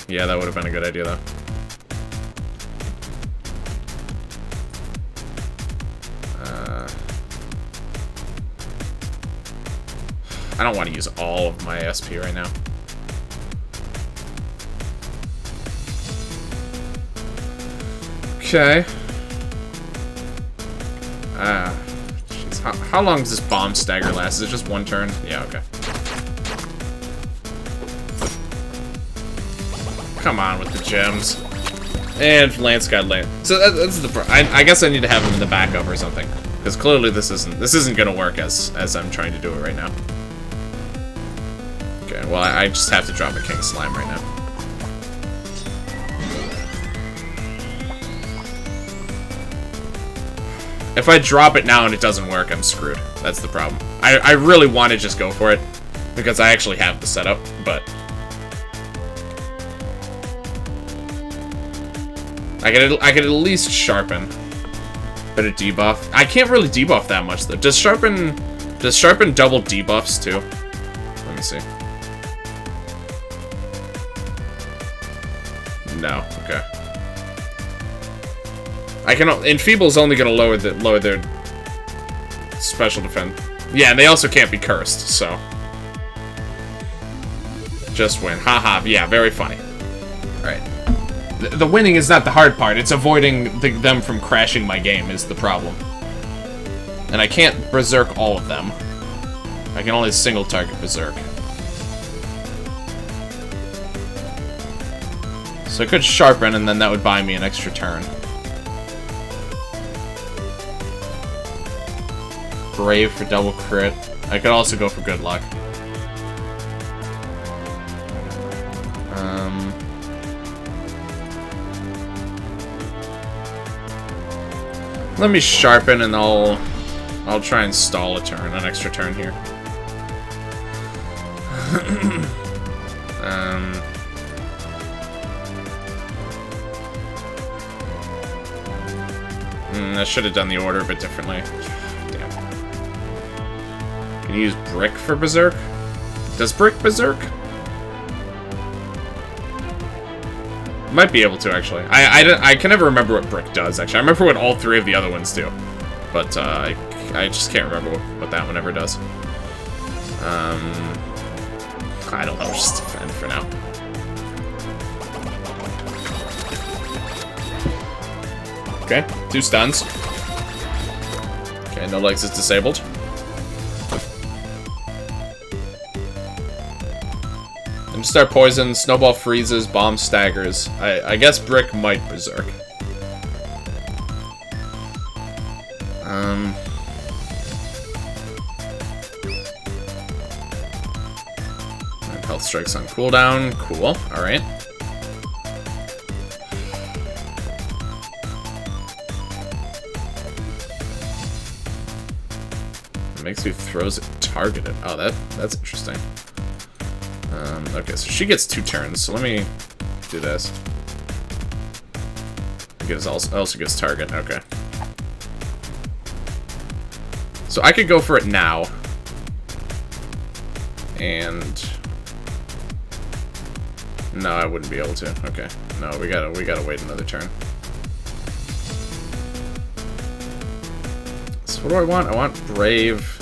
Yeah, that would have been a good idea, though. I don't want to use all of my SP right now. Okay. Jeez, how long does this bomb stagger last? Is it just one turn? Yeah, okay. Come on with the gems. And Lance got Lance. So that's the problem. I guess I need to have him in the backup or something, because clearly this isn't gonna work as I'm trying to do it right now. Okay, well I just have to drop a King Slime right now. If I drop it now and it doesn't work, I'm screwed. That's the problem. I really want to just go for it, because I actually have the setup, but I could at least sharpen. Bit of debuff. I can't really debuff that much though. Does sharpen double debuffs too? Let me see. No. Okay. Enfeeble's only gonna lower their special defense. Yeah, and they also can't be cursed, so just win. Haha. Yeah, very funny. All right. The winning is not the hard part. It's avoiding them from crashing my game is the problem. And I can't berserk all of them. I can only single target berserk. So I could sharpen, and then that would buy me an extra turn. Brave for double crit. I could also go for good luck. Let me sharpen, and I'll try and stall an extra turn here. I should have done the order a bit differently. Damn. Can you use Brick for Berserk? Does Brick Berserk? Might be able to, actually. I can never remember what Brick does, actually. I remember what all three of the other ones do. But, I just can't remember what that one ever does. I don't know, just defend for now. Okay, 2 stuns. Okay, no legs is disabled. And start poison, snowball freezes, bomb staggers. I guess Brick might berserk. And health strikes on cooldown. Cool. All right. makes you throws it targeted. Oh, that's interesting. Okay, so she gets 2 turns, so let me do this. It also gets target, okay. So I could go for it now. And... no, I wouldn't be able to. Okay. No, we gotta wait another turn. So what do I want? I want Brave.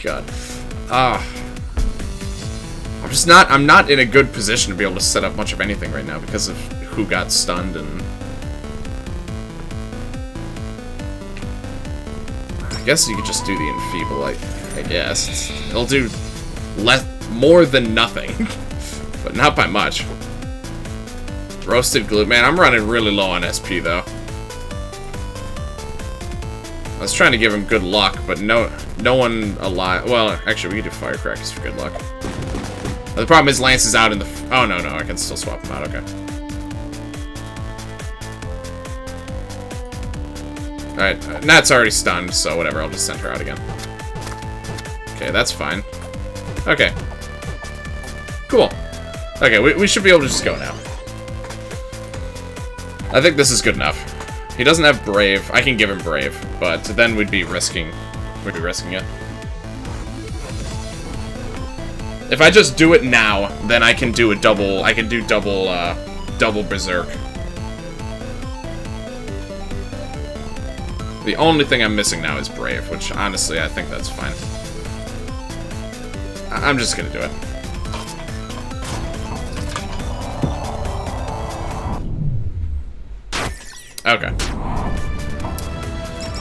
God. I'm not in a good position to be able to set up much of anything right now because of who got stunned and... I guess you could just do the Enfeeble, I guess. It'll do more than nothing. But not by much. Roasted Glue. Man, I'm running really low on SP, though. I was trying to give him good luck, but no one alive. Well, actually, we could do Firecrackers for good luck. But the problem is Lance is out in the... oh, no, I can still swap him out. Okay. Alright, Nat's already stunned, so whatever. I'll just send her out again. Okay, that's fine. Okay. Cool. Okay, we should be able to just go now. I think this is good enough. He doesn't have Brave. I can give him Brave, but then we'd be risking it. If I just do it now, then I can do double Berserk. The only thing I'm missing now is Brave, which honestly I think that's fine. I'm just gonna do it. Okay.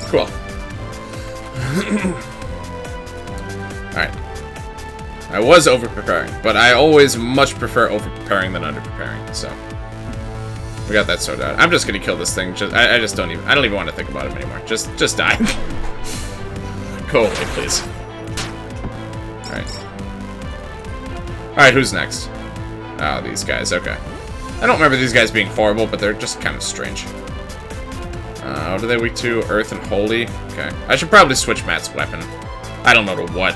Cool. Alright. I was over-preparing, but I always much prefer over-preparing than under-preparing, so... we got that sorted out. I'm just gonna kill this thing. I don't even want to think about him anymore. Just die. Go away, please. Alright. Alright, who's next? Oh, these guys, okay. I don't remember these guys being horrible, but they're just kind of strange. What are they weak to? Earth and Holy? Okay. I should probably switch Matt's weapon. I don't know to what.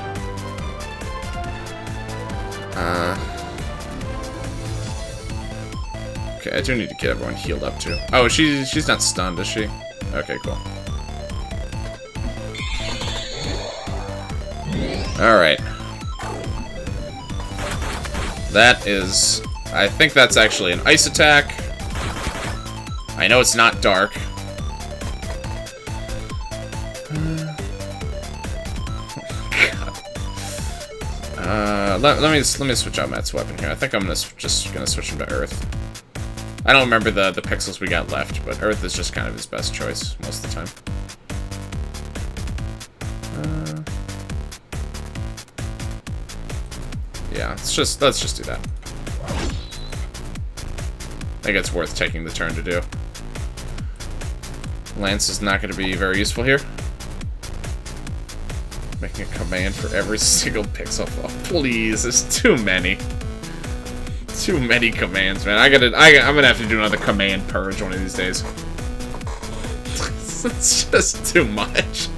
Okay, I do need to get everyone healed up, too. Oh, she's not stunned, is she? Okay, cool. Alright. That is... I think that's actually an ice attack. I know it's not dark. Let me switch out Matt's weapon here. I think I'm just gonna switch him to Earth. I don't remember the pixels we got left, but Earth is just kind of his best choice most of the time. Yeah, let's just do that. I think it's worth taking the turn to do. Lance is not going to be very useful here. Making a command for every single pixel. Oh, please, there's too many. Too many commands, man. I'm gonna have to do another command purge one of these days. It's just too much.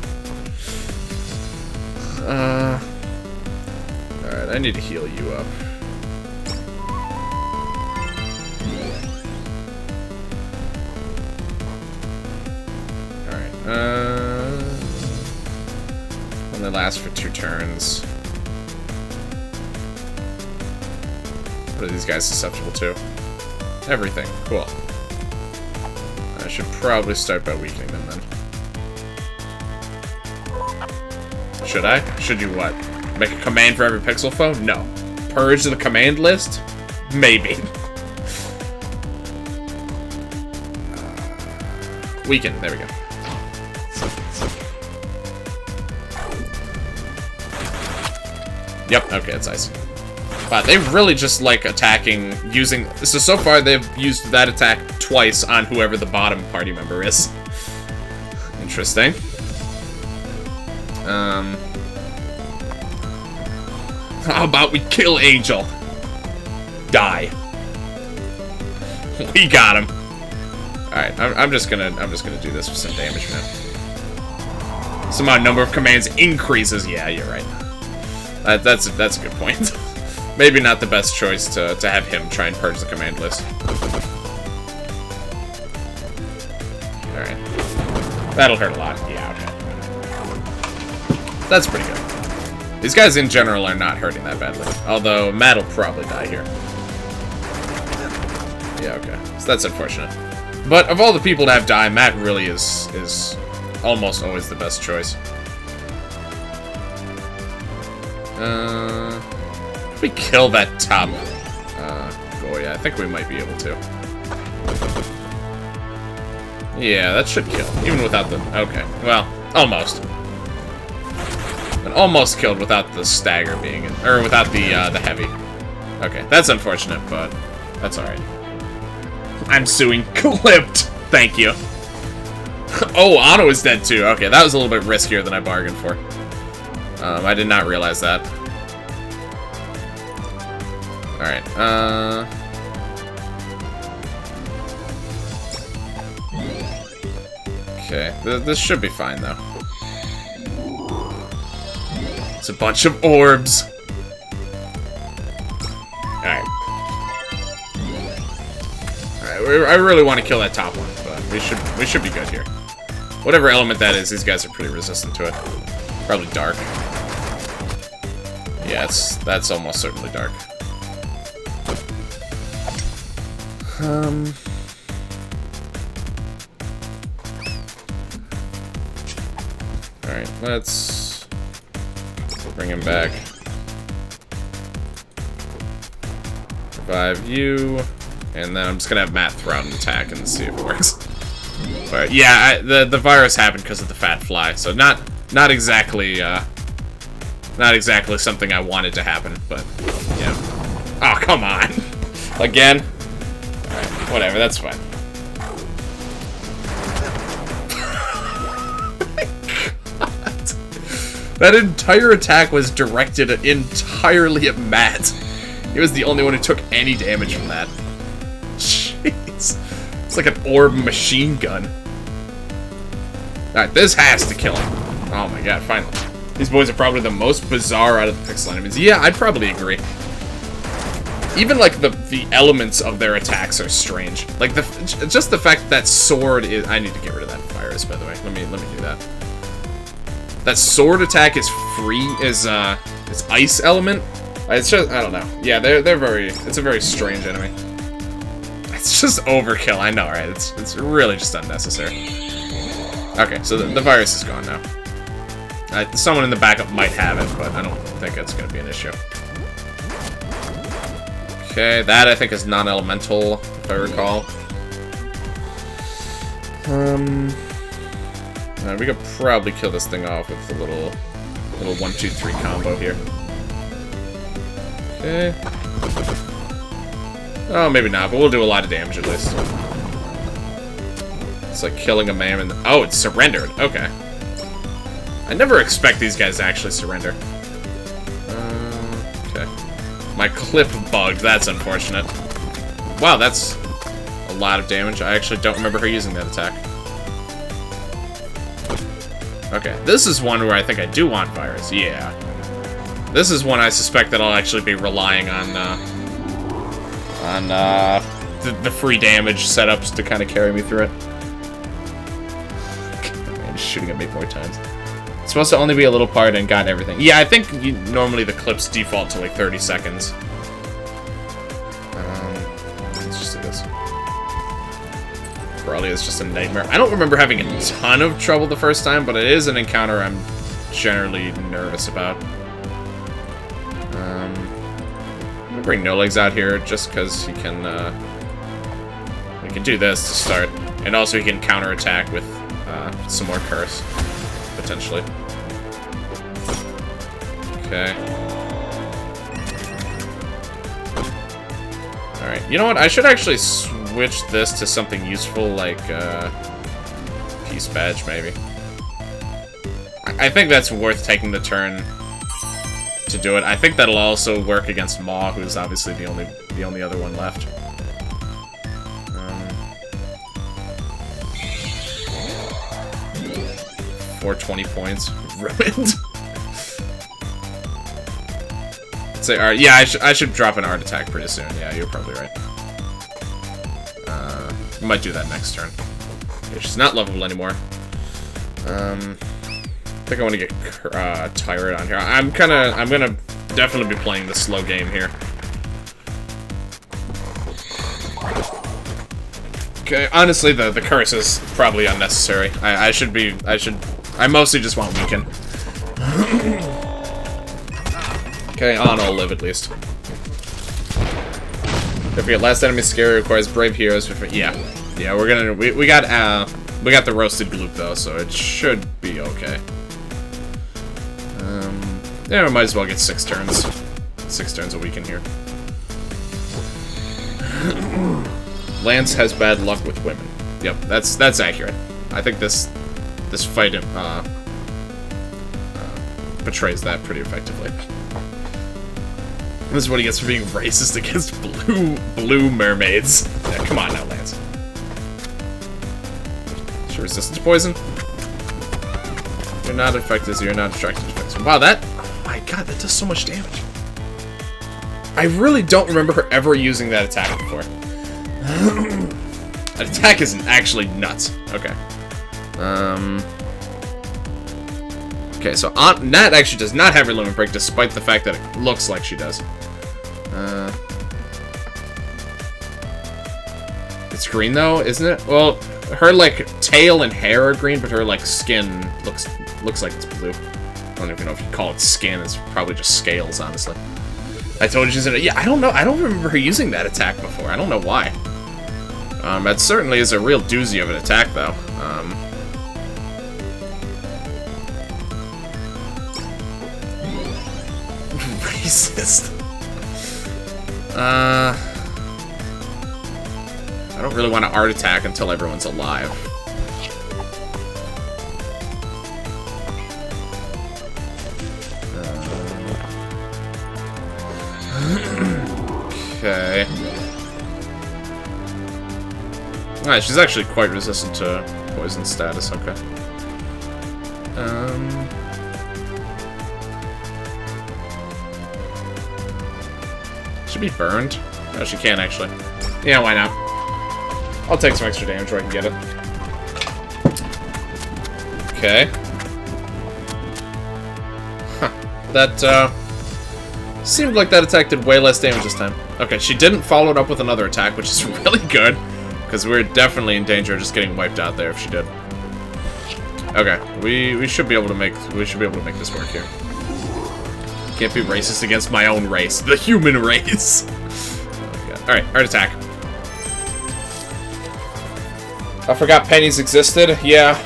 Alright, I need to heal you up. Only lasts for 2 turns. What are these guys susceptible to? Everything. Cool. I should probably start by weakening them then. Should I? Should you what? Make a command for every pixel foe? No. Purge the command list? Maybe. Weaken. There we go. Yep, okay, it's ice. Wow, they've really just, like, attacking, using... So far, they've used that attack twice on whoever the bottom party member is. Interesting. How about we kill Angel? Die. We got him. Alright, I'm just gonna do this for some damage now. Somehow number of commands increases. Yeah, you're right. That's a good point. Maybe not the best choice to have him try and purge the command list. Alright. That'll hurt a lot. Yeah, okay. That's pretty good. These guys in general are not hurting that badly. Although, Matt will probably die here. Yeah, okay. So that's unfortunate. But of all the people to have die, Matt really is almost always the best choice. If we kill that top Goya, I think we might be able to. Yeah, that should kill, even without the... Okay, well, almost. But almost killed without the stagger being in, or without the heavy. Okay, that's unfortunate, but that's alright. I'm suing clipped. Thank you. Oh, Anno is dead too. Okay, that was a little bit riskier than I bargained for. I did not realize that. Alright, okay, this should be fine, though. It's a bunch of orbs. Alright. Alright, I really want to kill that top one, but we should be good here. Whatever element that is, these guys are pretty resistant to it. Probably dark. Yeah, that's almost certainly dark. Alright, let's bring him back. Revive you. And then I'm just gonna have Matt throw out an attack and see if it works. But yeah, the virus happened because of the fat fly, so not exactly something I wanted to happen, but yeah. Oh, come on. Again? Alright, whatever, that's fine. God. That entire attack was directed entirely at Matt. He was the only one who took any damage from that. Jeez. It's like an orb machine gun. Alright, this has to kill him. Oh my god, finally. These boys are probably the most bizarre out of the pixel enemies. Yeah, I'd probably agree. Even, like, the elements of their attacks are strange. Like, just the fact that sword is... I need to get rid of that virus, by the way. Let me do that. That sword attack is free, is ice element. It's just... I don't know. Yeah, they're very... It's a very strange enemy. It's just overkill, I know, right? It's really just unnecessary. Okay, so the virus is gone now. Someone in the backup might have it, but I don't think it's going to be an issue. Okay, that I think is non-elemental, if I recall. We could probably kill this thing off with the little 1-2-3 combo here. Okay. Oh, maybe not, but we'll do a lot of damage at least. It's like killing a man in the... Oh, it's surrendered. Okay. I never expect these guys to actually surrender. Okay. My clip bugged. That's unfortunate. Wow, that's a lot of damage. I actually don't remember her using that attack. Okay, this is one where I think I do want virus. Yeah. This is one I suspect that I'll actually be relying on the free damage setups to kind of carry me through it. Man, he's shooting at me 4 times. It's supposed to only be a little part and got everything. Yeah, I think normally the clips default to like 30 seconds. Let's just do this. Probably is just a nightmare. I don't remember having a ton of trouble the first time, but it is an encounter I'm generally nervous about. I'm gonna bring No Legs out here just because he can do this to start, and also he can counterattack with some more curse. Potentially. Okay. Alright, you know what? I should actually switch this to something useful, like, Peace Badge, maybe. I think that's worth taking the turn to do it. I think that'll also work against Maw, who's obviously the only other one left. or 20 points. Ruined. Say art. Yeah, I should drop an art attack pretty soon. Yeah, you're probably right. Might do that next turn. Okay, she's not lovable anymore. I think I want to get Tyrant on here. I'm gonna definitely be playing the slow game here. Okay, honestly, the curse is probably unnecessary. I mostly just want weaken. Okay, Anna will live at least. Don't forget, last enemy scary requires brave heroes. Yeah, we got the roasted gloop though, so it should be okay. Yeah, we might as well get 6 turns. 6 turns a weekend here. Lance has bad luck with women. Yep, that's accurate. I think this fight portrays that pretty effectively. This is what he gets for being racist against blue mermaids. Yeah, come on now, Lance. She resistant to poison. You're not infected, so you're not attracted to poison. Wow, that... Oh my god, that does so much damage. I really don't remember her ever using that attack before. That attack isn't actually nuts. Okay. Okay, so Nat actually does not have her limit break, despite the fact that it looks like she does. It's green though, isn't it? Well, her like tail and hair are green, but her like skin looks like it's blue. I don't even know if you call it skin. It's probably just scales, honestly. I told you she's in it. Yeah, I don't know. I don't remember her using that attack before. I don't know why. That certainly is a real doozy of an attack, though. Racist. I don't really want to art attack until everyone's alive. Okay. Alright, she's actually quite resistant to poison status, okay. Should be burned. No, she can't actually. Yeah, why not? I'll take some extra damage where I can get it. Okay. Huh. That, seemed like that attack did way less damage this time. Okay, she didn't follow it up with another attack, which is really good. Because we're definitely in danger of just getting wiped out there if she did. Okay, we should be able to make this work here. Can't be racist against my own race, the human race. Oh my god. Alright, art attack. I forgot pennies existed. Yeah,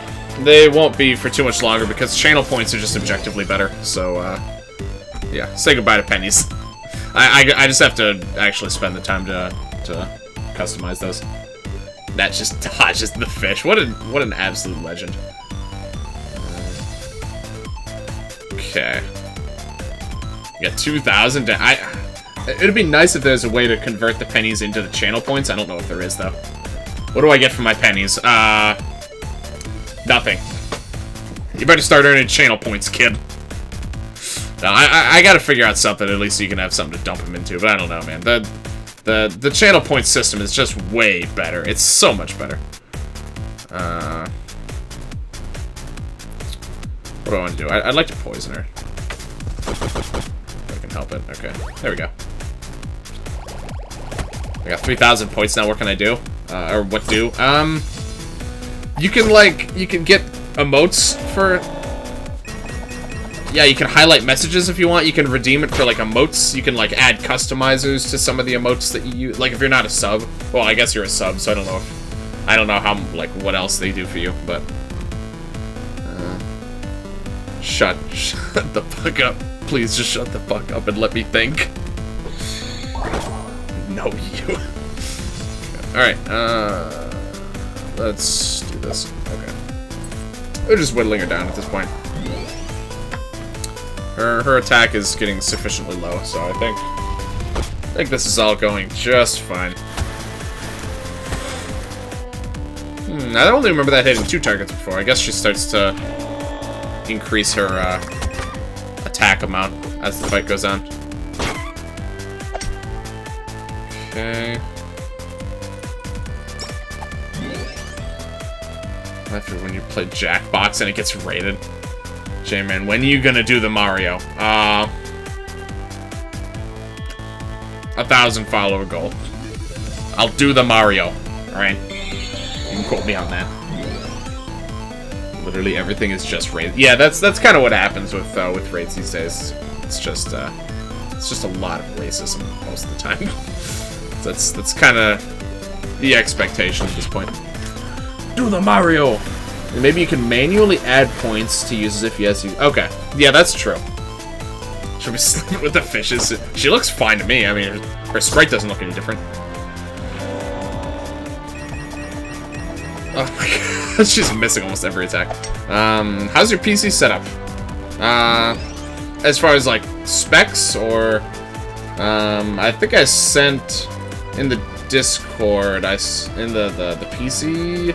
they won't be for too much longer because channel points are just objectively better. So, yeah, say goodbye to pennies. I just have to actually spend the time to customize those. That just dodges the fish. What an absolute legend. Okay. You got 2,000. It'd be nice if there's a way to convert the pennies into the channel points. I don't know if there is though. What do I get for my pennies? Nothing. You better start earning channel points, kid. No, I gotta figure out something at least so you can have something to dump them into. But I don't know, man. The channel point system is just way better. It's so much better. What do I want to do? I'd like to poison her. If I can help it. Okay. There we go. I got 3,000 points now. What can I do? Or what do? You can get emotes for... Yeah, you can highlight messages if you want. You can redeem it for, like, emotes. You can, like, add customizers to some of the emotes that you use. Like, if you're not a sub. Well, I guess you're a sub, so I don't know if... I don't know how, like, what else they do for you, but... Shut the fuck up. Please just shut the fuck up and let me think. No, you. Alright, let's do this. Okay. We're just whittling her down at this point. Her attack is getting sufficiently low, so I think this is all going just fine. I only remember that hitting 2 targets before. I guess she starts to increase her attack amount as the fight goes on. Okay. After when you play Jackbox and it gets rated. J-Man, when are you gonna do the Mario? 1,000 follower goal. I'll do the Mario. Alright? You can quote me on that. Literally everything is just rated. Yeah, that's kind of what happens with raids these days. It's just a lot of racism most of the time. That's kind of the expectation at this point. Do the Mario! And maybe you can manually add points to use as if yes you... Okay. Yeah, that's true. She'll be sleeping with the fishes. She looks fine to me. I mean, her sprite doesn't look any different. Oh my god. She's missing almost every attack. How's your PC setup? As far as, like, specs, or... I think I sent in the Discord, in the PC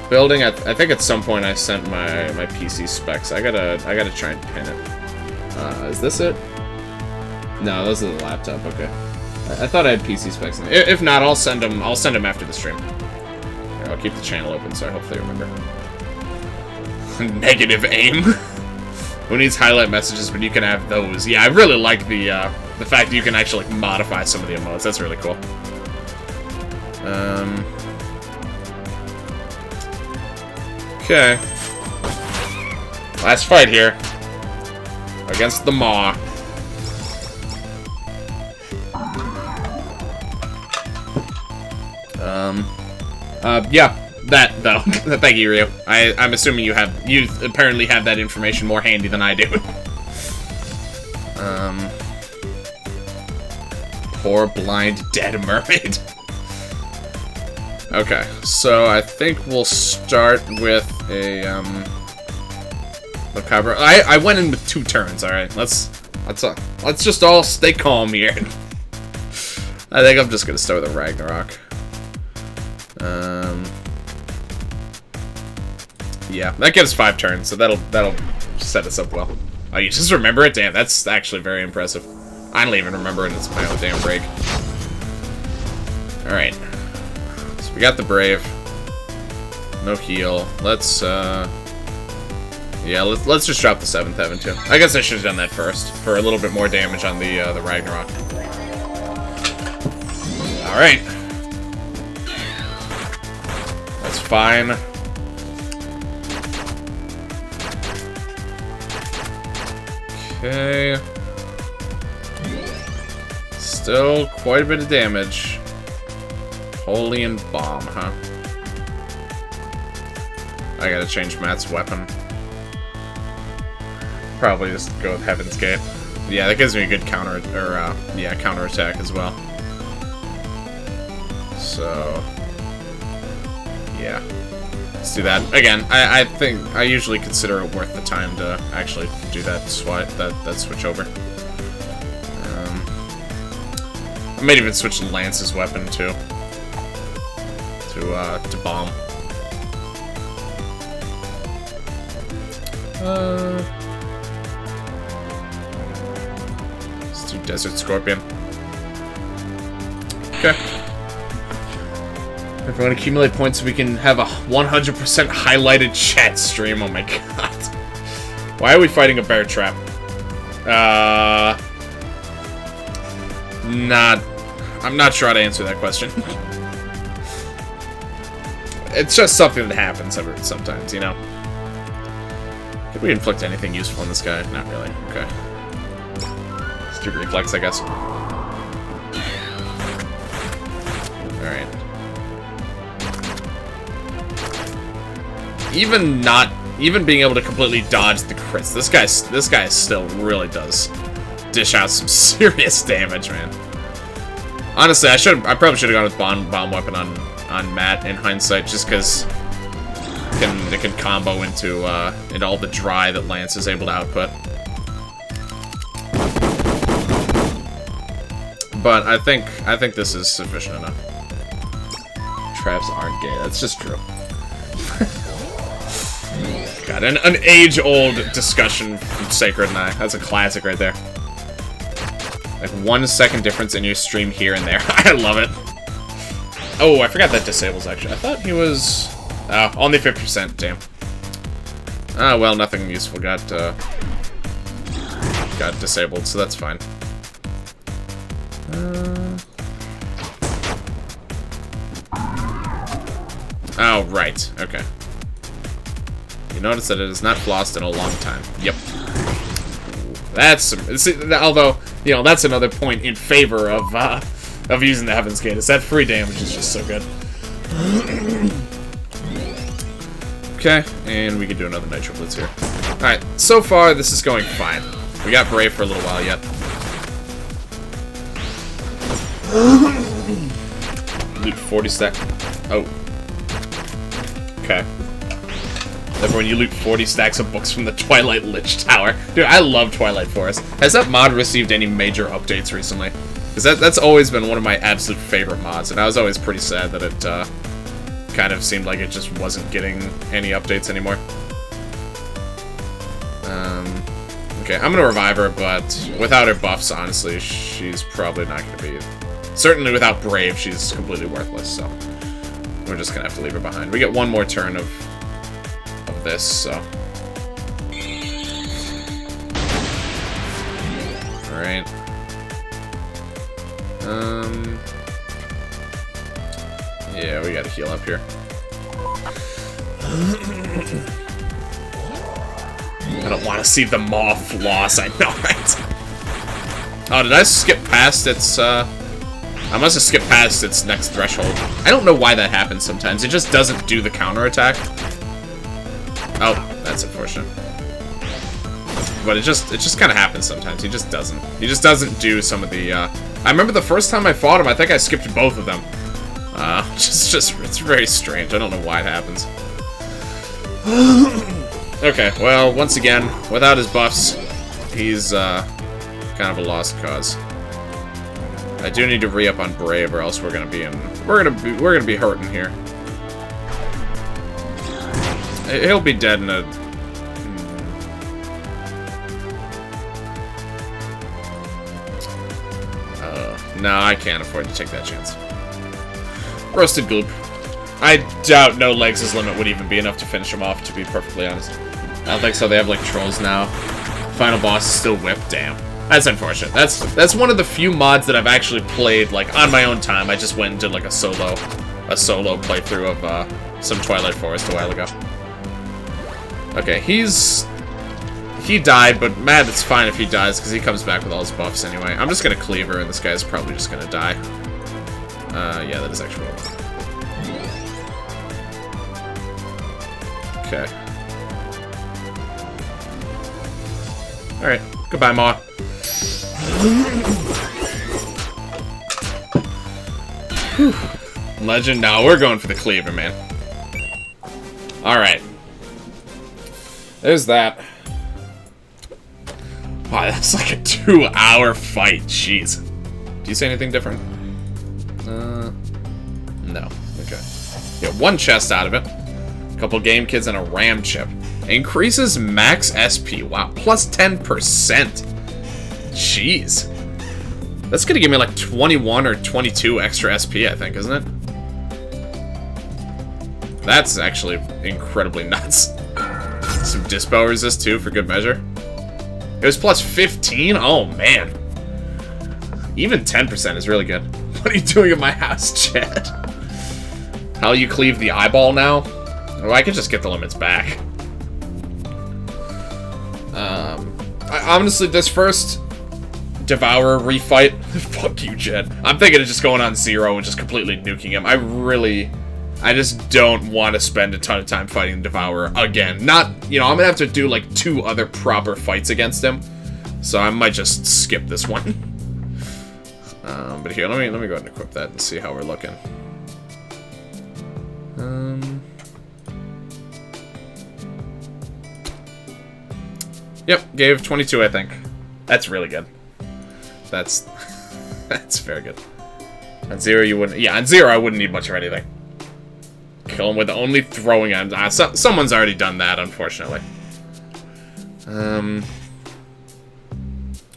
building, I think at some point I sent my PC specs. I gotta try and pin it. Is this it? No, those are the laptop. Okay. I thought I had PC specs in there. If not, I'll send them after the stream. Here, I'll keep the channel open so I hopefully remember. Negative aim. Who needs highlight messages when you can have those? Yeah, I really like the fact that you can actually like, modify some of the emotes. That's really cool. Okay. Last fight here. Against the Maw. Yeah, that though. Thank you, Ryu. I'm assuming you apparently have that information more handy than I do. Poor blind dead mermaid. Okay, so I think we'll start with a Macabre. I went in with 2 turns. All right, let's just all stay calm here. I think I'm just gonna start with a Ragnarok. Yeah, that gives 5 turns, so that'll set us up well. Oh, you just remember it? Damn, that's actually very impressive. I don't even remember it. It's my own damn break. All right. So we got the Brave. No heal. Let's yeah, let's just drop the 7th Heaven too. I guess I should have done that first for a little bit more damage on the Ragnarok. All right. That's fine. Okay. Still quite a bit of damage. Napoleon Bomb, huh? I gotta change Matt's weapon. Probably just go with Heaven's Gate. Yeah, that gives me a good counter, or, yeah, counter attack as well. So, yeah. Let's do that. Again, I think, I usually consider it worth the time to actually do that switch over. I might even switch Lance's weapon, too. To Bomb. Let's do Desert Scorpion. Okay. Everyone accumulate points so we can have a 100% highlighted chat stream. Oh my god. Why are we fighting a bear trap? I'm not sure how to answer that question. It's just something that happens sometimes, you know? Could we inflict anything useful on this guy? Not really. Okay. Let's do Reflex, I guess. Alright. Even being able to completely dodge the crits, this guy still really does dish out some serious damage, man. Honestly, I probably should have gone with bomb weapon on Matt in hindsight, just because it can combo into all the dry that Lance is able to output. But I think this is sufficient enough. Traps aren't gay. That's just true. God, an age-old discussion from Sacred and I. That's a classic right there. Like 1 second difference in your stream here and there. I love it. Oh, I forgot that disables actually. I thought he was... only 50%, damn. Ah, well, nothing useful got disabled, so that's fine. Oh, right. Okay. You notice that it is not flossed in a long time. Yep. That's some... although, you know, that's another point in favor of using the Heaven's Gate. Is that free damage is just so good. Okay, and we can do another Nitro Blitz here. Alright, so far this is going fine. We got Brave for a little while yet. Loot 40 stack. Oh. Okay. Everyone, you loot 40 stacks of books from the Twilight Lich Tower. Dude, I love Twilight Forest. Has that mod received any major updates recently? Because that's always been one of my absolute favorite mods, and I was always pretty sad that it kind of seemed like it just wasn't getting any updates anymore. Okay, I'm gonna revive her, but without her buffs, honestly, she's probably not gonna be... Certainly without Brave, she's completely worthless, so... We're just gonna have to leave her behind. We get one more turn of this, so... Alright. Yeah, we gotta heal up here. I don't want to see the Moth loss, I know, right? Oh, did I skip past its, I must have skipped past its next threshold. I don't know why that happens sometimes. It just doesn't do the counterattack. Oh, that's unfortunate. But it just kind of happens sometimes. He just doesn't. He just doesn't do some of the, I remember the first time I fought him, I think I skipped both of them. It's very strange. I don't know why it happens. Okay, well, once again, without his buffs, he's, kind of a lost cause. I do need to re-up on Brave, or else we're gonna be in... We're gonna be hurting here. He'll be dead in a... No, I can't afford to take that chance. Roasted Gloop. I doubt no legs' limit would even be enough to finish him off, to be perfectly honest. I don't think so. They have, like, trolls now. Final boss is still Whip. Damn. That's unfortunate. That's one of the few mods that I've actually played, like, on my own time. I just went and did, like, a solo playthrough of, some Twilight Forest a while ago. Okay, he died, but Matt, it's fine if he dies, because he comes back with all his buffs anyway. I'm just gonna Cleaver, and this guy's probably just gonna die. Yeah, that is actually what Okay. Alright, goodbye, Maw. Legend? No, we're going for the Cleaver, man. Alright. There's that. Wow, that's like a 2-hour fight. Jeez. Do you say anything different? No. Okay. Get one chest out of it. A couple game kids and a RAM chip. Increases max SP. Wow, plus 10%. Jeez. That's gonna give me like 21 or 22 extra SP, I think, isn't it? That's actually incredibly nuts. Some Dispo resist too, for good measure. It was plus 15? Oh, man. Even 10% is really good. What are you doing in my house, Chad? How you cleave the eyeball now? Oh, I could just get the limits back. Honestly, this first Devourer refight... Fuck you, Chad. I'm thinking of just going on 0 and just completely nuking him. I just don't want to spend a ton of time fighting Devourer again. Not, you know, I'm gonna have to do like 2 other proper fights against him. So I might just skip this one. But here, let me go ahead and equip that and see how we're looking. Yep, gave 22, I think. That's really good. That's very good. On 0, you wouldn't... Yeah, on 0, I wouldn't need much of anything. kill him with only throwing him. Someone's already done that, unfortunately.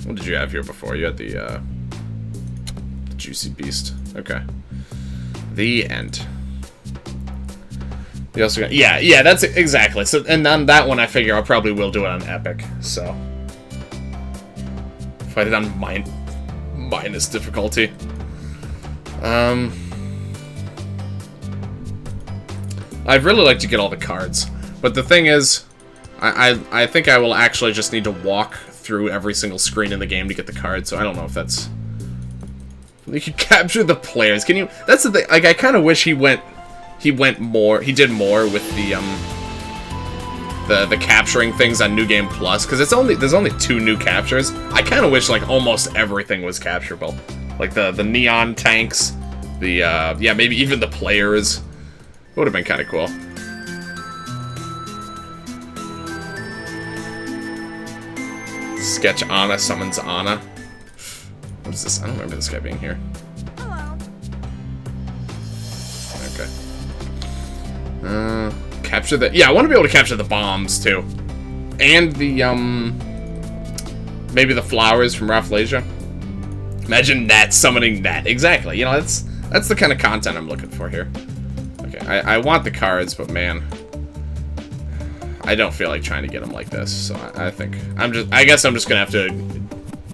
What did you have here before? You had the Juicy Beast. Okay. The end. You also got... Yeah, that's it, exactly. So, and on that one, I figure I probably will do it on Epic, so... Fight it on minus difficulty. I'd really like to get all the cards, but the thing is, I think I will actually just need to walk through every single screen in the game to get the cards, so I don't know if that's... You could capture the players. Can you... That's the thing, like, I kind of wish he did more with the capturing things on New Game Plus, because there's only 2 new captures. I kind of wish, like, almost everything was capturable. Like, the neon tanks, yeah, maybe even the players. It would have been kind of cool. Sketch Anna summons Anna. What is this? I don't remember this guy being here. Hello. Okay. Capture the... Yeah, I want to be able to capture the bombs, too. And the, maybe the flowers from Rafflesia. Imagine that summoning that. Exactly. You know, that's the kind of content I'm looking for here. Okay, I want the cards, but man... I don't feel like trying to get them like this, so I think... I guess I'm just gonna have to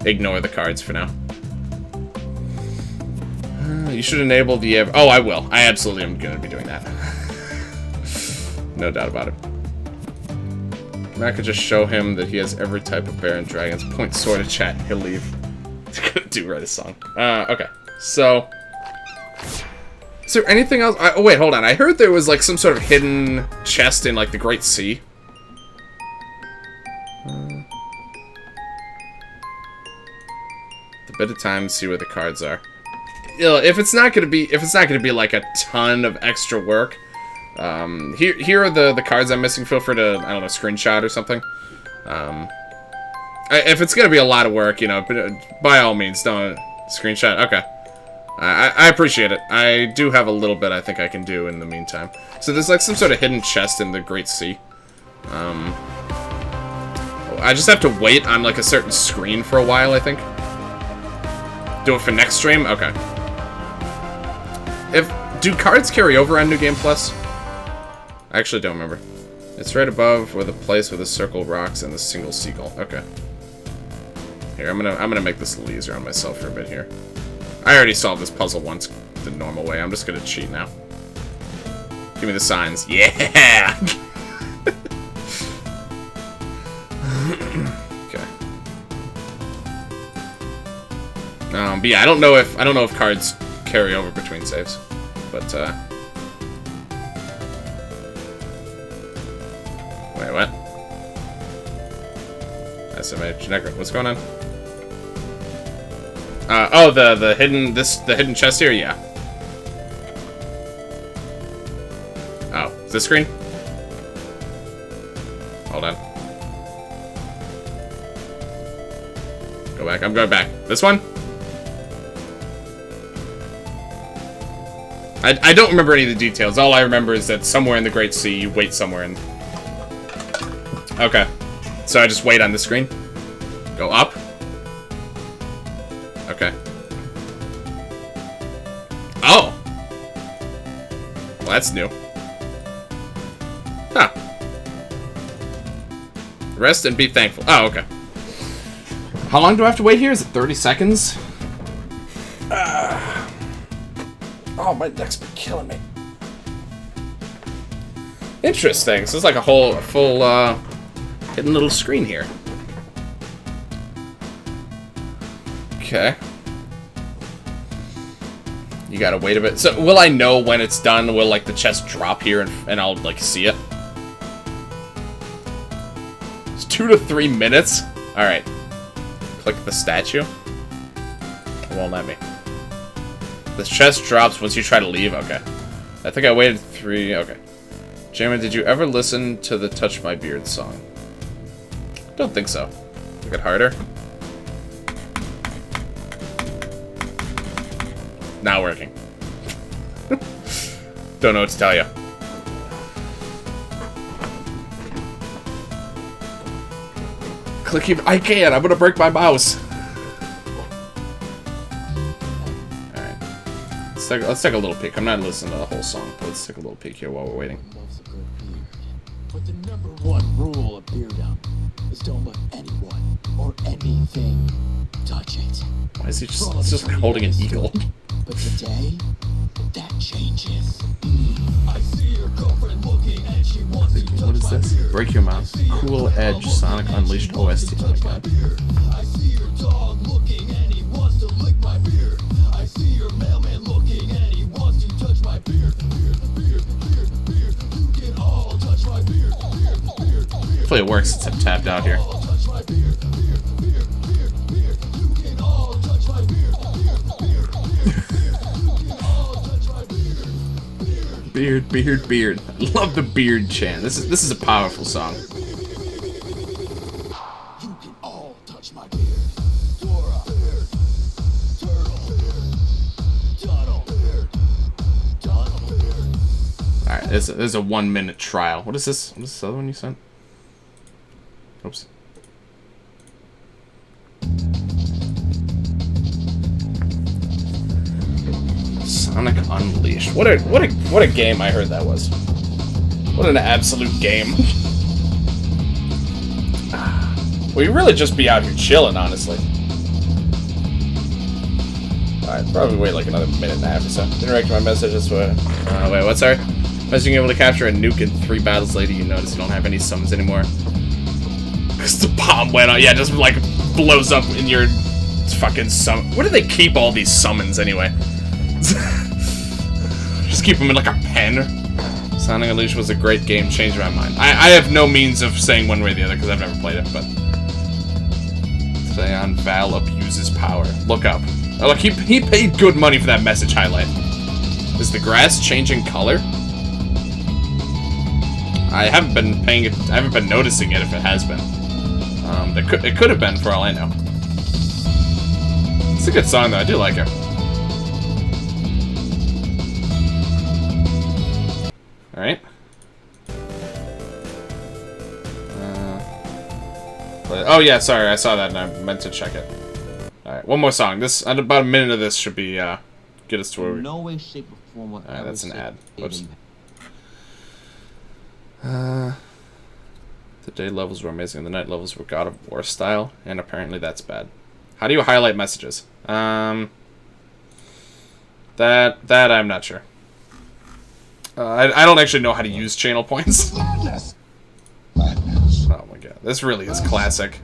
ignore the cards for now. You should enable the... Oh, I will. I absolutely am gonna be doing that. No doubt about it. I could just show him that he has every type of bear and dragons. Point sword to chat, he'll leave. He's gonna write a song. Okay. So... Is there anything else? Oh, wait, hold on. I heard there was, like, some sort of hidden chest in, like, the Great Sea. A bit of time to see where the cards are. You know, if it's not gonna be like a ton of extra work, here are the cards I'm missing. Feel free to, I don't know, screenshot or something. If it's gonna be a lot of work, you know, by all means, don't screenshot. Okay, I appreciate it. I do have a little bit I think I can do in the meantime. So there's like some sort of hidden chest in the Great Sea. I just have to wait on like a certain screen for a while, I think. Do it for next stream? Okay. Do cards carry over on New Game Plus? I actually don't remember. It's right above where the place with the circle rocks and the single seagull. Okay. Here, I'm gonna make this a little easier on myself for a bit here. I already solved this puzzle once the normal way. I'm just gonna cheat now. Give me the signs. Yeah! Okay. But yeah, I don't know if cards carry over between saves, but wait, what? That's a generic. What's going on? Oh, the hidden chest here, yeah. Oh, is this screen? Hold on. Go back. I'm going back. This one? I don't remember any of the details. All I remember is that somewhere in the Great Sea, you wait somewhere in... Okay. So I just wait on the screen? Go up? Okay. Oh! Well, that's new. Huh. Rest and be thankful. Oh, okay. How long do I have to wait here? Is it 30 seconds? Oh, my neck's been killing me. Interesting. So it's like a full, hidden little screen here. Okay. You gotta wait a bit. So, will I know when it's done? Will, like, the chest drop here and I'll, like, see it? It's 2 to 3 minutes? Alright. Click the statue. It won't let me. The chest drops once you try to leave? Okay. I think I waited 3... Okay. Jamie, did you ever listen to the Touch My Beard song? Don't think so. Make it harder. Not working. Don't know what to tell you. click even. I can't. I'm gonna break my mouse. Alright. Let's take a little peek. I'm not listening to the whole song, but let's take a little peek here while we're waiting. But the #1 rule of beer dump is don't let anyone or anything touch it. Why is he just holding an eagle? But today, that changes. I see your girlfriend looking and she wants to touch. What is this? Break Your Mouth. Cool Edge Sonic Unleashed OST. Oh my god. I see your dog looking and he wants to lick my beer. I see your mailman looking and he wants to touch my beer. Beer. You can all touch my beer. Hopefully it works since I'm tapped out here. Touch my beer. You can all touch my beer. Beard. I love the beard chant. This is a powerful song. You can all touch my beer. Dora. Beard. Turtle. Beard. Tunnel. Beard. Tunnel. Beard. Alright, this is a 1-minute trial. What is this? What is this other one you sent? Oops. Sonic Unleashed. What a game I heard that was. What an absolute game. Well, you really just be out here chilling, honestly. Alright, probably wait like another minute and a half or so. Didn't react to my messages. Wait, what's our? Being able to capture a nuke in 3 battles later, you notice you don't have any summons anymore. Because the bomb went on. Yeah, just like blows up in your fucking summon. Where do they keep all these summons anyway? Just keep them in like a pen. Sonic Unleashed was a great game, changed my mind. I have no means of saying one way or the other because I've never played it, but today on Val abuses power. Look up. Oh, look, he paid good money for that message highlight. Is the grass changing color? I haven't been noticing it if it has been. It could have been for all I know. It's a good song though, I do like it. Alright. Oh yeah, sorry, I saw that and I meant to check it. Alright, one more song. This about a minute of this should be get us to where we. No way, shape, or form. Alright, that's an ad. Whoops. The day levels were amazing, the night levels were God of War style, and apparently that's bad. How do you highlight messages? That I'm not sure. I don't actually know how to use channel points. Oh my god, this really is classic.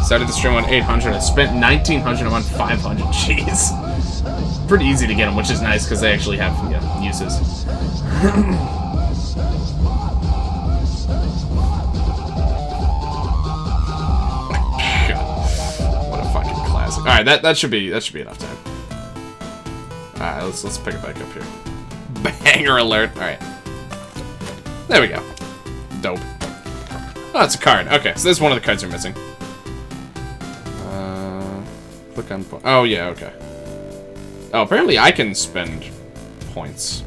Started the stream on 800. I spent 1900. I'm on 500. Jeez. Pretty easy to get them, which is nice because they actually have uses. What a fucking classic. All right, that should be enough time. All right, let's pick it back up here. Banger alert. All right. There we go. Dope. Oh, it's a card. Okay, so this is one of the cards you're missing. Click on point. Oh, yeah, okay. Oh, apparently I can spend points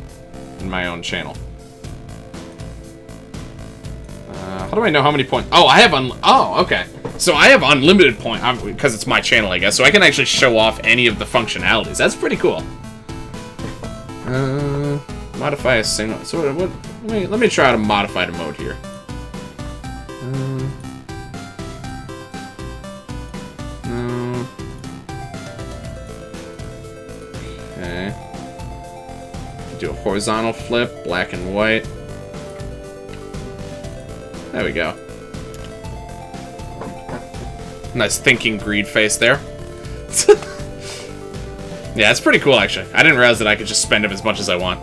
in my own channel. How do I know how many points? Oh, I have oh, okay. So I have unlimited point because it's my channel, I guess. So I can actually show off any of the functionalities. That's pretty cool. Modify a signal. So what? Let me try to modify the mode here. No. Okay. Do a horizontal flip, black and white. There we go. Nice thinking greed face there. Yeah, it's pretty cool, actually. I didn't realize that I could just spend them as much as I want.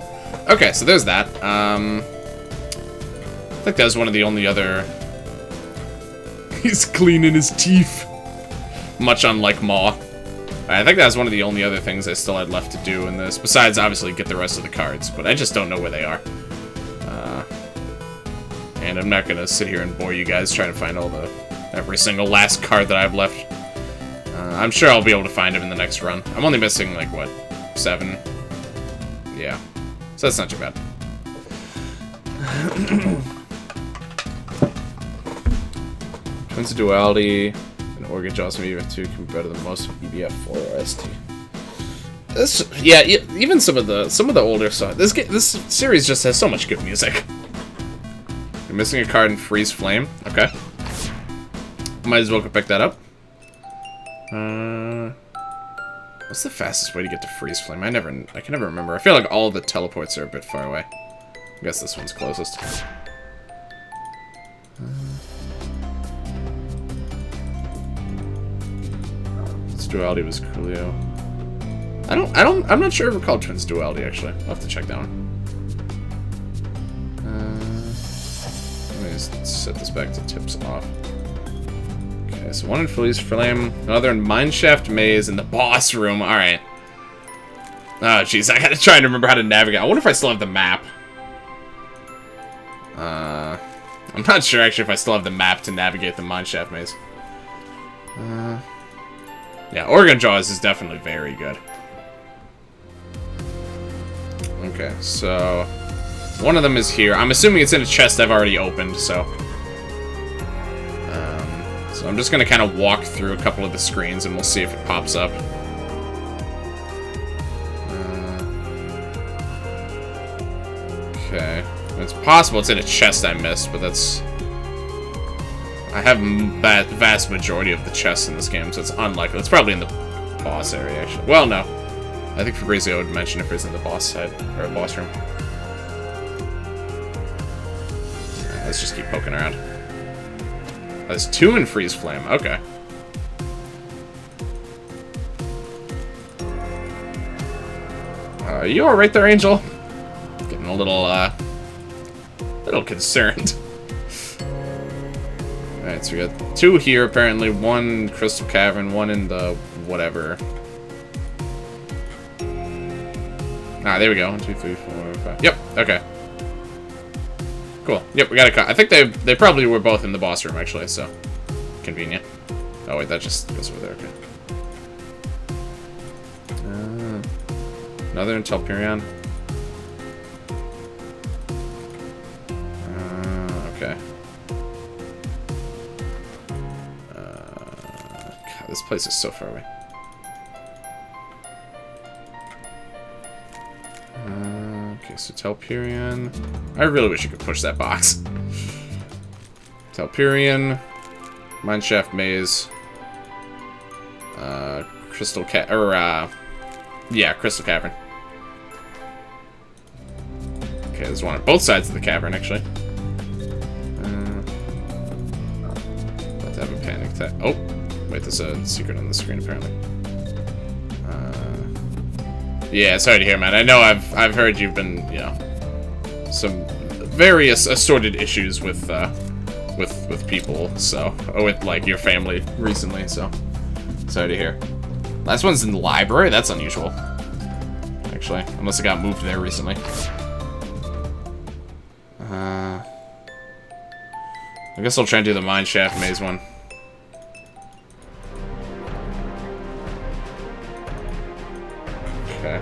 Okay, so there's that. I think that was one of the only other... He's cleaning his teeth. Much unlike Maw. I think that was one of the only other things I still had left to do in this. Besides, obviously, get the rest of the cards. But I just don't know where they are. And I'm not going to sit here and bore you guys trying to find every single last card that I've left. I'm sure I'll be able to find them in the next run. I'm only missing, like, what, 7? Yeah. So that's not too bad. Twins of Duality and Organ Jaws from EBF2 can be better than most of EBF4 or ST. This, yeah, even some of the older stuff. This series just has so much good music. You're missing a card in Freeze Flame. Okay. Might as well go pick that up. What's the fastest way to get to Freeze Flame? I can never remember. I feel like all the teleports are a bit far away. I guess this one's closest. Its Duality was Coolio. I'm not sure if we're called Twins Duality, actually. I'll have to check that one. Let me just set this back to tips off. Okay, so one in Freeze Flame, another in Mineshaft Maze in the boss room. Alright. Oh, jeez, I gotta try and remember how to navigate. I wonder if I still have the map. I'm not sure, actually, if I still have the map to navigate the Mineshaft Maze. Yeah, Organ Jaws is definitely very good. Okay, so one of them is here. I'm assuming it's in a chest I've already opened, so I'm just gonna kind of walk through a couple of the screens and we'll see if it pops up. Okay, it's possible it's in a chest I missed, but that's... I have the vast majority of the chests in this game, so it's unlikely. It's probably in the boss area, actually. Well, no. I think Fabrizio would mention if it's in the boss side, or boss room. Let's just keep poking around. There's 2 in Freeze Flame. Okay. You alright there, Angel? Getting a little concerned. Alright, so we got 2 here, apparently. 1 in Crystal Cavern, 1 in the whatever. Ah, there we go. 1, 2, 3, 4, 5. Yep, okay. Cool. Yep, we got a cut. I think they probably were both in the boss room, actually, so convenient. Oh, wait, that just goes over there, okay. Another in Telperion. Okay. God, this place is so far away. Okay, so Telperion. I really wish you could push that box. Telperion, Mineshaft Maze, Crystal Crystal Cavern. Okay, there's one on both sides of the cavern, actually. About to have a panic attack. Oh, wait, there's a secret on the screen, apparently. Yeah, sorry to hear, man. I know I've heard you've been, you know, some various assorted issues with people, so, with, like, your family recently, so, sorry to hear. Last one's in the library? That's unusual, actually, unless it got moved there recently. I guess I'll try and do the Mineshaft Maze one. Okay.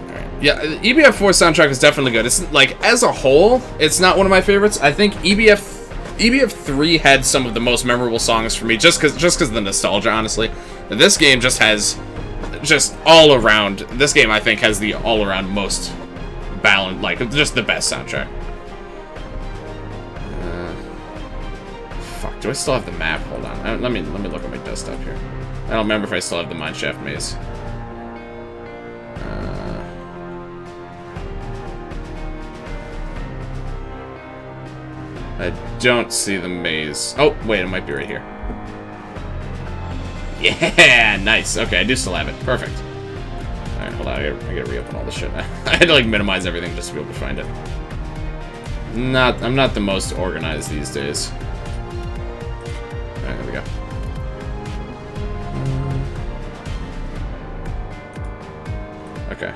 Alright. Yeah, the EBF4 soundtrack is definitely good. It's, like, as a whole, it's not one of my favorites. I think EBF3 had some of the most memorable songs for me, just because of the nostalgia, honestly. This game just has, all around, this game, I think, has the all-around most balanced, like, just the best soundtrack. Fuck, do I still have the map? Hold on. Let me look at my desktop here. I don't remember if I still have the Mineshaft Maze. I don't see the maze. Oh, wait, it might be right here. Yeah, nice. Okay, I do still have it. Perfect. Alright, hold on. I gotta reopen all the shit. I had to, like, minimize everything just to be able to find it. I'm not the most organized these days. Alright, there we go. Okay.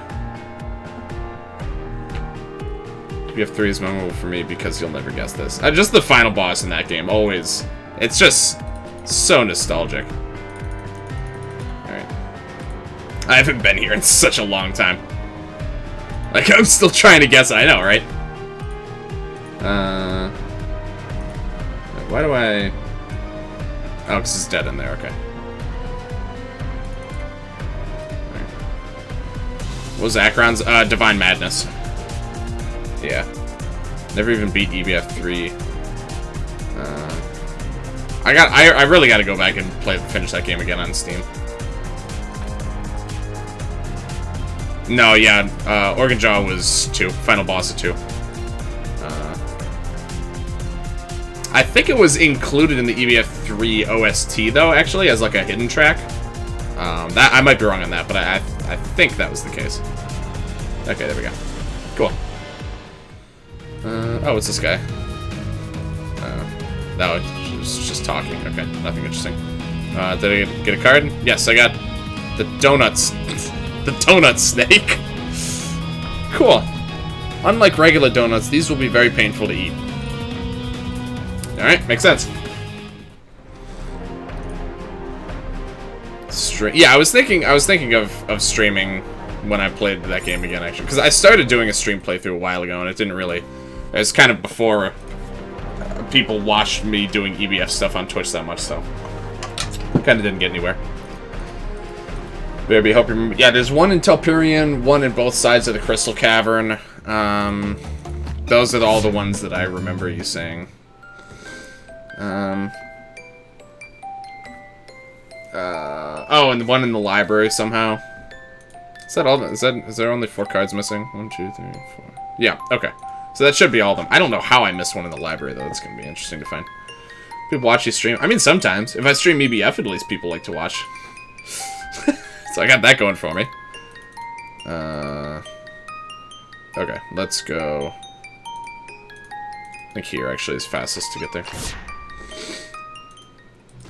EBF3 is memorable for me because you'll never guess this. Just the final boss in that game, always. It's just so nostalgic. Alright. I haven't been here in such a long time. Like, I'm still trying to guess. I know, right? Why do I... Oh, because it's dead in there. Okay. What was Akron's? Divine Madness. Yeah. Never even beat EBF5. I really got to go back and finish that game again on Steam. No, yeah, Organ Jaw was 2. Final boss of 2. I think it was included in the EBF3 OST, though, actually, as like a hidden track. That I might be wrong on that, but I think that was the case. Okay, there we go. Cool. Oh, what's this guy? No, it's just talking. Okay, nothing interesting. Did I get a card? Yes, I got the donuts. The donut snake. Cool. Unlike regular donuts, these will be very painful to eat. Alright, makes sense. Yeah, I was thinking of streaming when I played that game again, actually. Because I started doing a stream playthrough a while ago, and it didn't really... It was kind of before people watched me doing EBF stuff on Twitch that much, so... Kind of didn't get anywhere. Baby, hope you remember. Yeah, there's one in Telperion, one in both sides of the Crystal Cavern. Those are all the ones that I remember you saying. Oh, and one in the library somehow. Is that all? Is there only 4 cards missing? 1, 2, 3, 4. Yeah, okay. So that should be all of them. I don't know how I missed one in the library, though. It's going to be interesting to find. People watch you stream. I mean, sometimes. If I stream EBF, at least people like to watch. So I got that going for me. Okay, let's go. I think here, actually, is fastest to get there.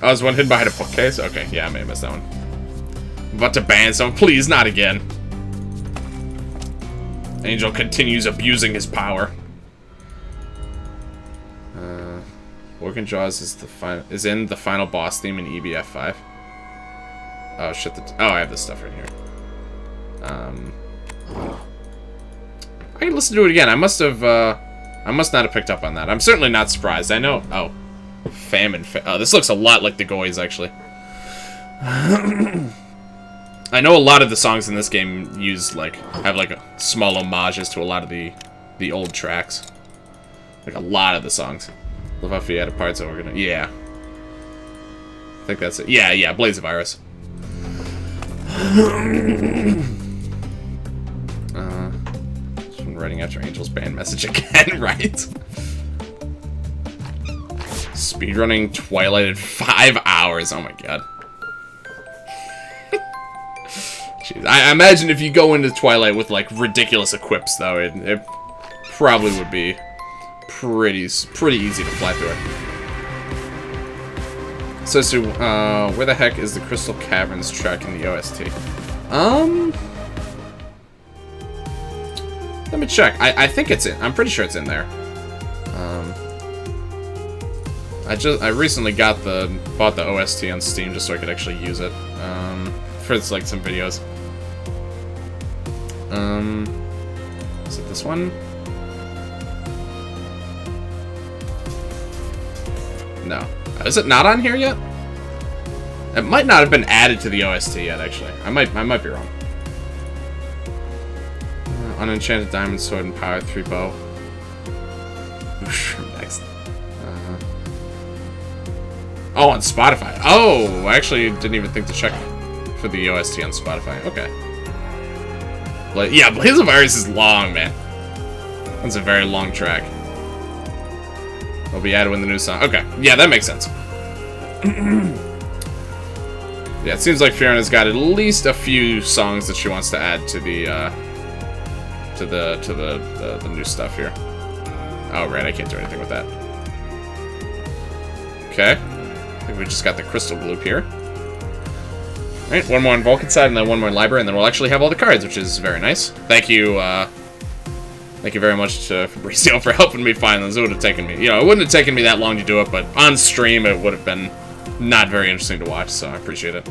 Oh, there's one hidden behind a bookcase? Okay, yeah, I may have missed that one. I'm about to ban someone. Please, not again. Angel continues abusing his power. Organ Jaws is in the final boss theme in EBF5. Oh shit! Oh, I have this stuff right here. I can listen to it again. I must not have picked up on that. I'm certainly not surprised. I know. Oh, famine. Oh, this looks a lot like the Goys, actually. I know a lot of the songs in this game have like small homages to a lot of the old tracks. Like a lot of the songs. Love how Fiat parts that we're gonna. Yeah. I think that's it. Yeah, Blaze of Iris. Just been writing after Angel's band message again, right? Speedrunning Twilight in 5 hours. Oh my god. Jeez. I imagine if you go into Twilight with like ridiculous equips, though, it probably would be pretty easy to fly through it. So, where the heck is the Crystal Caverns track in the OST? Let me check. I think it's in. I'm pretty sure it's in there. I recently bought the OST on Steam just so I could actually use it. For like some videos. Is it this one? No. Is it not on here yet? It might not have been added to the OST yet, actually. I might be wrong. Unenchanted Diamond Sword and Power 3 Bow. Next. Oh, on Spotify. Oh, I actually didn't even think to check for the OST on Spotify. Okay. Yeah, Blaze of Iris is long, man. That's a very long track. Will be added when the new song. Okay, yeah, that makes sense. Yeah, it seems like Fiona's got at least a few songs that she wants to add to the new stuff here. Oh, right, I can't do anything with that. Okay, I think we just got the crystal gloop here. All right, one more on Vulcan side, and then one more in library, and then we'll actually have all the cards, which is very nice. Thank you. Thank you very much to Fabrizio for helping me find those. It would have taken me, it wouldn't have taken me that long to do it, but on stream it would have been not very interesting to watch, so I appreciate it.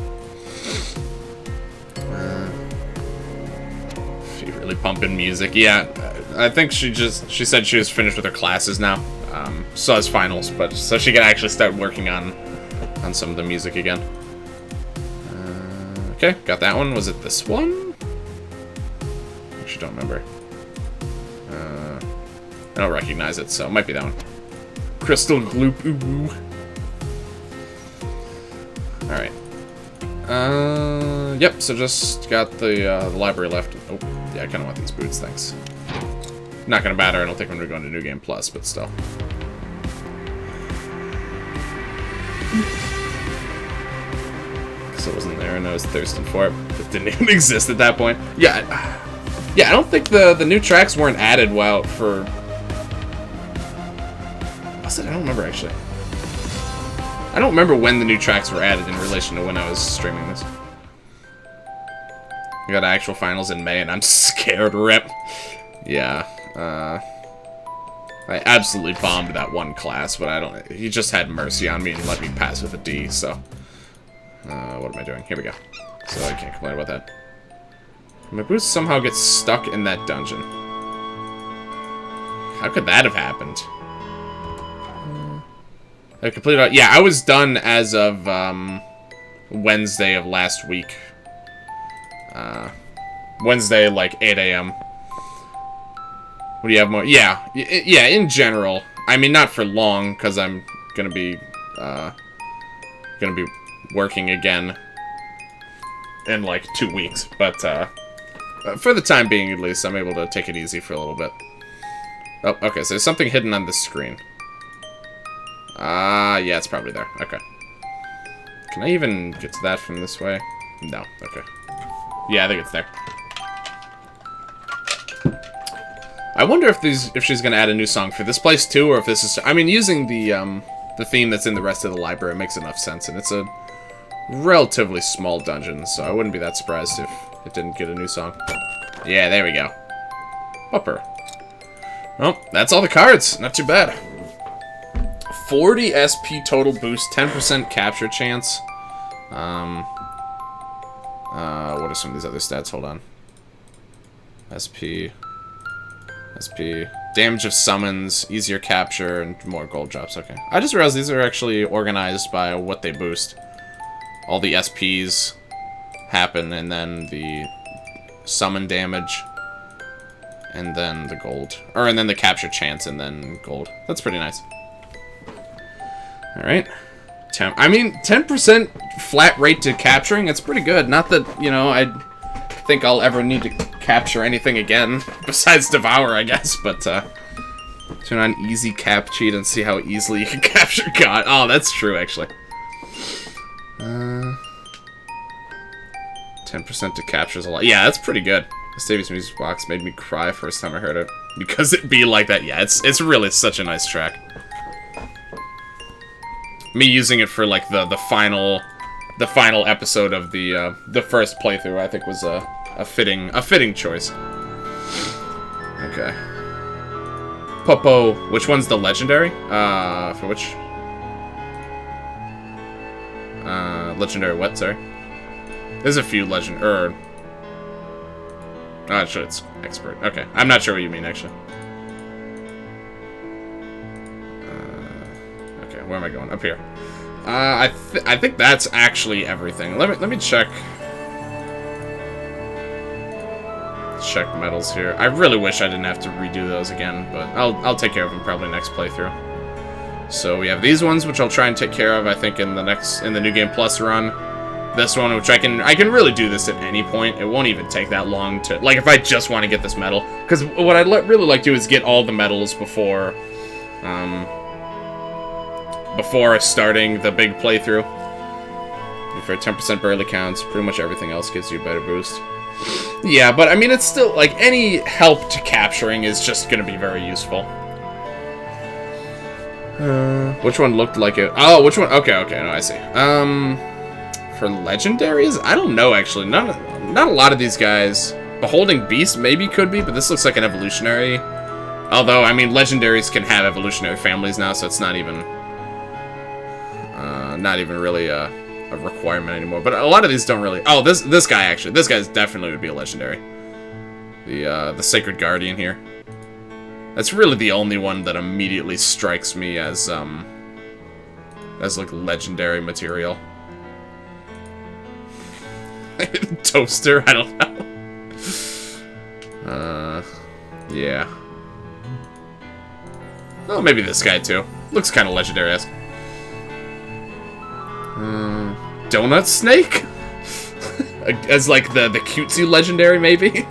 She really pumping music. Yeah, I think she said she was finished with her classes now. So has finals, but so she can actually start working on some of the music again. Okay, got that one. Was it this one? I actually don't remember. I don't recognize it, so it might be that one. Crystal Gloop. Ooh. Alright. Yep, so just got the library left. Oh, yeah, I kind of want these boots, thanks. Not gonna matter, I don't think I'm gonna go into New Game Plus, but still. Guess it wasn't there and I was thirsting for it. It didn't even exist at that point. Yeah, I don't think the new tracks weren't added while for... I don't remember, actually. I don't remember when the new tracks were added in relation to when I was streaming this. We got actual finals in May, and I'm scared, rip. Yeah, I absolutely bombed that one class, but he just had mercy on me and let me pass with a D, so... what am I doing? Here we go. So I can't complain about that. My boost somehow gets stuck in that dungeon. How could that have happened? I completed. Yeah, I was done as of Wednesday of last week. Wednesday, like 8 a.m. What do you have more? Yeah, yeah. In general, I mean, not for long, because I'm gonna be working again in like 2 weeks. But for the time being, at least, I'm able to take it easy for a little bit. Oh, okay. So there's something hidden on this screen. Yeah, it's probably there. Okay. Can I even get to that from this way? No. Okay. Yeah, I think it's there. I wonder if she's gonna add a new song for this place too, or if this is... I mean, using the theme that's in the rest of the library makes enough sense, and it's a relatively small dungeon, so I wouldn't be that surprised if it didn't get a new song. Yeah, there we go. Upper. Well, that's all the cards. Not too bad. 40 SP total boost, 10% capture chance. What are some of these other stats? Hold on. SP. Damage of summons, easier capture, and more gold drops. Okay. I just realized these are actually organized by what they boost. All the SPs happen, and then the summon damage, and then the gold. And then the capture chance, and then gold. That's pretty nice. Alright. I mean, 10% flat rate to capturing, it's pretty good. Not that, you know, I think I'll ever need to capture anything again, besides Devour, I guess, but, turn on easy cap cheat and see how easily you can capture God. Oh, that's true, actually. 10% to capture is a lot. Yeah, that's pretty good. Gustavia's music box made me cry first time I heard it. Because it be like that, yeah, it's really such a nice track. Me using it for like the final episode of the first playthrough, I think was a fitting choice. Okay. Popo, which one's the legendary? For which? Legendary what? Sorry. There's a few oh, actually, it's expert. Okay, I'm not sure what you mean actually. Where am I going? Up here. I think that's actually everything. Let me check. Check medals here. I really wish I didn't have to redo those again, but I'll take care of them probably next playthrough. So we have these ones, which I'll try and take care of. I think in the New Game Plus run. This one, which I can really do this at any point. It won't even take that long to, like, if I just want to get this medal, because what I'd really like to do is get all the medals before starting the big playthrough. For 10% barely counts, pretty much everything else gives you a better boost. Yeah, but I mean, it's still, like, any help to capturing is just going to be very useful. Which one looked like it? Oh, which one? Okay, no, I see. For legendaries? I don't know, actually. Not a lot of these guys. Beholding Beast maybe could be, but this looks like an evolutionary. Although, I mean, legendaries can have evolutionary families now, so it's not even really a requirement anymore. But a lot of these don't really... Oh, this guy, actually. This guy definitely would be a legendary. The Sacred Guardian here. That's really the only one that immediately strikes me as like legendary material. Toaster, I don't know. Yeah. Oh, maybe this guy too. Looks kind of legendary-esque. Donut Snake? As like the cutesy legendary, maybe?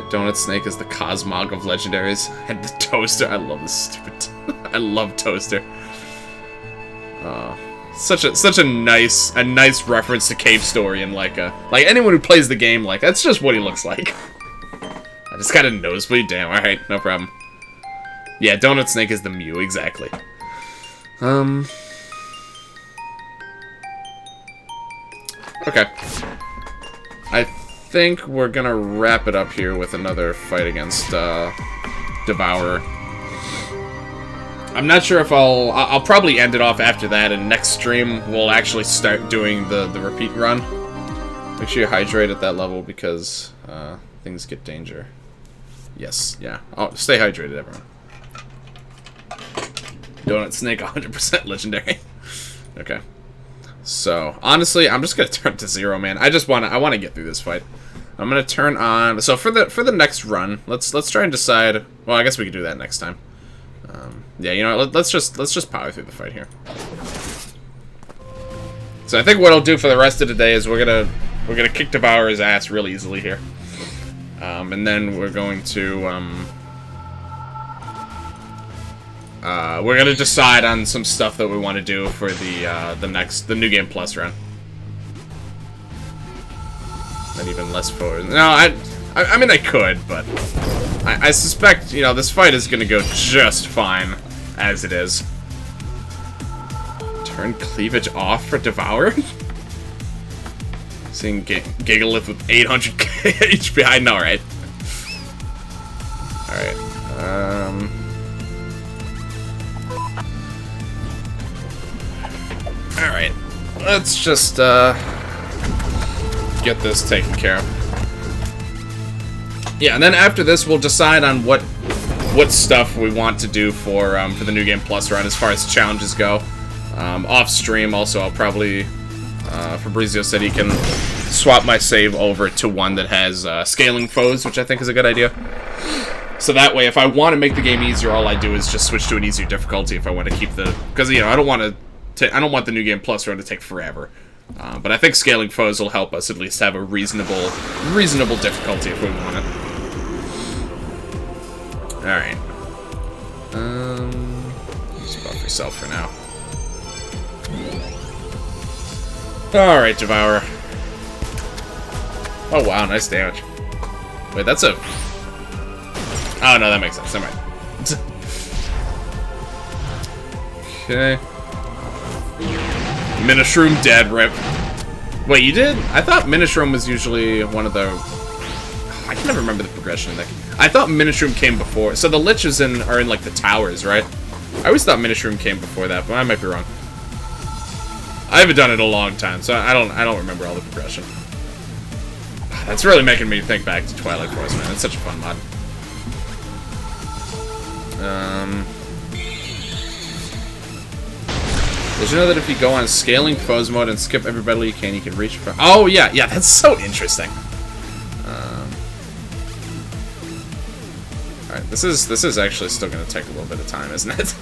Donut Snake is the Cosmog of legendaries. And the Toaster. I love this stupid... I love Toaster. Such a nice reference to Cave Story, and like anyone who plays the game, like, that's just what he looks like. I just got a nosebleed. Damn, alright, no problem. Yeah, Donut Snake is the Mew, exactly. Okay. I think we're gonna wrap it up here with another fight against Devourer. I'm not sure if I'll probably end it off after that, and next stream we'll actually start doing the repeat run. Make sure you hydrate at that level because things get danger. Yes, yeah. Oh, stay hydrated, everyone. Donut Snake, 100% legendary. Okay. So, honestly, I'm just gonna turn to 0, man. I want to get through this fight. I'm gonna turn on. So for the next run, let's try and decide. Well, I guess we can do that next time. Yeah, you know what, let's just power through the fight here. So I think what I'll do for the rest of the day is we're gonna kick Devourer's ass real easily here, and then we're going to we're gonna decide on some stuff that we want to do for the New Game Plus run. And even less forward. No, I mean I could, but I suspect, you know, this fight is gonna go just fine as it is. Turn cleavage off for Devourer? Seeing Gigalith with 800 HP, I know, right? Alright, alright, let's just, get this taken care of. Yeah, and then after this, we'll decide on what stuff we want to do for the New Game Plus run as far as challenges go. Off stream, also, I'll probably Fabrizio said he can swap my save over to one that has scaling foes, which I think is a good idea. So that way, if I want to make the game easier, all I do is just switch to an easier difficulty. If I want to keep because you know I don't want the New Game Plus run to take forever. But I think scaling foes will help us at least have a reasonable difficulty if we want it. Alright. Just buff yourself for now. Alright, Devourer. Oh wow, nice damage. Wait, that's a... Oh no, that makes sense. Never mind. Okay. Minishroom dead, rip. Wait, you did? I thought Minishroom was usually one of the... I can never remember the progression in that. I thought Minishroom came before. So the Liches are in like the towers, right? I always thought Minishroom came before that, but I might be wrong. I haven't done it in a long time, so I don't remember all the progression. That's really making me think back to Twilight Force, man. It's such a fun mod. Did you know that if you go on scaling foes mode and skip every battle you can reach for... Oh, yeah, that's so interesting. Alright, this is actually still going to take a little bit of time, isn't it?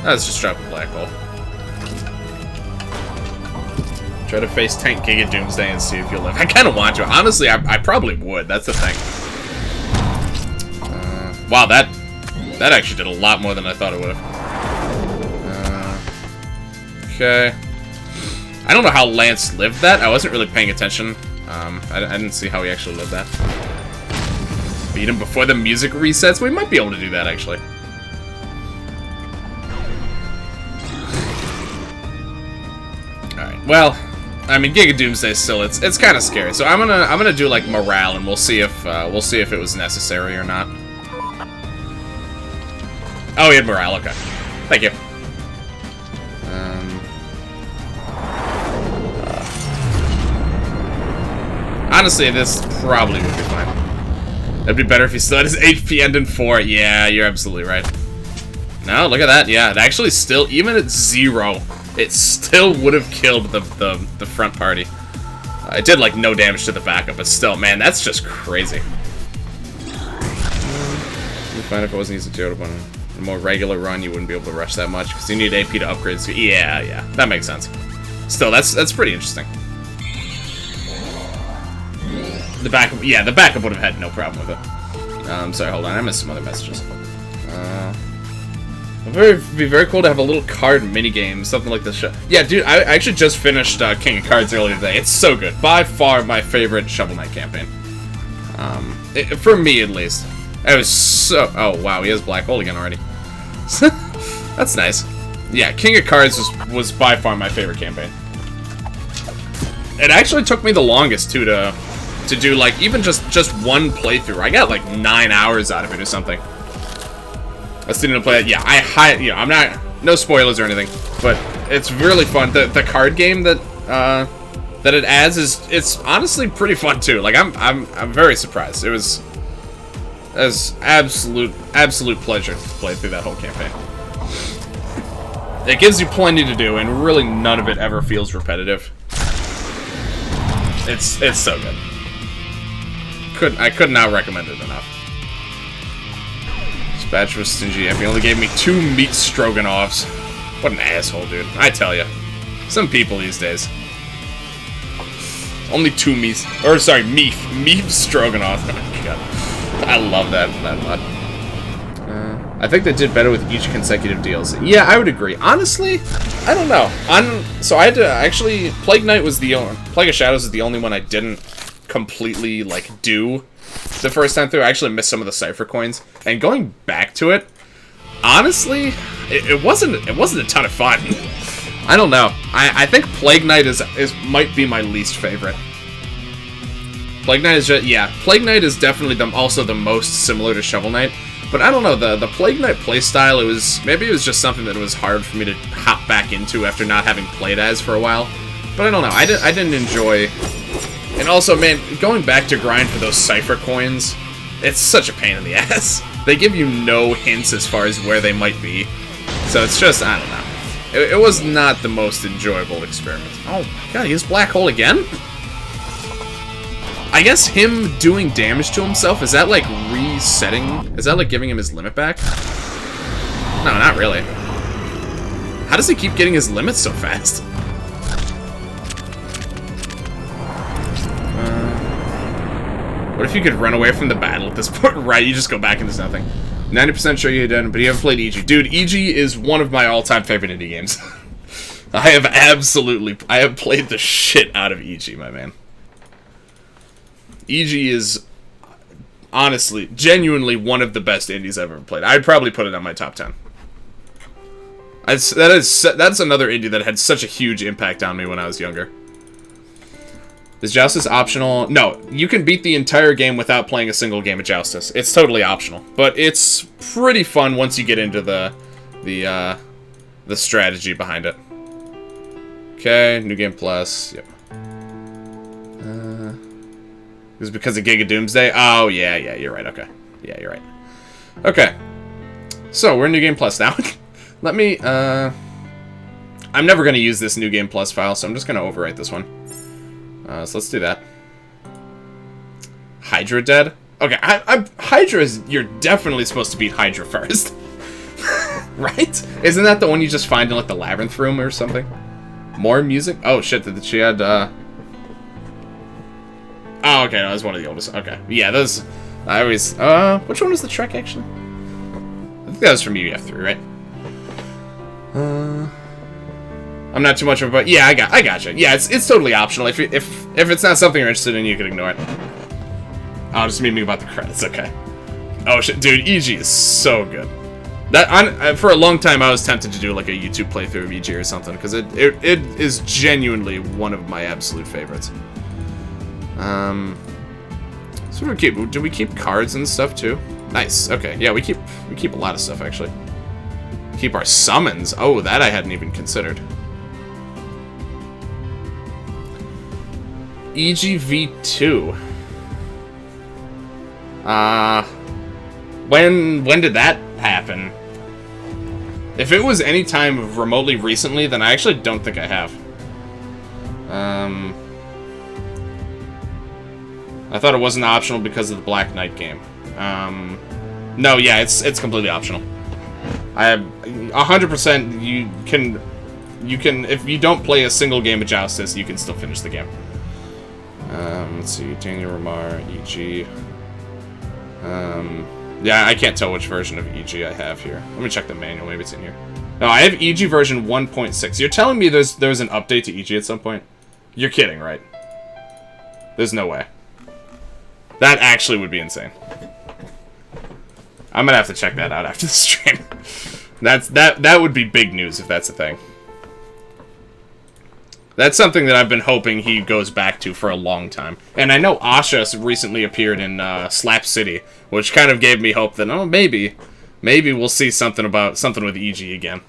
Let's just drop a black hole. Try to face Tank Giga Doomsday and see if you'll live. I kind of want to. Honestly, I probably would. That's the thing. Wow, that actually did a lot more than I thought it would have. Okay. I don't know how Lance lived that. I wasn't really paying attention. I didn't see how he actually lived that. Beat him before the music resets? We might be able to do that, actually. Alright, well, I mean, Giga Doomsday still, it's kind of scary. So I'm gonna do, like, morale, and we'll see if it was necessary or not. Oh, he had morale, okay. Thank you. honestly, this probably would be fine. It'd be better if he still had his HP end in 4. Yeah, you're absolutely right. No, look at that. Yeah, it actually still, even at 0, it still would have killed the front party. It did, like, no damage to the backup, but still, man, that's just crazy. It'd be fine if it wasn't using 0 to 1. A more regular run, you wouldn't be able to rush that much, because you need AP to upgrade. So yeah, that makes sense. Still, that's pretty interesting. The backup, yeah, the backup would have had no problem with it. Sorry, hold on, I missed some other messages. It'd be very cool to have a little card minigame, something like this. Yeah, dude, I actually just finished King of Cards earlier today. It's so good. By far my favorite Shovel Knight campaign. For me, at least. It was so... Oh, wow, he has Black Hole again already. That's nice. Yeah, King of Cards was by far my favorite campaign. It actually took me the longest, too, to do, like, even just one playthrough. I got, like, 9 hours out of it or something. I still didn't play it. Yeah, I'm not... No spoilers or anything, but it's really fun. The card game that it adds it's honestly pretty fun, too. Like, I'm very surprised. It was absolute pleasure to play through that whole campaign. It gives you plenty to do, and really none of it ever feels repetitive. It's so good. I could not recommend it enough. Dispatch was stingy. He only gave me 2 meat stroganoffs. What an asshole, dude. I tell you. Some people these days. Only 2 meat. Or, sorry, meat stroganoff. Oh, my God. I love that mod. I think they did better with each consecutive DLC. Yeah, I would agree. Honestly, I don't know. So I had to actually... Plague Knight was the only... Plague of Shadows is the only one I didn't completely, like, do the first time through. I actually missed some of the Cypher coins. And going back to it, honestly, it wasn't a ton of fun. I don't know. I think Plague Knight might be my least favorite. Plague Knight is just... Yeah, Plague Knight is definitely also the most similar to Shovel Knight. But I don't know, the Plague Knight playstyle, maybe it was just something that was hard for me to hop back into after not having played as for a while. But I don't know, I didn't enjoy... And also, man, going back to grind for those Cypher coins, it's such a pain in the ass. They give you no hints as far as where they might be. So it's just, I don't know. It was not the most enjoyable experiment. Oh my God, he has Black Hole again? I guess him doing damage to himself, is that like resetting? Is that like giving him his limit back? No, not really. How does he keep getting his limits so fast? What if you could run away from the battle at this point? Right, you just go back into nothing. 90% sure you done, but you haven't played EG. Dude, EG is one of my all-time favorite indie games. I have played the shit out of EG, my man. EG is, honestly, genuinely one of the best indies I've ever played. I'd probably put it on my top 10. That's another indie that had such a huge impact on me when I was younger. Is Joustus optional? No, you can beat the entire game without playing a single game of Joustus. It's totally optional, but it's pretty fun once you get into the strategy behind it. Okay, New Game Plus. Yep. Is it because of Giga Doomsday? Oh, yeah, you're right, okay. Yeah, you're right. Okay. So, we're in New Game Plus now. Let me, I'm never going to use this New Game Plus file, so I'm just going to overwrite this one. So let's do that. Hydra dead? Okay, Hydra is... You're definitely supposed to beat Hydra first. Right? Isn't that the one you just find in, like, the Labyrinth room or something? More music? Oh, shit, she had, Oh, okay, no, that was one of the oldest. Okay. Yeah, those... I always... which one was the track, actually? I think that was from EBF5, right? I'm not too much of a... Yeah, I gotcha. Yeah, it's totally optional. If it's not something you're interested in, you can ignore it. Oh, just mean me about the credits, okay. Oh, shit, dude, EG is so good. For a long time, I was tempted to do, like, a YouTube playthrough of EG or something, because it is genuinely one of my absolute favorites. So do we keep cards and stuff too? Nice. Okay. Yeah, we keep a lot of stuff actually. Keep our summons. Oh, that I hadn't even considered. EGV2. When did that happen? If it was any time remotely recently, then I actually don't think I have. I thought it wasn't optional because of the Black Knight game. No, yeah, it's completely optional. I have 100%. You can if you don't play a single game of Joustus, you can still finish the game. Let's see, Daniel Ramar, EG. Yeah, I can't tell which version of EG I have here. Let me check the manual. Maybe it's in here. No, I have EG version 1.6. You're telling me there's an update to EG at some point? You're kidding, right? There's no way. That actually would be insane. I'm gonna have to check that out after the stream. That would be big news if that's a thing. That's something that I've been hoping he goes back to for a long time. And I know Asha recently appeared in Slap City, which kind of gave me hope that, oh, maybe we'll see something with EG again.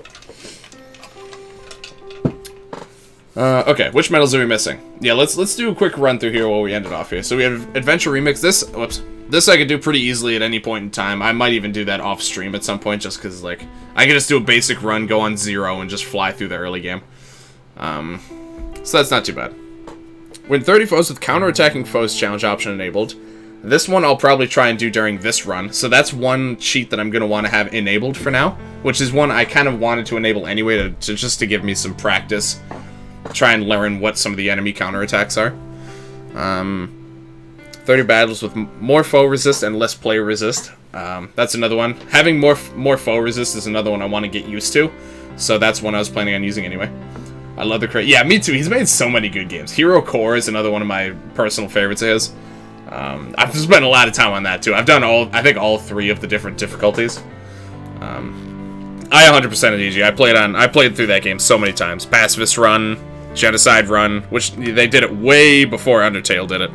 Okay, which medals are we missing? Yeah, let's do a quick run through here while we end it off here. So we have Adventure Remix. This I could do pretty easily at any point in time. I might even do that off stream at some point, just because like I could just do a basic run, go on 0, and just fly through the early game. So that's not too bad. When 30 foes with counterattacking foes challenge option enabled. This one I'll probably try and do during this run. So that's one cheat that I'm going to want to have enabled for now, which is one I kind of wanted to enable anyway just to give me some practice. Try and learn what some of the enemy counterattacks are. 30 battles with more foe resist and less player resist. That's another one. Having more foe resist is another one I want to get used to. So that's one I was planning on using anyway. I love the crate. Yeah, me too. He's made so many good games. Hero Core is another one of my personal favorites of his. I've spent a lot of time on that too. I've done I think all 3 of the different difficulties. I 100% at EG. I played through that game so many times. Pacifist Run, Genocide Run, which they did it way before Undertale did it.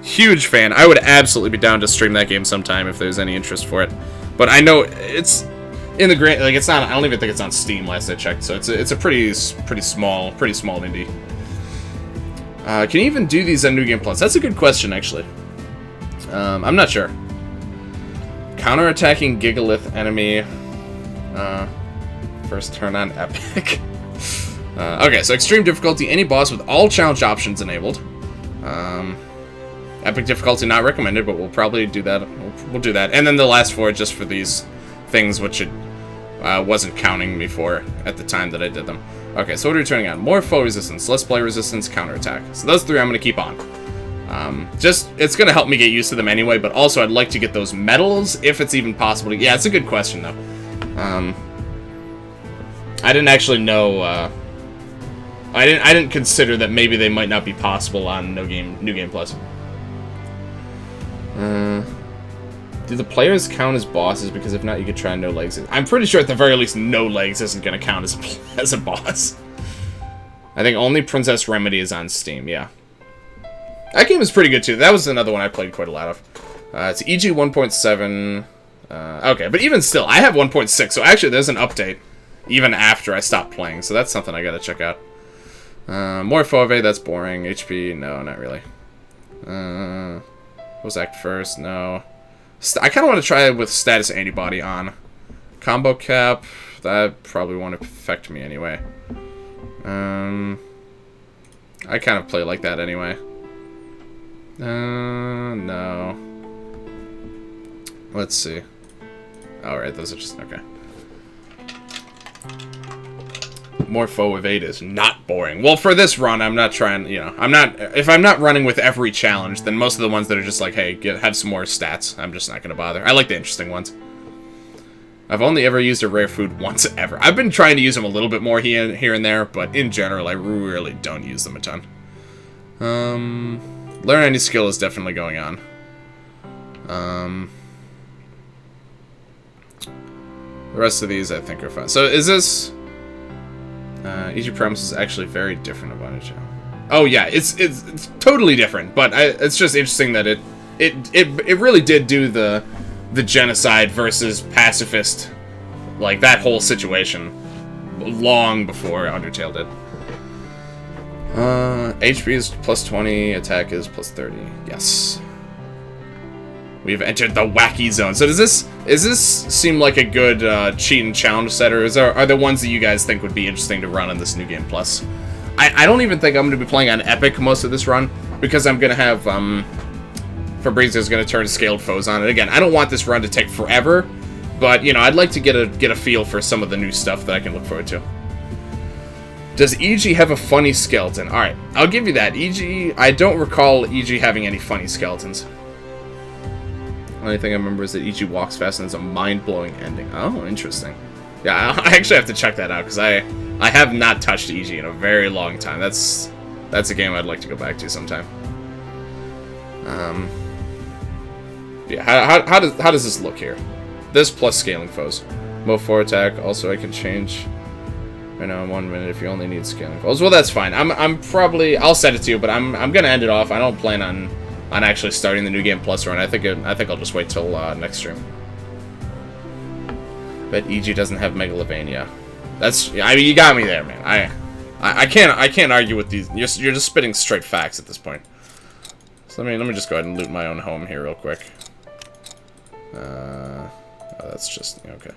Huge fan. I would absolutely be down to stream that game sometime if there's any interest for it. But I know it's in the grand, like it's not. I don't even think it's on Steam last I checked. So it's a pretty small indie. Can you even do these on New Game Plus? That's a good question, actually. I'm not sure. Counterattacking Gigalith enemy. First turn on Epic. Okay, so extreme difficulty, any boss with all challenge options enabled. Epic difficulty not recommended, but we'll probably do that. We'll do that. And then the last 4 just for these things, which it wasn't counting me for at the time that I did them. Okay, so what are we turning on? More foe resistance, less player resistance, counterattack. So those 3 I'm going to keep on. It's going to help me get used to them anyway, but also I'd like to get those medals, if it's even possible. Yeah, it's a good question, though. I didn't actually know, I didn't consider that maybe they might not be possible on New Game Plus. Do the players count as bosses? Because if not, you could try No Legs. I'm pretty sure at the very least No Legs isn't going to count as a boss. I think only Princess Remedy is on Steam, yeah. That game is pretty good too. That was another one I played quite a lot of. It's EG 1.7. Okay, but even still, I have 1.6, so actually there's an update even after I stopped playing, so that's something I gotta check out. More Fove, that's boring. HP, no, not really. Was Act First? No. I kind of want to try it with Status Antibody on. Combo Cap, that probably won't affect me anyway. I kind of play like that anyway. No. Let's see. Alright, those are just... okay. More foe evade is not boring. Well, for this run, I'm not trying, you know, if I'm not running with every challenge, then most of the ones that are just like, hey, have some more stats, I'm just not going to bother. I like the interesting ones. I've only ever used a rare food once ever. I've been trying to use them a little bit more here and there, but in general, I really don't use them a ton. Learn any skill is definitely going on. The rest of these, I think, are fun. So, is this... EG Promise is actually very different about it. Oh yeah, it's totally different, but it's just interesting that it really did do the genocide versus pacifist, like that whole situation, long before Undertale did. HP is plus 20, attack is plus 30. Yes. We've entered the wacky zone. So does this seem like a good cheat and challenge set, or are there ones that you guys think would be interesting to run on this New Game Plus? I don't even think I'm going to be playing on Epic most of this run, because I'm going to have, Fabrizio's going to turn scaled foes on it. Again, I don't want this run to take forever, but, you know, I'd like to get a feel for some of the new stuff that I can look forward to. Does EG have a funny skeleton? Alright, I'll give you that. EG, I don't recall EG having any funny skeletons. The only thing I remember is that EG walks fast and has a mind-blowing ending. Oh, interesting. Yeah, I actually have to check that out, because I have not touched EG in a very long time. That's a game I'd like to go back to sometime. Yeah, how does this look here? This plus scaling foes. Move 4 attack. Also, I can change right now in 1 minute if you only need scaling foes. Well, that's fine. I'm probably, I'll set it to you, but I'm gonna end it off. I don't plan on actually starting the New Game Plus run. I think I'll just wait till next stream. But EG doesn't have Megalovania. I mean, you got me there, man. I can't argue with these. You're just spitting straight facts at this point. So let me just go ahead and loot my own home here real quick. Oh, that's just okay.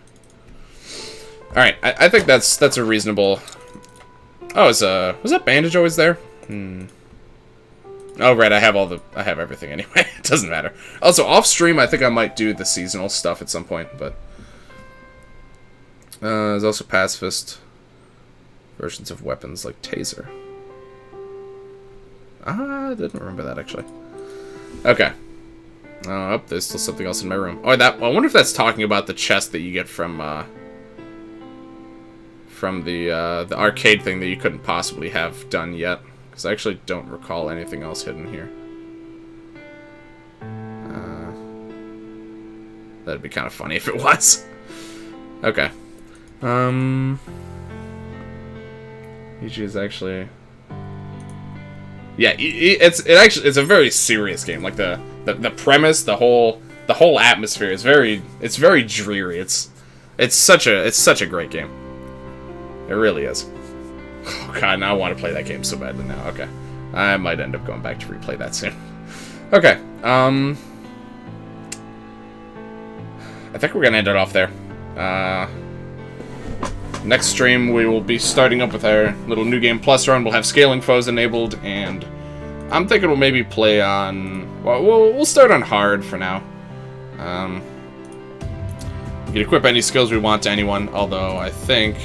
All right, I think that's a reasonable. Oh, was that bandage always there? Oh, right, I have everything anyway. It doesn't matter. Also, off stream, I think I might do the seasonal stuff at some point, but there's also pacifist versions of weapons like taser. I didn't remember that actually. Okay. Oh, there's still something else in my room. Oh, I wonder if that's talking about the chest that you get from the arcade thing that you couldn't possibly have done yet. Because I actually don't recall anything else hidden here. That'd be kind of funny if it was. Okay. EG is actually... Yeah, it's a very serious game. Like the premise, the whole atmosphere is very dreary. It's such a great game. It really is. Oh god, now I want to play that game so badly now. Okay. I might end up going back to replay that soon. Okay. I think we're gonna end it off there. Next stream, we will be starting up with our little New Game Plus run. We'll have scaling foes enabled, and I'm thinking we'll maybe play on... Well, we'll start on hard for now. We can equip any skills we want to anyone, although I think...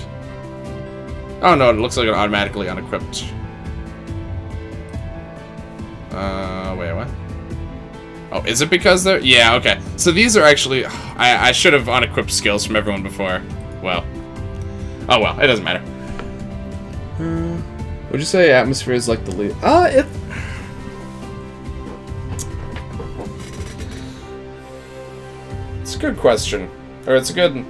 Oh no, it looks like it automatically unequipped. Wait, what? Oh, is it because they're... Yeah, okay. So these are actually... I should have unequipped skills from everyone before. Well... Oh well, it doesn't matter. Would you say atmosphere is like the lead? It's a good question, or it's a good.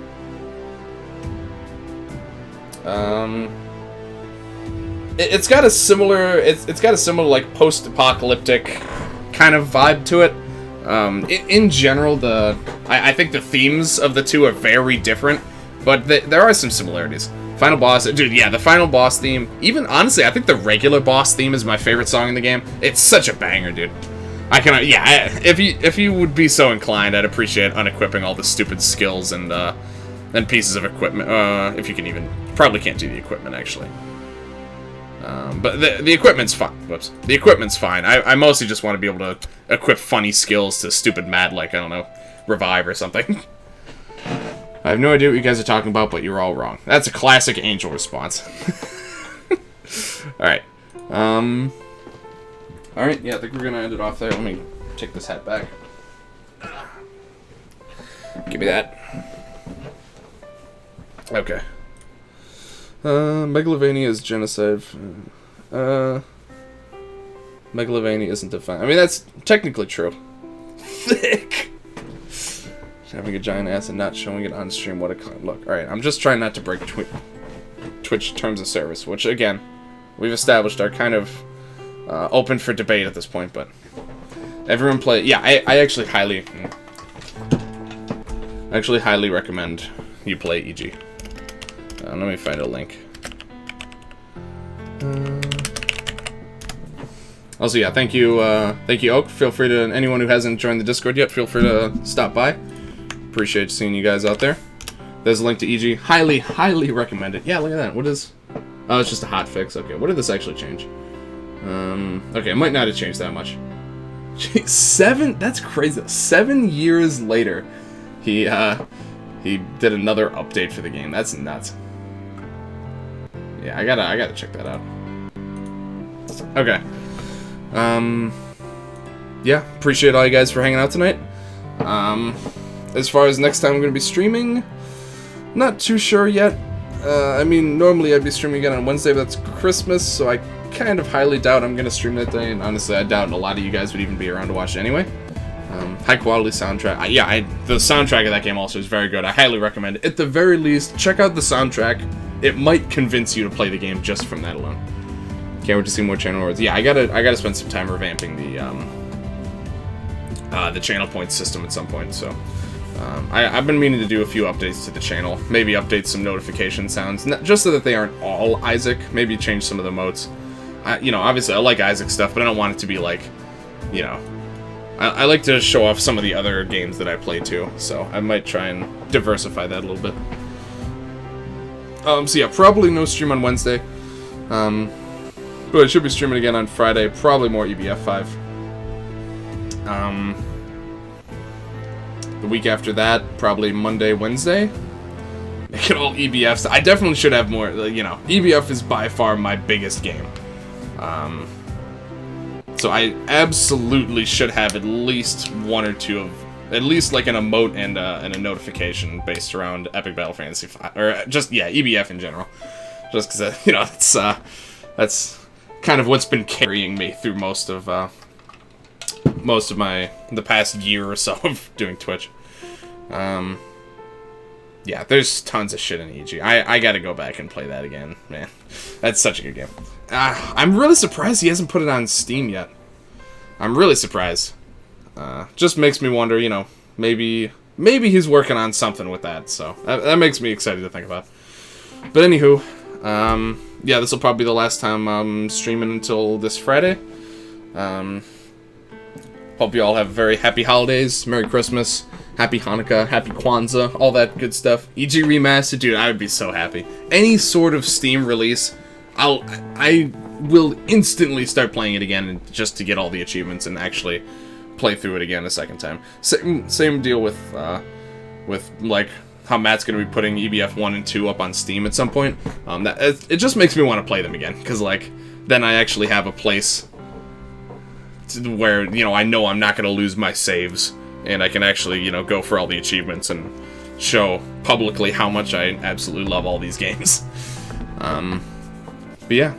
It's got a similar. It's got a similar like post-apocalyptic kind of vibe to it. In general, I think the themes of the two are very different. But there are some similarities. Final boss, dude, yeah, the final boss theme. Even, honestly, I think the regular boss theme is my favorite song in the game. It's such a banger, dude. If you would be so inclined, I'd appreciate unequipping all the stupid skills and pieces of equipment. If you can even, probably can't do the equipment, actually. But the equipment's fine. Whoops. The equipment's fine. I mostly just want to be able to equip funny skills to stupid mad, like, I don't know, revive or something. I have no idea what you guys are talking about, but you're all wrong. That's a classic Angel response. Alright. Alright, yeah, I think we're gonna end it off there. Let me take this hat back. Give me that. Okay. Megalovania is genocide. Megalovania isn't defined. I mean, that's technically true. Thick! Having a giant ass and not showing it on stream, what a con. Look, alright, I'm just trying not to break Twitch terms of service, which, again, we've established are kind of open for debate at this point, but everyone play... Yeah, I actually highly recommend you play EG. Let me find a link. Also, yeah, thank you, Oak. Feel free to, anyone who hasn't joined the Discord yet, feel free to stop by. Appreciate seeing you guys out there. There's a link to EG. Highly, highly recommend it. Yeah, look at that. What is... Oh, it's just a hot fix. Okay, what did this actually change? Okay, it might not have changed that much. Jeez, that's crazy. 7 years later, he did another update for the game. That's nuts. Yeah, I gotta check that out. Okay. Yeah, appreciate all you guys for hanging out tonight. As far as next time I'm gonna be streaming, not too sure yet. I mean, normally I'd be streaming again on Wednesday, but that's Christmas, so I kind of highly doubt I'm gonna stream that day, and honestly, I doubt a lot of you guys would even be around to watch it anyway. High quality soundtrack. The soundtrack of that game also is very good. I highly recommend it. At the very least, check out the soundtrack. It might convince you to play the game just from that alone. Can't wait to see more channel awards. Yeah, I gotta spend some time revamping the channel point system at some point. So I've been meaning to do a few updates to the channel. Maybe update some notification sounds, just so that they aren't all Isaac. Maybe change some of the emotes. You know, obviously I like Isaac stuff, but I don't want it to be like, you know, I like to show off some of the other games that I play too. So I might try and diversify that a little bit. So yeah, probably no stream on Wednesday. But I should be streaming again on Friday. Probably more EBF5. The week after that, probably Monday, Wednesday. Make it all EBFs. I definitely should have more, you know, EBF is by far my biggest game. So I absolutely should have at least one or two of, at least like an emote and a notification based around Epic Battle Fantasy 5, or just, yeah, EBF in general. Just because, you know, that's kind of what's been carrying me through most of the past year or so of doing Twitch. Yeah, there's tons of shit in EG. I gotta go back and play that again, man. That's such a good game. I'm really surprised he hasn't put it on Steam yet. I'm really surprised. Just makes me wonder, you know, maybe he's working on something with that, so that makes me excited to think about. But anywho, yeah, this will probably be the last time I'm streaming until this Friday. Hope you all have very happy holidays, Merry Christmas, Happy Hanukkah, Happy Kwanzaa, all that good stuff. EG Remastered, dude, I would be so happy. Any sort of Steam release, I will instantly start playing it again just to get all the achievements and actually play through it again a second time. Same deal with like how Matt's going to be putting EBF 1 and 2 up on Steam at some point. It just makes me want to play them again, because like then I actually have a place where, you know, I know I'm not going to lose my saves, and I can actually, you know, go for all the achievements and show publicly how much I absolutely love all these games. But yeah,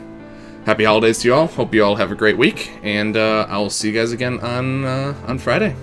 happy holidays to you all. Hope you all have a great week, and I'll see you guys again on Friday.